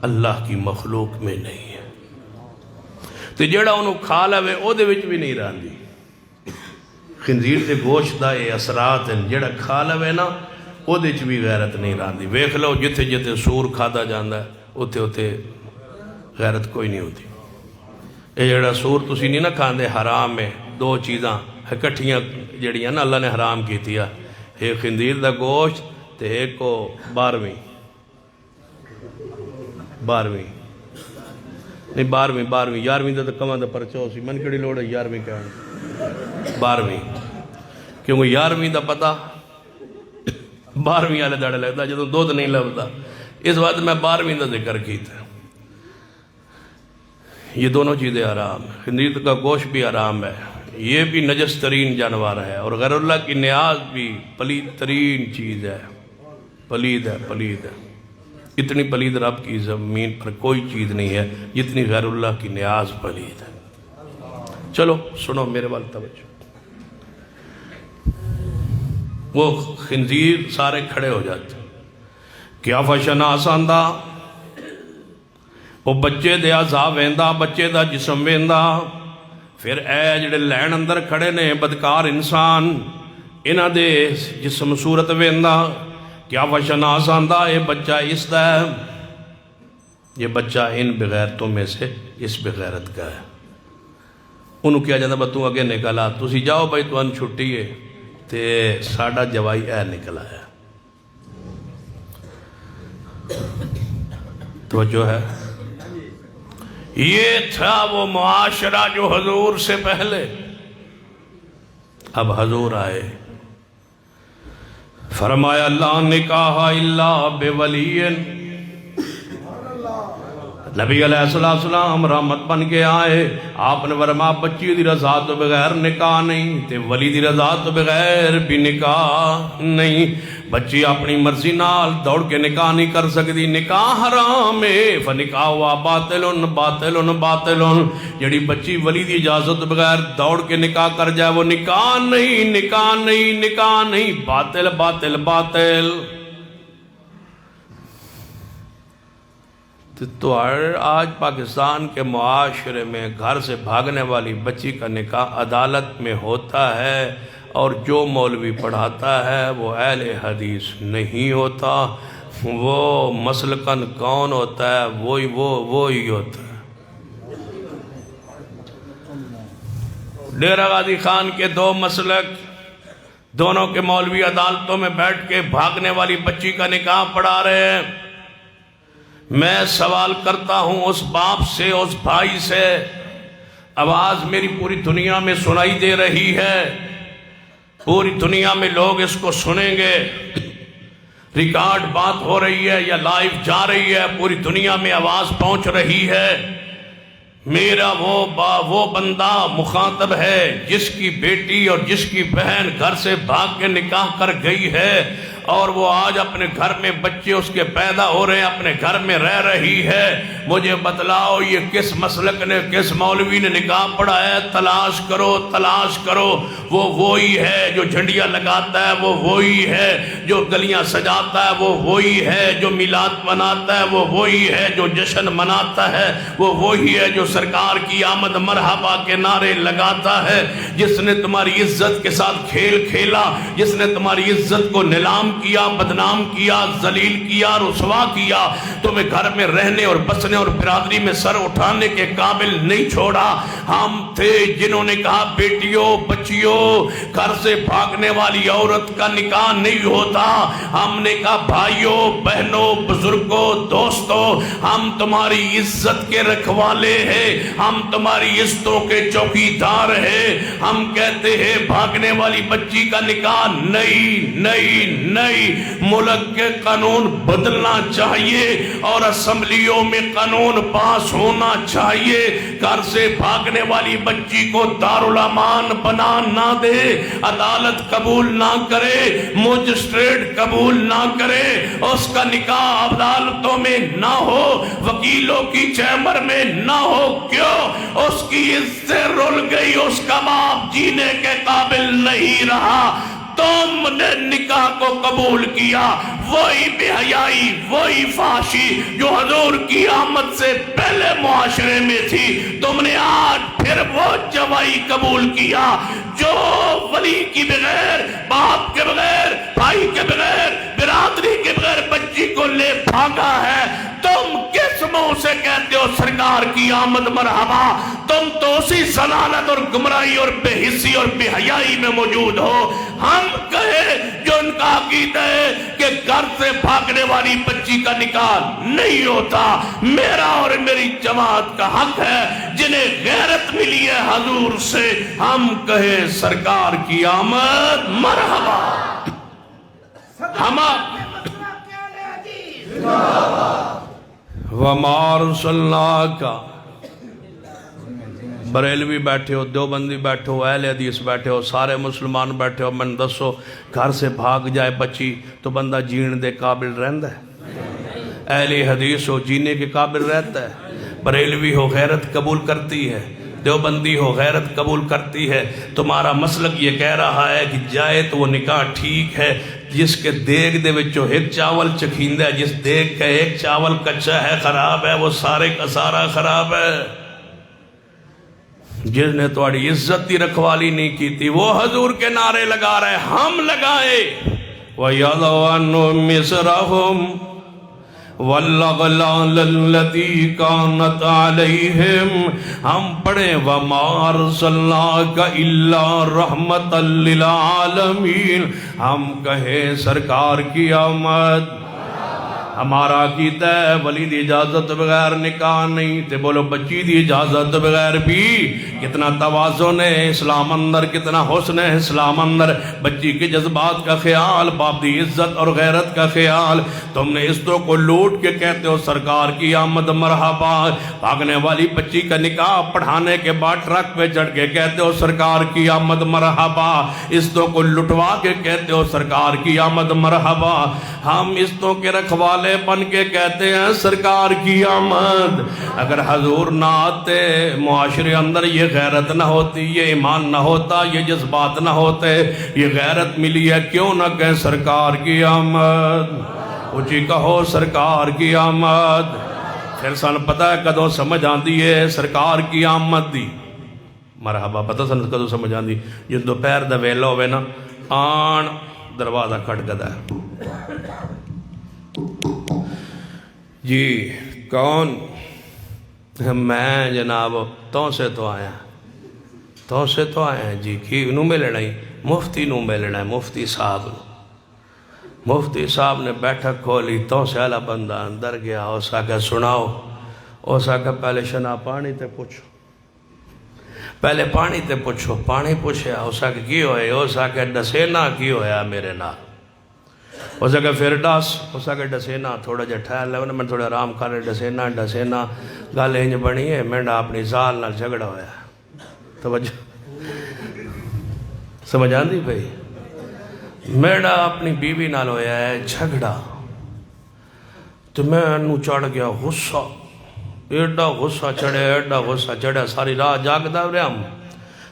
اللہ کی مخلوق میں نہیں ہے، تو جڑا انہوں کھا لے او دے وچ بھی نہیں رہندی۔ خنزیر دے گوشت دا اے اثرات ہیں، جڑا کھا لے نا وہ دے چ بھی غیرت نہیں رہندی۔ ویکھ لو جتھے جتھے سور کھادا جاندا ہے اوتھے اوتھے غیرت کوئی نہیں ہوتی۔ یہ جڑا سور تسی نہیں نہ کھاندے حرام ہے، دو چیزاں اکٹھیاں جڑیاں نا اللہ نے حرام کی تھی، ایک خنزیر دا گوشت تے ایک کو 12ویں نہیں 11ویں دا تو کماں دا پرچو سی، من کڑی لوڑ ہے 11ویں کہنے 12ویں، کیونکہ 11ویں دا پتہ 12ویں والے داڑے لگتا جدوں دودھ نہیں لبدا، اس وقت میں 12ویں دا ذکر کیتا۔ یہ دونوں چیزیں حرام ہیں، خنزیر کا گوشت بھی حرام ہے، یہ بھی نجس ترین جانور ہے، اور غیر اللہ کی نیاز بھی پلید ترین چیز ہے، پلید ہے۔ اتنی پلید رب کی زمین پر کوئی چیز نہیں ہے جتنی غیر اللہ کی نیاز پلید ہے۔ چلو سنو میرے وال توجہ، وہ خنزیر سارے کھڑے ہو جاتے، کیا فشن آساندہ وہ بچے دے عذاب ویندا، بچے دا جسم ویندا، پھر اے جڑے لین اندر کھڑے نے بدکار انسان، انہ دے جسم صورت ویندا، کیا فشن آساندہ یہ بچہ اس دا ہے، یہ بچہ ان بغیرتوں میں سے اس بغیرت کا ہے۔ انہوں کیا جاندہ بتوں اگے نکلا، تسی جاؤ بھائی تو ان چھٹی ہے تے ساڑھا جوائی اے نکلا ہے۔ توجہ ہے، یہ تھا وہ معاشرہ جو حضور سے پہلے، اب حضور آئے، فرمایا لا نکاح الا بولی، نبی علیہ السلام رحمت بن کے آئے، آپ نے فرمایا بچی دی رضا تو بغیر نکاح نہیں، تے ولی دی رضا تو بغیر بھی نکاح نہیں۔ بچی اپنی مرضی نال دوڑ کے نکاح نہیں کر سکتی، نکاح حرام ہے، فنکاح ہوا باطل۔ جڑی بچی ولی دی اجازت بغیر دوڑ کے نکاح کر جائے وہ نکاح نہیں، باطل۔ تو آج پاکستان کے معاشرے میں گھر سے بھاگنے والی بچی کا نکاح عدالت میں ہوتا ہے، اور جو مولوی پڑھاتا ہے وہ اہل حدیث نہیں ہوتا، وہ مسلکن کون ہوتا ہے، وہی ہوتا ہے۔ ڈیرہ غازی خان کے دو مسلک، دونوں کے مولوی عدالتوں میں بیٹھ کے بھاگنے والی بچی کا نکاح پڑھا رہے ہیں۔ میں سوال کرتا ہوں اس باپ سے، اس بھائی سے، آواز میری پوری دنیا میں سنائی دے رہی ہے، پوری دنیا میں لوگ اس کو سنیں گے، ریکارڈ بات ہو رہی ہے یا لائیو جا رہی ہے، پوری دنیا میں آواز پہنچ رہی ہے۔ میرا وہ بندہ مخاطب ہے جس کی بیٹی اور جس کی بہن گھر سے بھاگ کے نکاح کر گئی ہے، اور وہ آج اپنے گھر میں بچے اس کے پیدا ہو رہے ہیں، اپنے گھر میں رہ رہی ہے۔ مجھے بتلاؤ یہ کس مسلک نے، کس مولوی نے نکاح پڑھا ہے؟ تلاش کرو، وہ وہی ہے جو جھنڈیاں لگاتا ہے، وہ وہی ہے جو گلیاں سجاتا ہے، وہ وہی ہے جو میلاد مناتا ہے، وہ وہی ہے جو جشن مناتا ہے، وہ وہی ہے جو سرکار کی آمد مرحبا کے نعرے لگاتا ہے، جس نے تمہاری عزت کے ساتھ کھیل کھیلا، جس نے تمہاری عزت کو نیلام کیا، بدنام کیا، ذلیل کیا، رسوا کیا، تمہیں گھر میں رہنے اور بسنے اور برادری میں سر اٹھانے کے قابل نہیں چھوڑا۔ ہم تھے جنہوں نے کہا بیٹیوں، بچیوں، گھر سے بھاگنے والی عورت کا نکاح نہیں ہوتا۔ ہم نے کہا بھائیوں، بہنوں، بزرگوں، دوستوں، ہم تمہاری عزت کے رکھوالے ہیں، ہم تمہاری عزتوں کے چوکیدار ہیں۔ ہم کہتے ہیں بھاگنے والی بچی کا نکاح نہیں، ملک کے قانون بدلنا چاہیے اور اسمبلیوں میں قانون پاس ہونا چاہیے۔ گھر سے بھاگنے والی بچی کو دارالامان بنا نہ دے، عدالت قبول نہ کرے، مجسٹریٹ قبول نہ کرے، اس کا نکاح عدالتوں میں نہ ہو، وکیلوں کی چیمبر میں نہ ہو۔ کیوں؟ اس کی عزت رل گئی، اس کا باپ جینے کے قابل نہیں رہا۔ تم نے نکاح کو قبول کیا، وہی بے حیائی، وہی فحاشی جو حضور کی آمد سے پہلے پہلے معاشرے میں تھی، تم نے آج پھر وہ جوائی قبول کیا جو ولی کی بغیر، باپ کے بغیر، بھائی کے بغیر، برادری کے بغیر بچی کو لے بھاگا ہے۔ تم کس منہ سے کہتے ہو سرکار کی آمد مرحبا؟ تم تو اسی ضلالت اور گمراہی اور بے حسی اور بے حیائی میں موجود ہو۔ ہم کہے جو ان کا عقیدہ ہے کہ گھر سے بھاگنے والی بچی کا نکاح نہیں ہوتا، میرا اور میری جماعت کا حق ہے۔ جنہیں غیرت ملی ہے حضور سے، ہم کہے سرکار کی آمد مرحبا۔ وَمَا أَرْسَلْنَاكَ، بریلوی بیٹھے ہو، دیوبندی بیٹھے ہو، اہل حدیث بیٹھے ہو، سارے مسلمان بیٹھے ہو، من دسو گھر سے بھاگ جائے بچی تو بندہ جین دے قابل رہندا ہے؟ اہل حدیث ہو جینے کے قابل رہتا ہے؟ بریلوی ہو غیرت قبول کرتی ہے، دیوبندی ہو غیرت قبول کرتی ہے۔ تمہارا مسلک یہ کہہ رہا ہے کہ جائے تو وہ نکاح ٹھیک ہے جس کے دیگ دے وچوں ایک چاول چکھیندہ ہے، جس دیگ کا ایک چاول کچا ہے خراب ہے، وہ سارے کا سارا خراب ہے۔ جس نے تمہاری عزت کی رکھوالی نہیں کی تھی وہ حضور کے نعرے لگا رہے، ہم لگائے وَيَضَعُ عَنْهُمْ مِصْرَهُمْ وَالْأَغْلَالَ الَّتِي كَانَتْ عَلَيْهِمْ، ہم پڑھیں وَمَا أَرْسَلْنَاكَ إِلَّا رَحْمَةً لِلْعَالَمِينَ، ہم کہیں سرکار کی آمد۔ ہمارا عقیدہ ہے ولی دی اجازت بغیر نکاح نہیں تے بولو بچی دی اجازت بغیر بھی۔ کتنا توازن ہے اسلام اندر، کتنا حسن ہے اسلام اندر، بچی کے جذبات کا خیال، باپ دی عزت اور غیرت کا خیال۔ تم نے اس کو لوٹ کے کہتے ہو سرکار کی آمد مرحبا، بھاگنے والی بچی کا نکاح پڑھانے کے بعد ٹرک پہ چڑھ کے کہتے ہو سرکار کی آمد مرحبا، اس کو لٹوا کے کہتے ہو سرکار کی آمد مرحبا۔ ہم اس کے رکھوالے بن کے کہتے ہیں سرکار کی آمد۔ اگر حضور نہ آتے، معاشرے اندر یہ غیرت نہ ہوتی، یہ ایمان نہ ہوتا، یہ جذبات نہ ہوتے، یہ غیرت ملی ہے، کیوں نہ کہیں سرکار کی آمد؟ اونچی کہو سرکار کی آمد۔ پھر سن پتہ ہے کدوں سمجھ آندی ہے سرکار کی آمد دی مرحبا، پتہ سن کدوں سمجھ آندی؟ جس دوپہر دا ویلا ہوئے نا، آن دروازہ کھٹکدا ہے، جی کون؟ میں جناب تو سے تو آیا جی، کی نو ملنا ہی؟ مفتی نو ملنا ہے، مفتی صاحب۔ مفتی صاحب نے بیٹھک کھولی، تو سے والا بندہ اندر گیا، اس آگے سناؤ، اس آگے پہلے شنا پانی تے پوچھو، پہلے پانی تے پوچھو، پانی پوچھیا، اس آگے کی ہوئے، اس آگے ڈسینا کی ہویا میرے نال، اس آگے پھر اس آگے ڈسینا تھوڑا جا ٹھہر لے، میں تھوڑا آرام کر رہے، ڈسینا گل انج بنی ہے، میں اپنی زال نال جھگڑا ہویا، توجہ سمجھ آندی بھئی؟ میرا اپنی بیوی نال ہویا ہے جھگڑا، تو میں انہوں چڑھ گیا غصہ، ایڈا غصہ چڑھیا، ساری رات جاگدا رہا ہوں،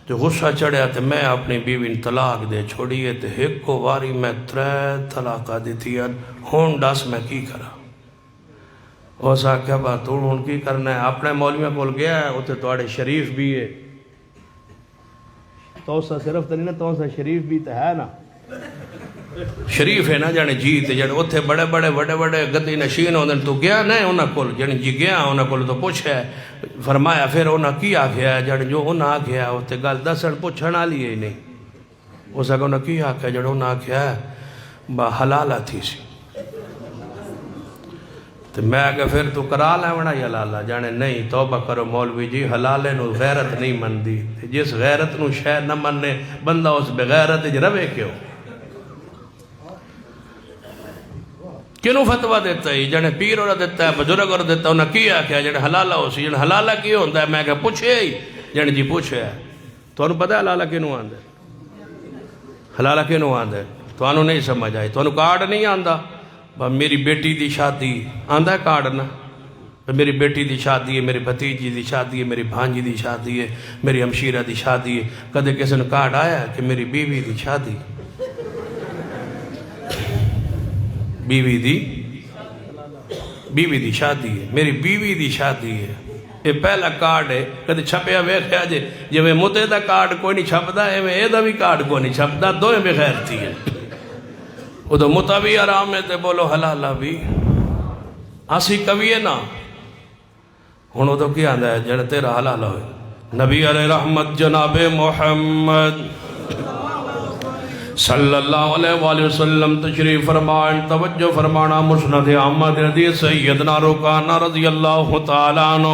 تو غصہ چڑھیا تو میں اپنی بیوی طلاق دے چھوڑیے، تو ایک کو واری میں 3 طلاقہ دیتی ہے، ہون ڈاس میں کی کرا؟ اس آکھیا با تو ہون کی کرنا ہے؟ اپنے مولویاں کول گیا ہے، اتھے توڑے شریف بھی ہے، تو سا صرف تو نہیں نا، تو سا شریف بھی تو ہے نا، شریف ہے نا جانے جی، تے جانے اتھے بڑے گدی نشین ہوندے، تو گیا نہیں انہاں کول، جانے جی گیا انہاں کول تو پوچھا ہے، فرمایا پھر انہاں کی آکھیا ہے، جانے جو انہاں آکھیا ہے اتھے گل دسن پوچھن والی ہے نہیں، اس آگے انہاں کی آکھیا ہے، جانے انہاں آکھیا ہے با حلالہ تھی سی، تو میں آگے پھر تو کرا لیونا ہی حلالہ، جانے نہیں توبہ کرو مولوی جی، حلالے نو غیرت نہیں مندی، جس غیرت نو شہ نہ مننے بندہ اس بغیرت اج روے کیوں؟ کیوں فتوہ دیتا ہے؟ جانے پیر اور دیتا ہے، بزرگ اور دیتا ہے، انہاں کی آکھیا جانے حلالہ ہو سی، جانے حلالہ کی ہوندہ ہے؟ میں کہا پوچھے ہی، جانے جی پوچھے ہے، تو انہوں پتہ ہے حلالہ کینوں آندہ ہے؟ حلالہ کینوں آندہ ہے؟ تو انہوں نہیں سمجھ آئی، تو انہوں کارڈ نہیں آندہ؟ میری بیٹی دی شادی آندہ ہے کارڈ نا؟ میری بیٹی دی شادی ہے، میری بھتیجی دی شادی ہے، میری بھانجی دی شادی ہے، میری ہمشیرہ دی شادی ہے، کدے کسی نے کارڈ آیا ہے کہ میری بیوی دی شادی، بیوی دی شادی ہے، میری بیوی دی شادی ہے، یہ پہلا کارڈ ہے، کدی چھپیا ویکھیا جے جویں متے دا کارڈ کوئی نہیں چھپدا ایویں اے دا بھی کارڈ کوئی نہیں چھپدا، دوئے بغیرتی ہے۔ ادھر متا بھی آرام ہے تے بولو حلالہ بھی اسی کبھی ہے نا ہن ادھر کی آندا ہے جڑا تیرا حلالہ ہوئے۔ نبی علیہ رحمت جناب محمد صلی اللہ علیہ وآلہ وسلم تشریف فرمائیں، توجہ فرمانا مسند احمد حدیث سیدنا رکانہ رضی اللہ تعالیٰ عنہ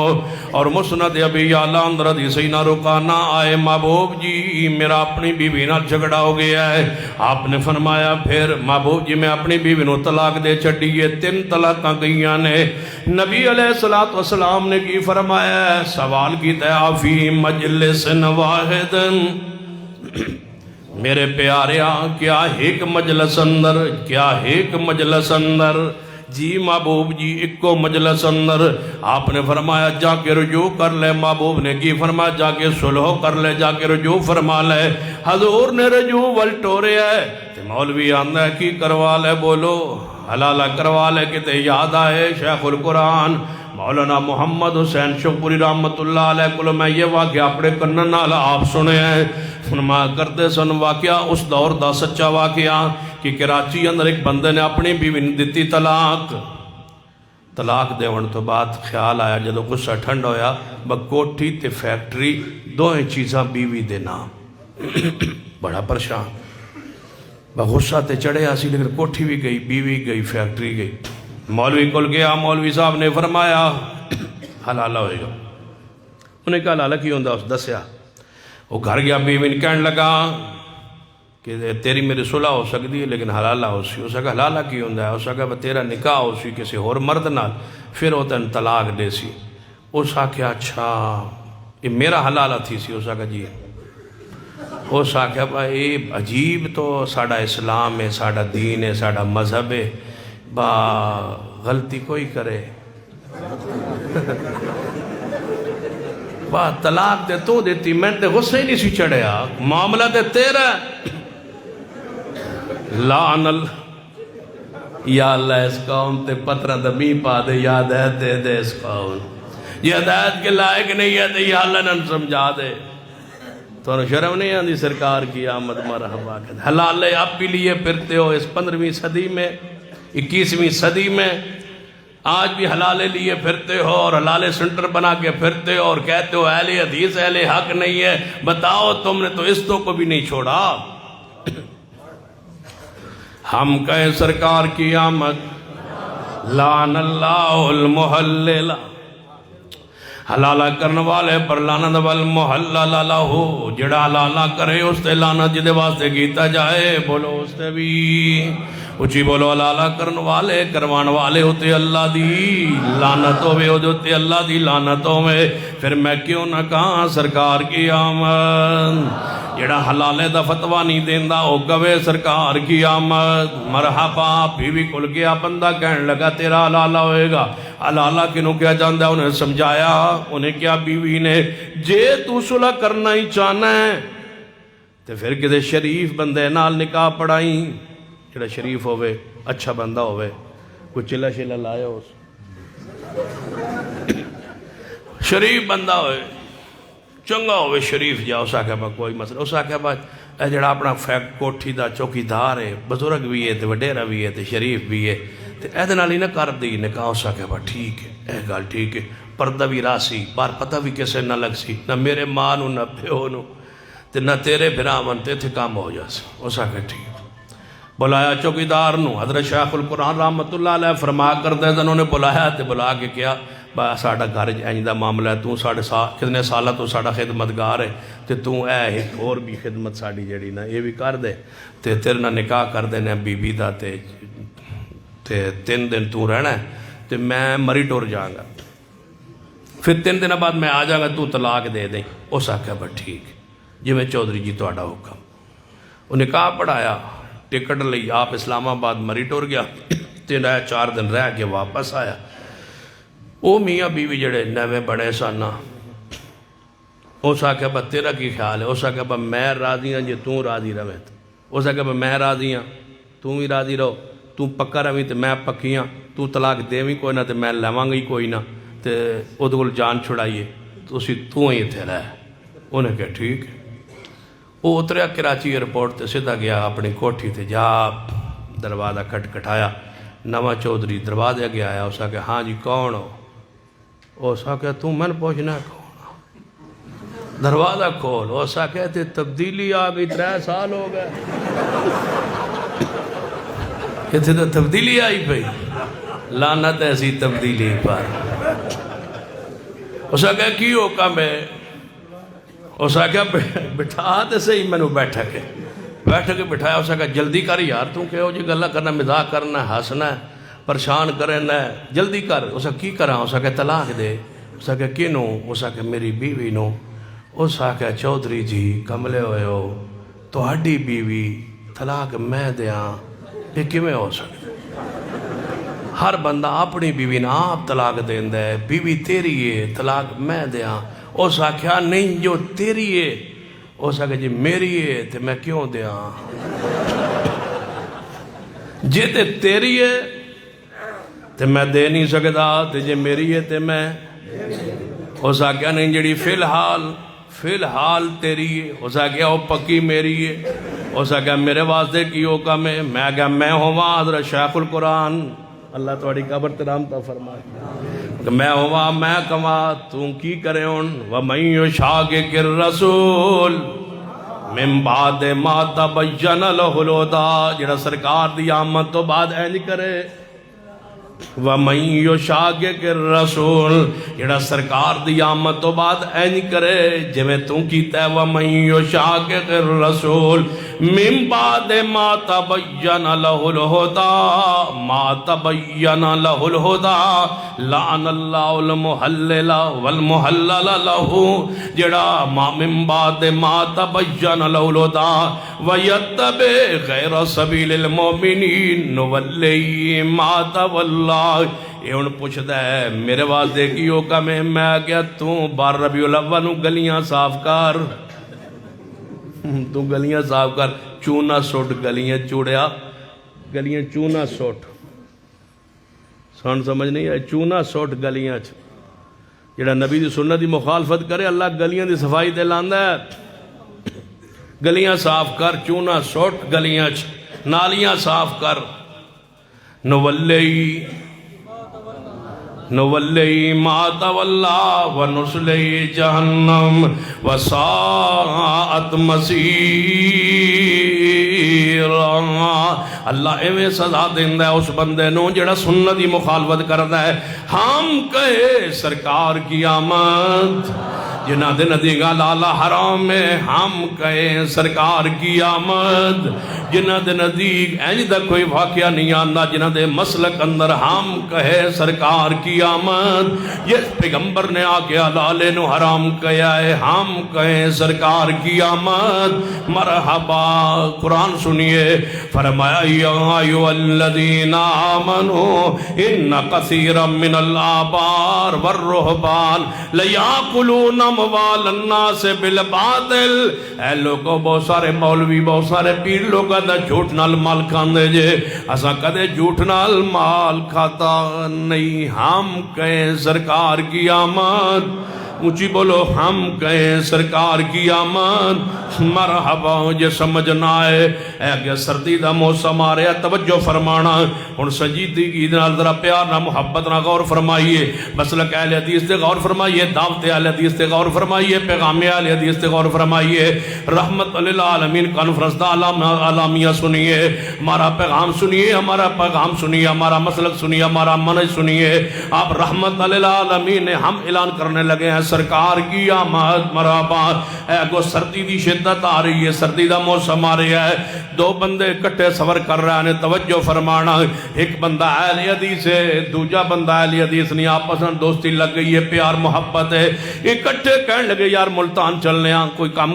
اور مسند ابی یعلا حدیث سیدنا رکانہ آئے محبوب جی میرا اپنی بیوی نال جھگڑا ہو گیا ہے۔ آپ نے فرمایا پھر محبوب جی میں اپنی بیوی نو طلاق دے چھڈیے، 3 طلاقاں گئیاں نے۔ نبی علیہ السلام نے کی فرمایا ہے، سوال کیتا ہے فی مجلس واحد، میرے پیارے کیا ایک مجلس اندر، کیا ایک مجلس اندر؟ جی محبوب جی ایکو مجلس اندر۔ آپ نے فرمایا جا کے رجوع کر لے۔ محبوب نے کی فرمایا جا کے صلح کر لے، جا کے رجوع فرما لے۔ حضور نے رجوع ولٹورے ہے تے مولوی آندہ ہے کی کروا لے، بولو حلالہ کروا لے، کتے یاد آئے شیخ القرآن مولانا محمد حسین شوقپوری رحمت اللہ علیہ کو میں یہ واقعہ اپنے کنن نال آپ سنے ہیں۔ فرمایا کرتے سن واقعہ اس دور دا سچا واقعہ کہ کراچی اندر ایک بندے نے اپنی بیوی نے دیتی طلاق۔ طلاق دیون تو بعد خیال آیا جدو غصہ ٹھنڈ ہویا کوٹھی تے فیکٹری دوئیں چیزاں بیوی دے نام۔ بڑا پریشان غصہ تے چڑھے آسی، لیکن کوٹھی بھی گئی، بیوی گئی، فیکٹری گئی۔ مولوی کل گیا، مولوی صاحب نے فرمایا حلالہ ہوئے گا۔ انہیں کہا حلالہ کی ہوندہ اس دسیا۔ وہ گھر گیا، بیوی نے کہنے لگا کہ تیری میری صلح ہو سکتی ہے لیکن حلالہ ہو سی۔ اس کہا حلالہ کی ہوندہ ہے؟ اس کہا تیرا نکاح ہو سی کسی اور مرد نال، پھر وہ تین طلاق دے سی۔ اس کہا اچھا یہ میرا حلالہ تھی سی؟ اس کہا جی۔ اس کہا بھائی عجیب تو ساڑا اسلام ہے، ساڑا دین ہے، ساڑا مذہب ہے، با غلطی کوئی کرے با طلاق دے تو دیتی، میں تے غصہ ہی نہیں سی چڑھیا، معاملہ دے تیرا لعن یا اللہ اس قوم تے پترہ دمی پا دے، یا ہدایت دے دے اس قوم، یہ ہدایت کے لائق نہیں ہے یا اللہ نے سمجھا دے۔ تو انہوں شرم نہیں آندی سرکار کی آمد مرحبا کہ حلالے آپ بھی لیے پھرتے ہو اس 15ویں صدی میں، 21ویں صدی میں آج بھی حلالے لیے پھرتے ہو اور حلالے سنٹر بنا کے پھرتے ہو اور کہتے ہو اہل حدیث اہل حق نہیں ہے۔ بتاؤ تم نے تو استوں کو بھی نہیں چھوڑا۔ ہم کہیں سرکار کی آمد، لعن اللہ المحلل، حلالہ کرنے والے پر لعنت والمحلل لہو، جڑا حلالہ کرے اس تے لعنت جدے واسطے کیتا جائے، بولو اس تے بھی اچھی بولو حلالہ کرنے والے کروان والے ہوتے اللہ دی لعنت ہوتے اللہ دی لعنت ہوئے۔ پھر میں کیوں نہ کہاں سرکار کی آمد، جڑا حلالے دا فتوہ نہیں دیندہ او گوے سرکار کی آمد مرحبا۔ بیوی کل گیا، بندہ کہنے لگا تیرا حلالہ ہوئے گا۔ حلالہ کنوں کیا جاندہ انہیں سمجھایا، انہیں کیا بیوی نے جے تو صلح کرنا ہی چاہنا ہے تو پھر کدے شریف بندے نال نکاح پڑھائیں، جڑا شریف ہوئے اچھا بندہ ہوئے، کوئی چلہ شلہ لائے ہو، شریف بندہ ہوئے، چنگا ہوئے، شریف جا، اس آکھا با کوئی مسئلہ، اس آکھا با اے جڑا اپنا فیکٹ کوٹھی دا چوکی دار ہے، بزرگ بھی ہے، وڈیرا بھی ہے، شریف بھی ہے، اے نال ہی نہ کر دی نکاح۔ اس آکھا با ٹھیک ہے، اے گال ٹھیک ہے، پردہ بھی راسی، بار پتہ بھی کسے نہ لگ سی، نہ میرے ماں نو نہ پیو نو نہ تیرے بھراون تے تھے کام ہو جاس۔ اس آکھا ٹھیک بلایا چوکیدار نو، حضرت شیخ القرآن رحمت اللہ علیہ فرما کردے تھے، انہوں نے بلایا تے بلا کے کیا با ساڑھا گھر اینجدہ معاملہ ہے، تو ساڑھے کتنے سالہ تو ساڑھا خدمتگار ہے تے تو اے ایک اور بھی خدمت ساڑھی جڑی نا یہ بھی کر دے تے تیرے نا نکاح کر دینے بی بی دا تے 3 دن تو رہنا ہے تے میں مری ٹور جاؤں گا، پھر 3 دن بعد میں آ جاؤں گا، تو طلاق دے دیں۔ اس آکھا با ٹھیک جی میں چودھری جی تو آڑا حکم۔ وہ نکاح پڑھایا، ٹکٹ لئی، آپ اسلام آباد مری ٹور گیا، 4 دن رہ کے واپس آیا۔ وہ میاں بیوی جڑے نوے بڑے سانا، اس آکھا با تیرا کی خیال ہے؟ اس آکھا با میں راضی ہاں جی تو راضی رویں، اس آکھا با میں راضی ہاں تو بھی راضی رہو، تو پکا رویں تو میں پکی ہاں، تو طلاق دے بھی کوئی نہ تو میں لیواں گی کوئی نہ، تے اودے کول جان چھڑائیے تو ہی اتنے رہ. انہیں کہا ٹھیک ہے. وہ اتریا کراچی ایئرپورٹ تے سیدھا گیا اپنی کوٹھی تے جا دروازہ کھٹکھٹایا. نواں چودھری دروازے گیا آیا. اس آکھا ہاں جی کون ہو؟ اس آکھا تو میں نے پوچھنا کون؟ دروازہ کھول. اس آکھا تے تبدیلی آ گئی 3 سال ہو گئے. کہتے تو تبدیلی آئی پئی. لعنت ایسی تبدیلی پر. اس آکھا کی حکم ہے؟ اس آکھا بٹھا تے صحیح میں نے بیٹھا کے بٹھایا. اس آکھا جلدی کر یار تو کہ ہو جی گلہ کرنا مزاق کرنا ہسنا پریشان کرنا جلدی کر. اس آکھا کی کرا؟ اس آکھا طلاق دے. اس آکھا کنوں؟ اس آکھا میری بیوی نو. اس آکھا چودھری جی کملے ہوئے ہو تہاڈی بیوی طلاق میں دیاں یہ کیویں ہو سکتا؟ ہر بندہ اپنی بیوی نہ آپ طلاق دیندا ہے. بیوی تیری ہے طلاق میں دیاں. اس آکھا نہیں جو تیری ہے. اس آکھا جی میری ہے تے میں کیوں دیاں؟ جے تے تیری ہے تے میں دے نہیں سکتا تے جے میری ہے تے میں. اس آکھا نہیں جڑی فی الحال تیری ہے. اس آکھا وہ پکی میری ہے. اس آکھا میرے واسطے کی حکم ہے؟ میں کہا میں ہوا حضرت شیخ القرآن اللہ تواڈی قبر تے رحمت فرمائے. میں ہوا میں کما تو کی کرے ہن. وَمَن يُشَاقِقِ الرَّسُولَ مِن بَعْدِ مَا تَبَيَّنَ لَهُ الْهُدَىٰ. جڑا سرکار دی آمد تو بعد اینج کرے. وَمَن يُشَاقِقِ الرَّسُولَ جڑا سرکار دی آمد تو بعد اینج کرے جویں تو کیتا ہے. وَمَن يُشَاقِقِ الرَّسُولَ مِن بَعْدِ مَا تَبَيَّنَ لَهُ الْهُدَىٰ مَا تَبَيَّنَ لَهُ الْهُدَىٰ لَعَنَ اللَّهُ الْمُحَلِّلَ وَالْمُحَلَّلَ لَهُ. جڑا مِن بَعْدِ مَا تَبَيَّنَ لَهُ الْهُدَىٰ وَيَتَّبِعْ غَيْرَ سَبِيلِ الْمُؤْمِنِينَ نُوَلِّهِ مَا تَوَلَّىٰ. یہ ان پوچھتا ہے میرے واسطے کی حکم ہے؟ میں کیا تو بار ربیع الاول گلیاں صاف کر. تو گلیاں صاف کر. چونا سٹ گلیاں چوڑیا گلیاں چونا سٹ سن سمجھ نہیں آئی. چونا سٹ گلیاں جڑا نبی دی سنت دی مخالفت کرے اللہ گلیاں دی صفائی تے لاندا ہے. گلیاں صاف کر چونا سٹ گلیاں نالیاں صاف کر. نولی ما تولا ونسلی جہنم وساعت مسیرا. اللہ ایویں سزا دیندا ہے اس بندے نو جڑا سنت دی مخالفت کردا ہے. ہم کہے سرکار کی آمد جنہ دے ندیگا لالا حرام میں. ہم کہیں سرکار کی آمد جنہ دے نزدیک اینج دا کوئی واقعہ نہیں آندا. جنہ دے مسلک اندر ہم کہے سرکار کی آمد. یہ پیغمبر نے آکے حلال نو حرام کیا ہے. ہم کہیں سرکار کی آمد. مرحبا. قرآن سنیے فرمایا یا ایھا الذین آمنوا ان کثیرا من الآبار والرہبان لیاکلون اموال الناس بالباطل. اے لوگوں بہت سارے مولوی بہت سارے پیر لوگ جھوٹ نال مال کھاندے جے. اساں کدے جھوٹ نال مال کھاتا نہیں. ہم کہیں سرکار کی آمد. اونچی بولو ہم کہیں سرکار کی آمد. مرحبا. جے سمجھ نہ آئے اے اگے سردی دا موسم آ رہا توجہ فرمانا. ہن سنجیدگی نال ذرا پیار نہ محبت نہ غور فرمائیے. مسلک اہل حدیث تے غور فرمائیے. دعوت اہل حدیث تے غور فرمائیے. پیغام اہل حدیث تے غور فرمائیے. رحمت للعالمین کانفرنس دا عالامیہ سنیے. ہمارا پیغام سنیے. ہمارا پیغام سنیے. ہمارا مسلک سنیے. ہمارا منہج سنیے. آپ رحمت للعالمین نے ہم اعلان کرنے لگے ہیں سرکار کی آمد. مرحبا. اے گو سردی دی شدت آ رہی ہے. سردی دا موسم آ رہا ہے. دو بندے کٹے سفر کر رہے ہیں. توجہ فرمانا. ایک بندہ اہل حدیث ہے دوجا بندہ اہل حدیث نہیں. آپس میں دوستی لگ گئی ہے پیار محبت ہے. اکٹھے کہنے لگے یار ملتان چلنے ہیں. کوئی کام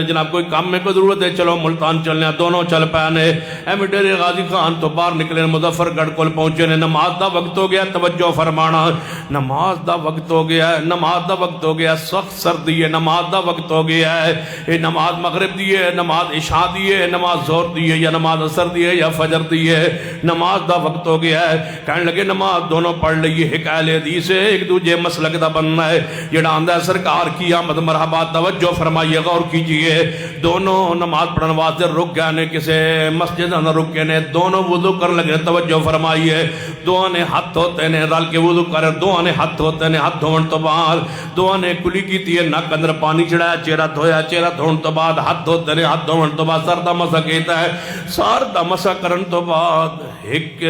جناب کوئی کام میں کوئی ضرورت ہے چلو ملتان چلنے ہیں. دونوں چل پانے. ایم ڈیرے غازی خان تو باہر نکلے مظفر گڑھ کو پہنچے نے. نماز دا وقت ہو گیا. توجہ فرمانا. نماز دا وقت ہو گیا ہے. نماز دا وقت ہو گیا, سخت سردی ہے, نماز دا وقت ہو گیا ہے, یہ نماز مغرب دی ہے, نماز عشاء دی ہے, نماز ظہر دی ہے, یا نماز عصر دی ہے, یا فجر دی ہے, نماز دا وقت ہو گیا ہے. کہنے لگے نماز دونوں پڑھ لئیے. ایک اہل حدیث ہے, ایک دوجہ مسلک دا بننا ہے, جڑا آندہ ہے سرکار کی آمد مرحبا, توجہ فرمائیے, غور کیجئے. دونوں نماز پڑھن واسطے رک گئے نے, کسے مسجد اندر رک گئے نے, دونوں وضو کر لگے. توجہ فرمائیے, دونوں نے ہاتھ ہوتے نے, رل کے وضو کرے, دونوں نے ہاتھ ہوتے نے, ہاتھ دھون تو بعد دونوں نے کلی کیتی ہے, نک اندر پانی چڑھایا, چہرہ دھویا, چہرہ دھون تو بعد ہاتھ ہوتے نے, ہاتھ دھون تو بعد سر دا مسا کیتا ہے. سر دا مسا کرن تو بعد ایک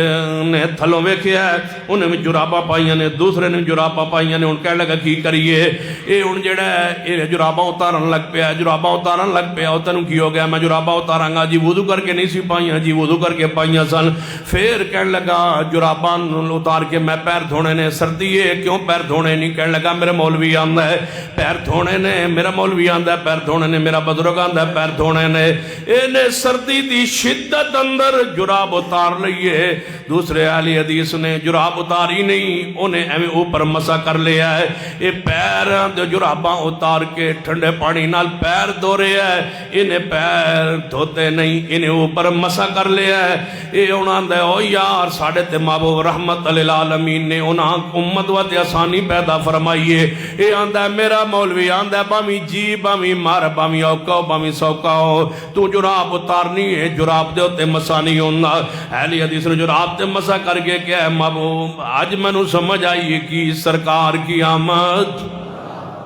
نے تھلوں ویکھیا ہے, انہیں میں جراباں پائیاں نے, دوسرے نے جراباں پائیاں نے. ان کہنے لگا کی کریے, اے ان جڑا ہے اے جراباں اتارن لگ پیا, جراباں اتارن لگ پیا. او تینوں کی ہو گیا, میں جراباں اتاراں گا. جی وضو کر کے نہیں سی پائیاں, جی وضو کر کے پائیاں سن. پھر کہنے لگا جراباں اتار کے میں پیر دھونے نے, سردی ہے کیوں پیر دھونے نہیں؟ کہنے لگا میرے مولوی آندا ہے پیر دھونے نے, میرا مولوی آندا ہے پیر دھونے نے, میرا بزرگ آندا ہے پیر دھونے نے. انہیں سردی دی شدت اندر جراب اتار لئیے. دوسرے اہل حدیث نے جراب اتاری نہیں, انہیں ایویں اوپر مسا کر لیا ہے. یہ پیر جراباں اتار کے ٹھنڈے پانی نال پیر دھو رہے ہیں, انہیں پیر دھوتے نہیں, انہیں اوپر مسا کر لیا ہے. یہ انہاں دے او یار ساڑھے تے محبوب رحمت للعالمین نے انہاں امت و تے آسانی پیدا فرمائیے. یہ آندا ہے میرا مولوی آندا ہے بامی جی بامی مار بامی اوکاو بامی سوکاو, تو جراب اتارنی ہے, جراب دے ہوتے مسا نہیں ہونا. اہل حدیث نے جراب تے مسا کر کے کیا ہے محبوب آج میں نو سمجھ آئیے کہ سرکار کی آمد,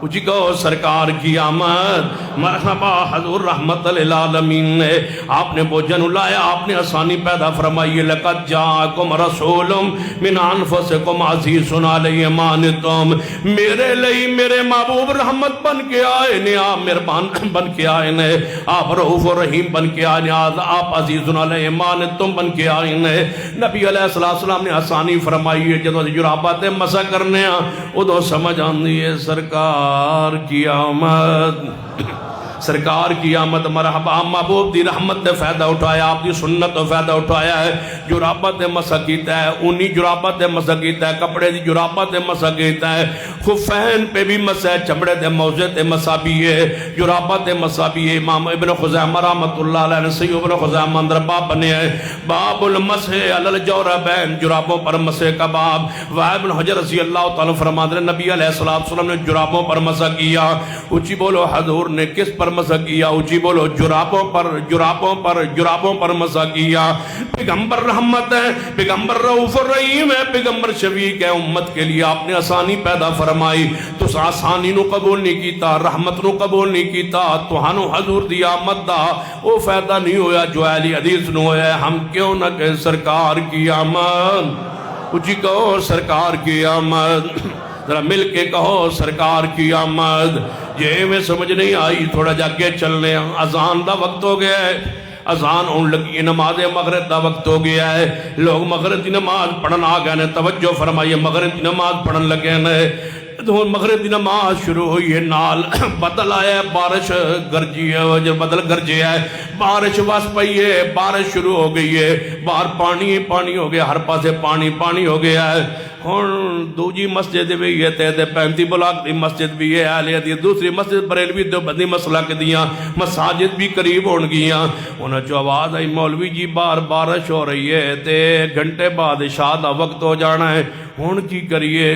اچھی کہو سرکار کی آمد. مرحبا حضور رحمت للعالمین نے آپ نے بوجھن لایا, آپ نے آسانی پیدا فرمائیے. لقد جاءکم رسول من انفسکم عزیز علیہ ما عنتم, میرے لئی میرے محبوب رحمت بن کے آئے نے, آپ مہربان بن کے آئے نے, آپ رؤوف رحیم بن کے آئے نے, آپ عزیز علیہ ما عنتم بن کے آئے نے. نبی علیہ السلام نے آسانی فرمائی ہے. جدو جرابات مسا کرنے ادو سمجھ آندی ہے سرکار کی آمد, سرکار کی آمد. مرحبا محبوب دی رحمت دے فائدہ اٹھایا, آپ دی سنت دے فائدہ اٹھایا ہے. جرابت دے مسا کیتا ہے, اونی جرابت دے مسا کیتا ہے, کپڑے دی جرابت دے مسا کیتا ہے, خفین پہ بھی مسا ہے, چمڑے دے موزے دے مسا بھی ہے, جرابت دے مسا بھی ہے. امام ابن خزیمہ رحمت اللہ علیہ نے صحیح ابن خزیمہ اندر باب بنے ہیں, باب المسح علی الجوربین, جرابوں پر مسح کا باب. وائل بن حجر رضی اللہ تعالیٰ فرماتے ہیں نبی علیہ السلام نے جرابوں پر مسا کیا. اچھی بولو حضور نے کس پر مسا کیا؟ اچھی بولو جرابوں پر, جرابوں پر, جرابوں پر مسا کیا. پیغمبر رحمت ہے, پیغمبر رؤوف الرحیم ہے, پیغمبر شفیق ہے امت کے لیے. آپ نے آسانی پیدا فرمائی تو آسانی نو قبول نہیں کیتا, رحمت نو قبول نہیں کیتا, تو ہنو حضور دی آمد دا وہ فائدہ نہیں ہویا جو اہل حدیث نو ہویا. ہم کیوں نہ کہ سرکار کی آمد, اچھی کہو سرکار کی آمد, ذرا مل کے کہو سرکار کی آمد. یہ میں سمجھ نہیں آئی, تھوڑا جا کے چلنے. اذان دا وقت ہو گیا ہے, اذان ہون لگی, نماز مغرب دا وقت ہو گیا ہے, لوگ مغرب دی نماز پڑھن آ گئے نے. توجہ فرمائیے, مغرب دی نماز پڑھن لگے نے. مغرب دی نماز شروع ہوئی ہے, نال بدل آیا ہے, بارش گرجی ہے, جو بدل گرجے ہے, بارش وس پئی ہے, بارش شروع ہو گئی ہے, باہر پانی پانی ہو گیا, ہر پاسے پانی پانی ہو گیا ہے. ہن دوجی مسجد بھی ہے, تے 35 بلاک دی مسجد بھی ہے, اہل حدیث دوسری مسجد بریلوی دیوبندی مسلک دیاں مساجد بھی قریب ہون گیاں. انہاں جو آواز آئی مولوی جی باہر بارش ہو رہی ہے تے گھنٹے بعد عشاء دا وقت ہو جانا ہے, ہن کی کریے؟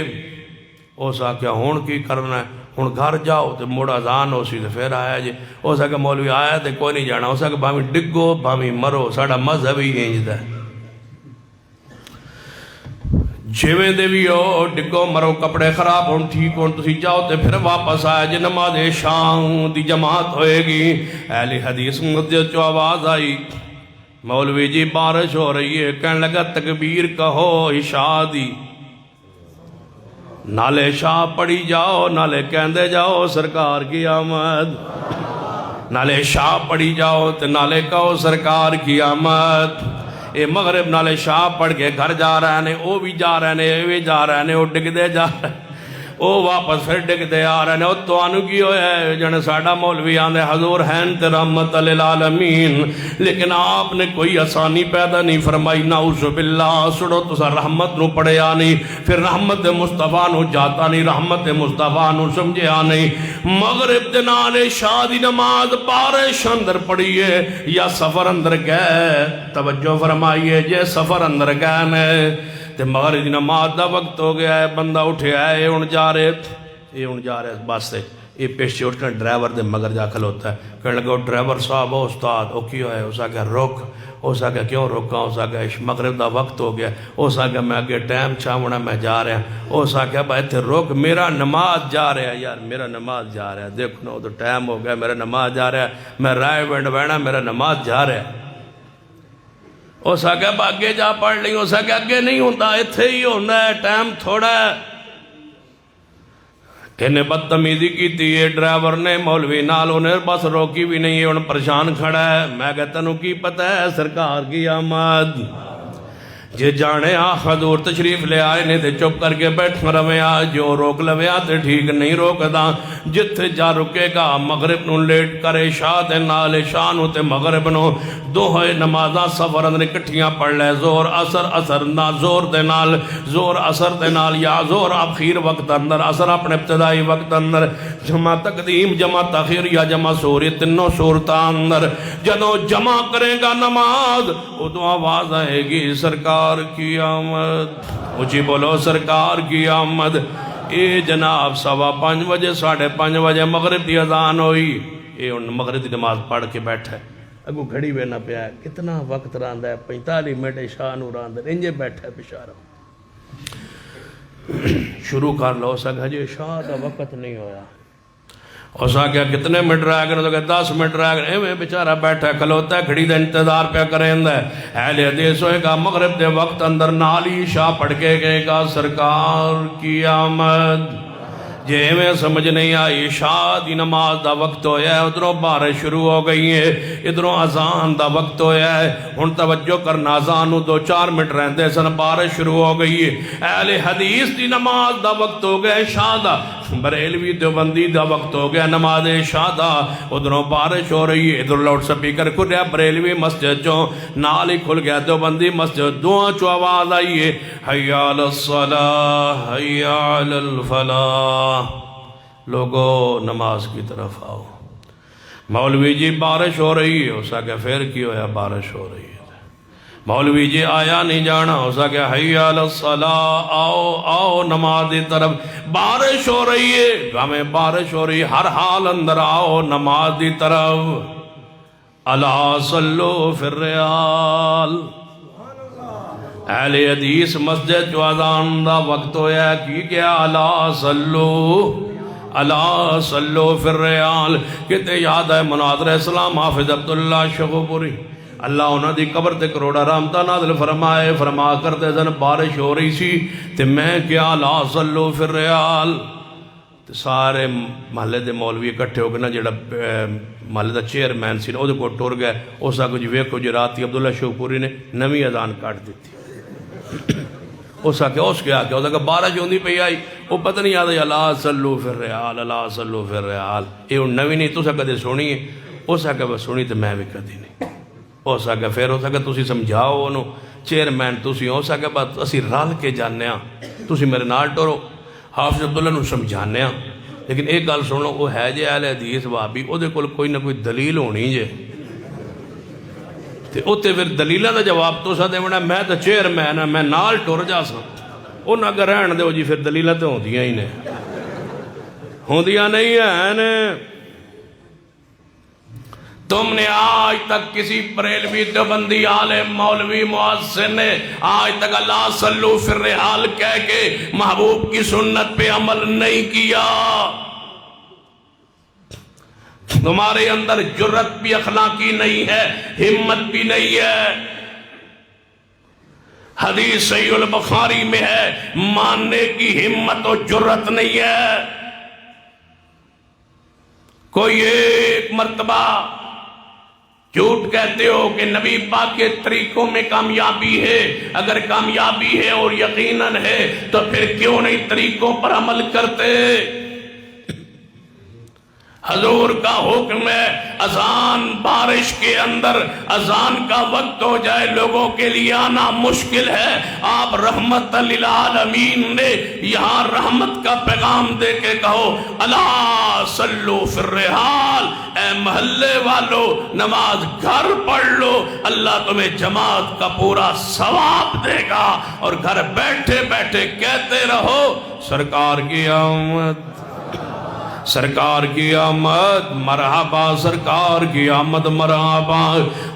او سا کیا ہون کی کرنا ہے, ہن گھر جاؤ تے مڑ اذان ہو سی تے پھر آیا جی. او سا کہ مولوی آیا تے کوئی نہیں جانا, او سا کہ بھاویں ڈگو بھاویں مرو, ساڈا مذہب ہی انج دا ہے. جیویں دے بھی ہو, ڈگو مرو, کپڑے خراب ہون ٹھیک ہون, تسی جاؤ تے پھر واپس آیا جی. نماز شام دی جماعت ہوئے گی. اہل حدیث مسجد چو آواز آئی مولوی جی بارش ہو رہی ہے. کہنے لگا تکبیر کہو عشاء دی, نالے شاہ پڑھی جاؤ, نالے کہندے جاؤ سرکار کی آمد. نالے شاہ پڑھی جاؤ تے نالے کہو سرکار کی آمد. اے مغرب نالے شاہ پڑھ کے گھر جا رہے ہیں, او بھی جا رہے ہیں, اے بھی جا رہے ہیں, او ڈگ دے جا رہے ہیں. وہ واپس پھر ڈگتے آ رہے ہیں. تو آنو کی ہویا ہے جن ساڑا مولوی آندے حضور ہیں تے رحمت للعالمین, لیکن آپ نے کوئی آسانی پیدا نہیں فرمائی. نعوذ باللہ, سڑو تو سا رحمت نو پڑھیا نہیں, پھر رحمت مصطفیٰ نو جاتا نہیں, رحمت مصطفیٰ نو سمجھیا نہیں. مغرب دنال شاہ دی نماز بارش اندر پڑھیے یا سفر اندر گئے. توجہ فرمائیے, جے سفر اندر گئے نے تے مغرب دی نماز دا وقت ہو گیا ہے, بندہ اٹھے آئے, یہ ان جا رہے بس سے, یہ پیشے اٹھ کر ڈرائیور دے مگر جا کھلوتا ہے. کہنے لگا ڈرائیور صاحب او استاد او کیوں ہے؟ اس آگے روک. اس آگے کیوں روکا؟ اس آگے مغرب دا وقت ہو گیا. اس آگے میں آگے ٹائم چاہونا میں جا رہا ہوں. اس آگے بھائی تے روک, میرا نماز جا رہا ہے یار, میرا نماز جا رہا ہے, دیکھو نا تو ٹائم ہو گیا, میرا نماز جا رہا ہے, میں رائے وینڈ وینا, میرا نماز جا رہا ہے. اس آگے آگے جا پڑھ لی. اس آگے اگے نہیں ہوتا, اتھے ہی ہونا ہے, ٹائم تھوڑا ہے. انہیں بدتمیزی کی تھی ڈرائیور نے مولوی نال, انہیں بس روکی بھی نہیں ہے, انہیں پریشان کھڑا ہے. میں کہتا ہوں کی پتہ ہے سرکار کی آمد, جے جانے حضور تشریف لے آئے نے تے چپ کر کے بیٹھ روے آ, جو روک لوے آ تے ٹھیک نہیں روکدا. جتھے جا رکے گا مغرب نو لیٹ کرے شاہ تے نال شاہ نو تے مغرب نو دوہے نمازاں سفر اندر اکٹھیاں پڑھ لے, زور اثر, اثر نہ زور دے نال, زور اثر دے نال, یا زور اخیر وقت اندر, اثر اپنے ابتدائی وقت اندر, جمع تقدیم جمع تاخیر یا جمع سوری, تینوں صورتاں اندر جدوں جمع کرے گا نماز ادوں آواز آئے گی سرکار کی آمد. اچھی بولو سرکار کی آمد. اے جناب 5:15 بجے 5:30 بجے مغرب دی اذان ہوئی, اے ان مغرب دی نماز پڑھ کے بیٹھا ہے. اگو گھڑی بینا پیا ہے, کتنا وقت راندہ ہے, 45 منٹ شاہ نو راندہ ہے, انجے بیٹھا ہے بشارہ. شروع کر لو سکا جی شاہ دا وقت نہیں ہویا. اس آگیا کتنے منٹ رہ گئے, تو کہ 10 منٹ رہ گئے. ایویں بیچارہ بیٹھا ہے کھلوتا ہے, گھڑی دا انتظار پہ کریں ہے. اہل حدیث ہوئے گا مغرب دے وقت اندر نالی شاہ پڑھ کے گئے گا سرکار کی آمد. جے میں سمجھ نہیں آئی, شاہ دی نماز دا وقت ہویا ہے, ادھروں بارش شروع ہو گئی ہے, ادھروں اذان دا وقت ہویا ہے. ہن توجہ کرنا, اذان نو 2-4 منٹ رہندے سن, بارش شروع ہو گئی ہے. اہل حدیث دی نماز دا وقت ہو گیا شاہ دا, بریلوی دیوبندی دا وقت ہو گیا نماز شاہ دا. ادھروں بارش ہو رہی ہے, ادھر لاؤڈ سپیکر کھل رہا, بریلوی مسجد چوں نال ہی کھل گیا دیوبندی مسجد, دعا چوں آواز آئی ہے حی علی الصلاۃ حی علی الفلاح, لوگو نماز کی طرف آؤ. مولوی جی بارش ہو رہی ہے. اس آگے پھر کی ہویا, بارش ہو رہی ہے. مولوی جی آیا نہیں جانا. اس آگے حی علی الصلاۃ, آؤ آؤ نماز دی طرف. بارش ہو رہی ہے, ہمیں بارش ہو رہی ہے, ہر حال اندر آؤ نماز دی طرف. الا صلو فی الرحال. اہل حدیث مسجد جو اذان دا وقت ہویا کی کیا, الا صلو الا صلو فی الرحال. کتے یاد ہے مناظر اسلام حافظ عبداللہ شغوپوری, اللہ انہاں دی قبر تے کروڑا رحمتہ نازل فرمائے, فرما کرتے زن بارش ہو رہی سی تے میں کیا الا صلو فی الرحال. تے سارے محلے دے مولوی اکٹھے ہو گئے نا, جڑا محلے دا چیئرمین سی نا او دے کو ٹر گئے. اس آگے جی ویکھو جی راتی عبداللہ شغوپوری نے نویں اذان کاٹ دیتی. اس آگے اس کے آگے اس آگے بارش ہوندی پئی آئی, وہ پتہ نہیں آدھا الا صلو فی الرحال الا صلو فی الرحال. یہ ہن نویں نہیں, تساں کدے سنی ہے؟ اس آگے بس سنی تے میں بھی کدی نہیں. اس آگے پھر اس آگے تسی سمجھاؤ انہوں, چیئرمین تسی, اس آگے بات اسی رل کے جانے ہاں, تسی میرے نال ٹرو, حافظ عبداللہ نو سمجھانے ہاں. لیکن ایک گل سنو, وہ ہے جے اہل حدیث وہابی, او دے کول کوئی نہ کوئی دلیل ہونی جے, تے اوتے پھر دلیلہ دا جواب تو سا دے ونا, میں تے چیئرمین ہاں, میں نال ٹر جا سا. انہاں اگر رہن دے جی پھر دلیلہ تے ہوندیاں ہی نے, ہوندیاں نہیں ہیں. تم نے آج تک کسی بریلوی دیوبندی عالم مولوی مؤذن نے آج تک الا صلو فی الرحال کہہ کے محبوب کی سنت پہ عمل نہیں کیا. تمہارے اندر جرت بھی اخلاقی نہیں ہے, ہمت بھی نہیں ہے. حدیث صحیح البخاری میں ہے, ماننے کی ہمت و جرت نہیں ہے. کوئی ایک مرتبہ جھوٹ کہتے ہو کہ نبی پاک کے طریقوں میں کامیابی ہے، اگر کامیابی ہے اور یقیناً ہے تو پھر کیوں نہیں طریقوں پر عمل کرتے؟ حضور کا حکم ہے اذان بارش کے اندر اذان کا وقت ہو جائے لوگوں کے لیے آنا مشکل ہے، آپ رحمت للعالمین نے یہاں رحمت کا پیغام دے کے کہو الا صلو فی الرحال، اے محلے والو نماز گھر پڑھ لو، اللہ تمہیں جماعت کا پورا ثواب دے گا، اور گھر بیٹھے بیٹھے کہتے رہو سرکار کی آمد، سرکار کی آمد مرحبا، سرکار کی آمد مرحبا،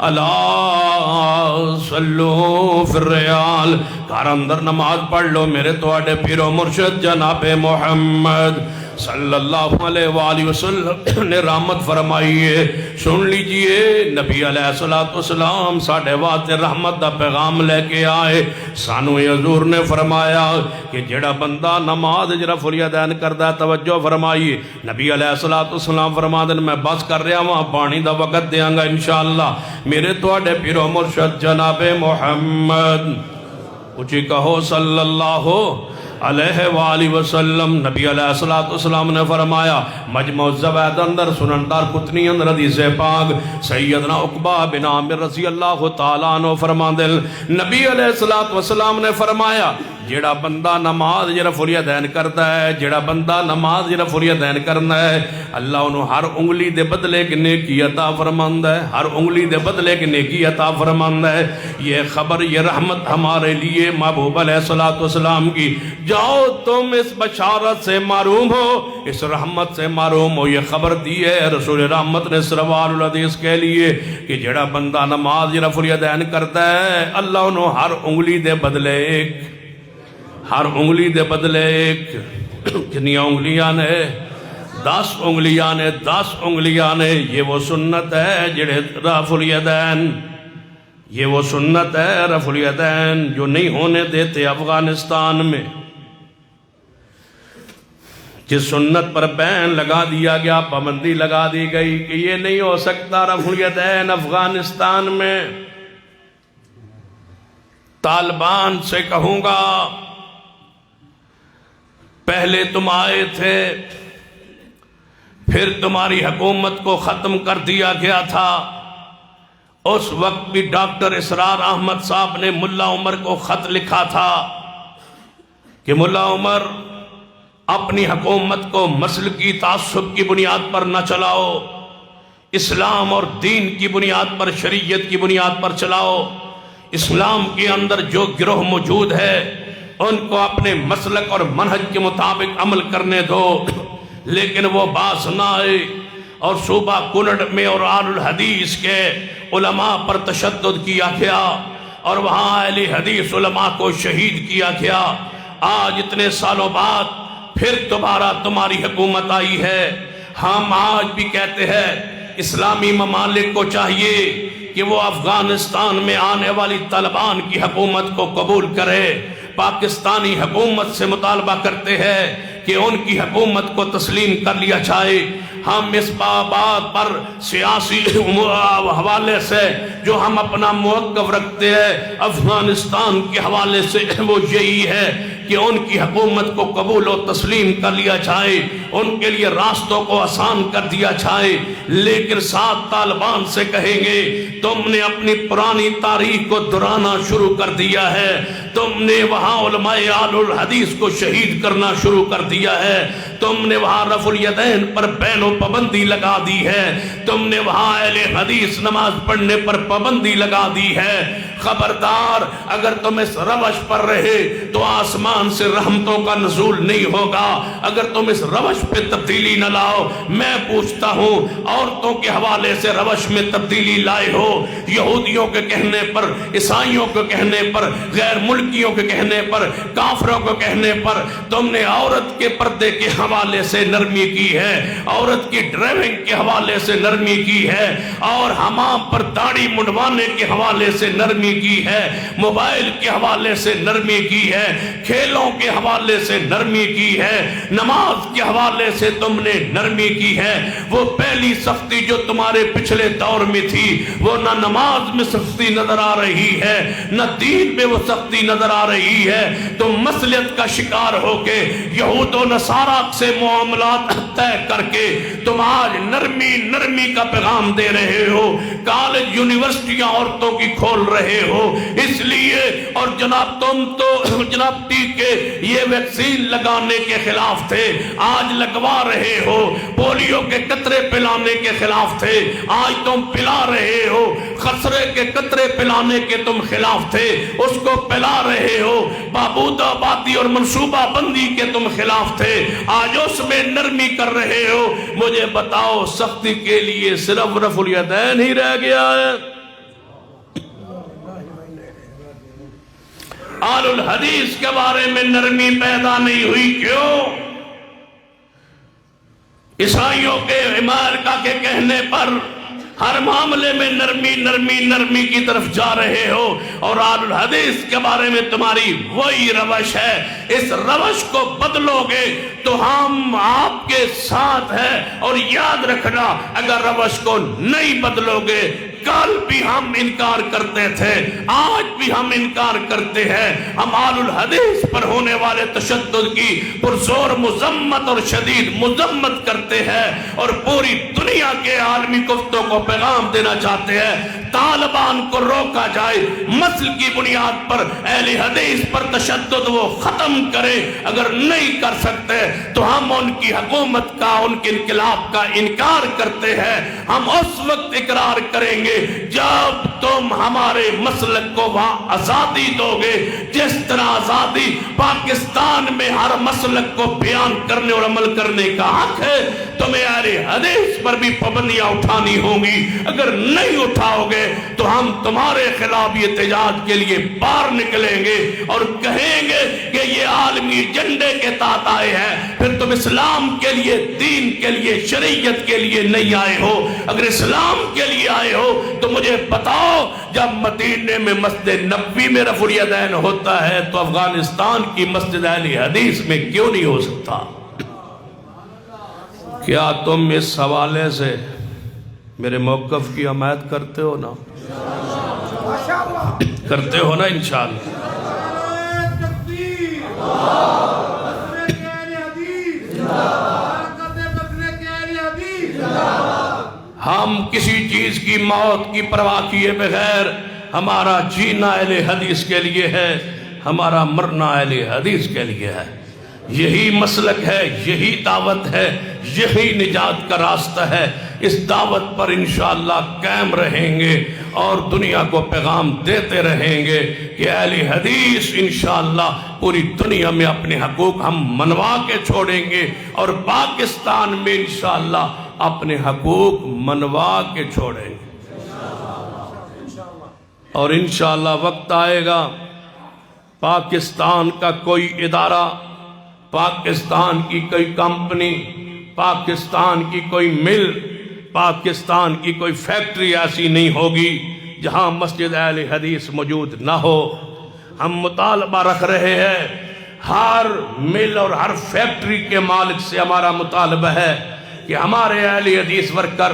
اللہ صلو فی الرحال، گھر اندر نماز پڑھ لو میرے تواڈے پیر و مرشد جناب محمد صلی اللہ علیہ وآلہ وسلم نے رحمت فرمائی ہے۔ سن لیجئے نبی علیہ السلام ساڑھے واسطے رحمت دا پیغام لے کے آئے، سانو حضور نے فرمایا کہ جڑا بندہ نماز رفع الیدین کردہ، توجہ فرمائیے، نبی علیہ السلام فرما دیں میں بس کر رہا وہاں پانی دا وقت دیاں گا انشاءاللہ، میرے تواڈے پیر و مرشد جناب محمد اچھی کہو صلی اللہ علیہ وآلہ وسلم، نبی علیہ السلام نے فرمایا مجمع الزوائد اندر سنندار قطنی اندر حدیث پاک سیدنا عقبہ بن عامر رضی اللہ تعالیٰ عنہ فرما دل، نبی علیہ السلام نے فرمایا جڑا بندہ نماز رفع الیدین کرتا ہے، جڑا بندہ نماز رفع الیدین کرنا ہے، اللہ انہوں ہر انگلی دے بدلے کی نیکی عطا فرماندا ہے، ہر انگلی دے بدلے کی نیکی عطا فرماندا ہے۔ یہ خبر، یہ رحمت ہمارے لیے محبوب علیہ السلام کی، جاؤ تم اس بشارت سے معروم ہو، اس رحمت سے معروم ہو، یہ خبر دی ہے رسول رحمت نے سرور الحدیث کے لیے کہ جڑا بندہ نماز رفع الیدین کرتا ہے اللہ انہوں ہر انگلی دے بدلے ایک، ہر انگلی دے بدلے ایک، کتنی انگلیاں نے؟ 10 انگلیاں نے، 10 انگلیاں نے۔ یہ وہ سنت ہے جڑے رفع الیدین، یہ وہ سنت ہے رفع الیدین جو نہیں ہونے دیتے افغانستان میں، جس سنت پر بین لگا دیا گیا، پابندی لگا دی گئی کہ یہ نہیں ہو سکتا رفع الیدین افغانستان میں۔ طالبان سے کہوں گا پہلے تم آئے تھے، پھر تمہاری حکومت کو ختم کر دیا گیا تھا، اس وقت بھی ڈاکٹر اسرار احمد صاحب نے ملا عمر کو خط لکھا تھا کہ ملا عمر اپنی حکومت کو مسلکی تعصب کی بنیاد پر نہ چلاؤ، اسلام اور دین کی بنیاد پر، شریعت کی بنیاد پر چلاؤ، اسلام کے اندر جو گروہ موجود ہے ان کو اپنے مسلک اور منہج کے مطابق عمل کرنے دو، لیکن وہ باز نہ آئے، اور صوبہ کنڑ میں اور آل الحدیث کے علماء پر تشدد کیا گیا، اور وہاں اہل حدیث علماء کو شہید کیا گیا۔ آج اتنے سالوں بعد پھر دوبارہ تمہاری حکومت آئی ہے، ہم آج بھی کہتے ہیں اسلامی ممالک کو چاہیے کہ وہ افغانستان میں آنے والی طالبان کی حکومت کو قبول کرے، پاکستانی حکومت سے مطالبہ کرتے ہیں کہ ان کی حکومت کو تسلیم کر لیا جائے۔ ہم اس بات پر سیاسی حوالے سے جو ہم اپنا موقف رکھتے ہیں افغانستان کے حوالے سے وہ یہی ہے کہ ان کی حکومت کو قبول و تسلیم کر لیا جائے، ان کے لیے راستوں کو آسان کر دیا جائے، لیکن ساتھ طالبان سے کہیں گے تم نے اپنی پرانی تاریخ کو دہرانا شروع کر دیا ہے، تم نے وہاں علماء آل الحدیث کو شہید کرنا شروع کر دیا ہے، تم نے وہاں رفع الیدین پر بین و پابندی لگا دی ہے، تم نے وہاں اہل حدیث نماز پڑھنے پر پابندی لگا دی ہے۔ خبردار، اگر تم اس روش پر رہے تو آسمان سے رحمتوں کا نزول نہیں ہوگا، اگر تم اس روش پہ تبدیلی نہ لاؤ۔ میں پوچھتا ہوں عورتوں کے حوالے سے روش میں تبدیلی لائے ہو، یہودیوں کے کہنے پر، عیسائیوں کے کہنے پر، غیر ملکیوں کے کہنے پر، کافروں کے کہنے پر تم نے عورت کے پردے کے ہم حوالے سے نرمی کی ہے، عورت کی ڈرائیونگ کے حوالے سے نرمی کی ہے، اور حمام پر داڑھی منڈوانے کے حوالے سے نرمی کی ہے، موبائل کے حوالے سے نرمی کی ہے، کھیلوں کے حوالے سے نرمی کی ہے، نماز کے حوالے سے تم نے نرمی کی ہے۔ وہ پہلی سختی جو تمہارے پچھلے دور میں تھی، وہ نہ نماز میں سختی نظر آ رہی ہے، نہ دین میں وہ سختی نظر آ رہی ہے۔ تم مصلیت کا شکار ہو کے یہود و نصارہ سے معاملات طے کر کے تم آج نرمی کا پیغام دے رہے ہو، کالج یونیورسٹیاں عورتوں کی کھول رہے ہو، اس لیے اور جناب تم تو جناب ٹیکے یہ ویکسین لگانے کے خلاف تھے، آج لگوا رہے ہو، پولیو کے قطرے پلانے کے خلاف تھے، آج تم پلا رہے ہو، خسرے کے قطرے پلانے کے تم خلاف تھے، اس کو پلا رہے ہو، بابود آبادی اور منصوبہ بندی کے تم خلاف تھے، آج اس میں نرمی کر رہے ہو۔ مجھے بتاؤ سختی کے لیے صرف رفع الیدین ہی رہ گیا ہے؟ آل الحدیث کے بارے میں نرمی پیدا نہیں ہوئی، کیوں؟ عیسائیوں کے امریکہ کے کہنے پر ہر معاملے میں نرمی کی طرف جا رہے ہو، اور آل الحدیث کے بارے میں تمہاری وہی روش ہے۔ اس روش کو بدلو گے تو ہم آپ کے ساتھ ہیں، اور یاد رکھنا اگر روش کو نہیں بدلو گے، کل بھی ہم انکار کرتے تھے، آج بھی ہم انکار کرتے ہیں، ہم آل الحدیث پر ہونے والے تشدد کی پرزور مذمت اور شدید مذمت کرتے ہیں، اور پوری دنیا کے عالمی کفتوں کو پیغام دینا چاہتے ہیں طالبان کو روکا جائے، مسل کی بنیاد پر اہل حدیث پر تشدد وہ ختم کرے۔ اگر نہیں کر سکتے تو ہم ان کی حکومت کا، ان کے انقلاب کا انکار کرتے ہیں۔ ہم اس وقت اقرار کریں گے جب تم ہمارے مسلک کو وہاں آزادی دو گے، جس طرح آزادی پاکستان میں ہر مسلک کو بیان کرنے اور عمل کرنے کا حق ہے، تمہیں اہل حدیث پر بھی پابندیاں اٹھانی ہوں گی۔ اگر نہیں اٹھاؤ گے تو ہم تمہارے خلاف یہ احتجاج کے لیے باہر نکلیں گے اور کہیں گے کہ یہ عالمی ایجنڈے کے تحت آئے ہیں، پھر تم اسلام کے لیے، دین کے لیے، شریعت کے لیے نہیں آئے ہو۔ اگر اسلام کے لیے آئے ہو تو مجھے بتاؤ جب مدینے میں مسجد نبوی میں رفع الیدین ہوتا ہے تو افغانستان کی مسجد اہل حدیث میں کیوں نہیں ہو سکتا؟ کیا تم اس حوالے سے میرے موقف کی حمایت کرتے ہو نا؟ کرتے ہو نا انشاءاللہ؟ ہم کسی چیز کی موت کی پرواہ کیے بغیر ہمارا جینا اہل حدیث کے لیے ہے، ہمارا مرنا اہل حدیث کے لیے ہے۔ یہی مسلک ہے، یہی دعوت ہے، یہی نجات کا راستہ ہے۔ اس دعوت پر انشاءاللہ قائم رہیں گے اور دنیا کو پیغام دیتے رہیں گے کہ اہل حدیث انشاءاللہ پوری دنیا میں اپنے حقوق ہم منوا کے چھوڑیں گے، اور پاکستان میں انشاءاللہ اپنے حقوق منوا کے چھوڑیں گے، اور انشاءاللہ وقت آئے گا پاکستان کا کوئی ادارہ، پاکستان کی کوئی کمپنی، پاکستان کی کوئی مل، پاکستان کی کوئی فیکٹری ایسی نہیں ہوگی جہاں مسجد اہل حدیث موجود نہ ہو۔ ہم مطالبہ رکھ رہے ہیں، ہر مل اور ہر فیکٹری کے مالک سے ہمارا مطالبہ ہے کہ ہمارے اہل حدیث ورکر،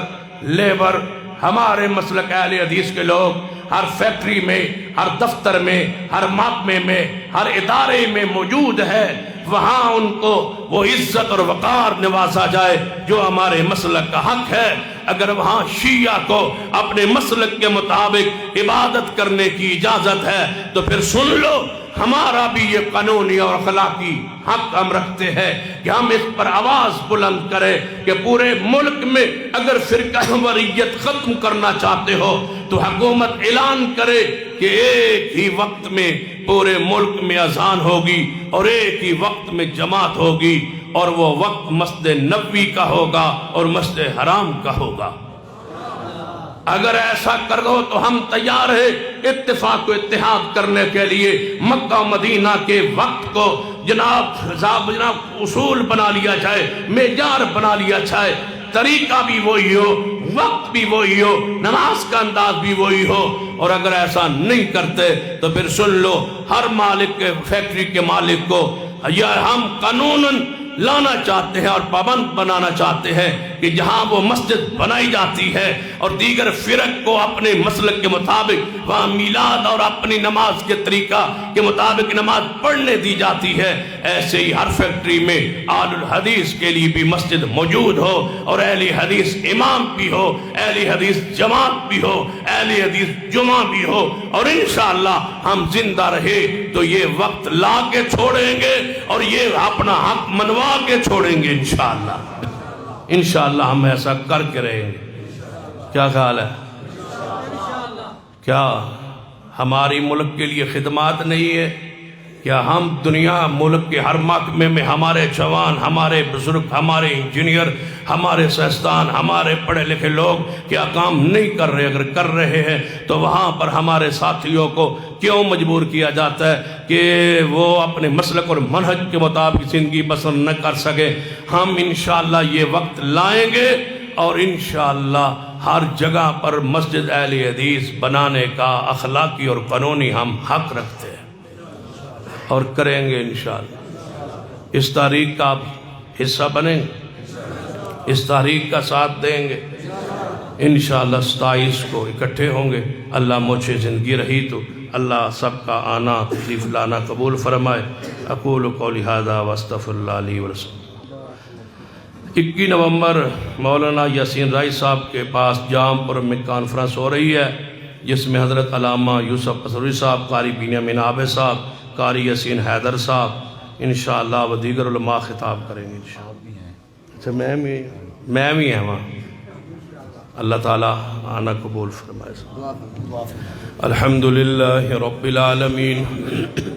لیبر، ہمارے مسلک اہل حدیث کے لوگ ہر فیکٹری میں، ہر دفتر میں، ہر محکمے میں، ہر ادارے میں موجود ہے، وہاں ان کو وہ عزت اور وقار نوازا جائے جو ہمارے مسلک کا حق ہے۔ اگر وہاں شیعہ کو اپنے مسلک کے مطابق عبادت کرنے کی اجازت ہے تو پھر سن لو، ہمارا بھی یہ قانونی اور اخلاقی حق ہم رکھتے ہیں کہ ہم اس پر آواز بلند کریں کہ پورے ملک میں اگر فرقہ وریت ختم کرنا چاہتے ہو تو حکومت اعلان کرے کہ ایک ہی وقت میں پورے ملک میں اذان ہوگی اور ایک ہی وقت میں جماعت ہوگی، اور وہ وقت مسجد نبوی کا ہوگا اور مسجد حرام کا ہوگا۔ اگر ایسا کر دو تو ہم تیار ہیں اتفاق و اتحاد کرنے کے لیے۔ مکہ مدینہ کے وقت کو جناب اصول بنا لیا جائے، معیار بنا لیا جائے، طریقہ بھی وہی ہو، وقت بھی وہی ہو، نماز کا انداز بھی وہی ہو۔ اور اگر ایسا نہیں کرتے تو پھر سن لو، ہر مالک کے فیکٹری کے مالک کو یا ہم قانوناً لانا چاہتے ہیں اور پابند بنانا چاہتے ہیں کہ جہاں وہ مسجد بنائی جاتی ہے اور دیگر فرق کو اپنے مسلک کے مطابق وہاں میلاد اور اپنی نماز کے طریقہ کے مطابق نماز پڑھنے دی جاتی ہے، ایسے ہی ہر فیکٹری میں اہل الحدیث کے لیے بھی مسجد موجود ہو اور اہل حدیث امام بھی ہو، اہل حدیث جماعت بھی ہو، اہل حدیث جمعہ بھی ہو، اور انشاءاللہ ہم زندہ رہے تو یہ وقت لا کے چھوڑیں گے اور یہ اپنا حق منوا کے چھوڑیں گے انشاءاللہ۔ انشاءاللہ ہم ایسا کر کے رہیں گے۔ کیا خیال ہے؟ کیا ہماری ملک کے لیے خدمات نہیں ہے؟ کیا ہم دنیا ملک کے ہر محکمے میں ہمارے جوان، ہمارے بزرگ، ہمارے انجینئر، ہمارے سائنسدان، ہمارے پڑھے لکھے لوگ کیا کام نہیں کر رہے؟ اگر کر رہے ہیں تو وہاں پر ہمارے ساتھیوں کو کیوں مجبور کیا جاتا ہے کہ وہ اپنے مسلک اور منہج کے مطابق زندگی بسر نہ کر سکے؟ ہم انشاءاللہ یہ وقت لائیں گے اور انشاءاللہ ہر جگہ پر مسجد اہل حدیث بنانے کا اخلاقی اور قانونی ہم حق رکھتے ہیں اور کریں گے انشاءاللہ۔ اس تحریک کا آپ حصہ بنیں گے، اس تحریک کا ساتھ دیں گے انشاءاللہ۔ 27 کو اکٹھے ہوں گے، اللہ مجھے زندگی رہی تو اللہ سب کا آنا تشریف لانا قبول فرمائے۔ اقول قولی ھذا واستغفر اللہ لی ولکم۔ 21 نومبر مولانا یاسین رائی صاحب کے پاس جام پور میں کانفرنس ہو رہی ہے، جس میں حضرت علامہ یوسف قصوری صاحب، قاری بنیامین عابد صاحب، قاری یاسین حیدر صاحب انشاءاللہ و دیگر علماء خطاب کریں گے انشاءاللہ۔ اچھا میں بھی ہیں وہاں، اللہ تعالیٰ آنا قبول فرمائے۔ الحمدللہ رب العالمین۔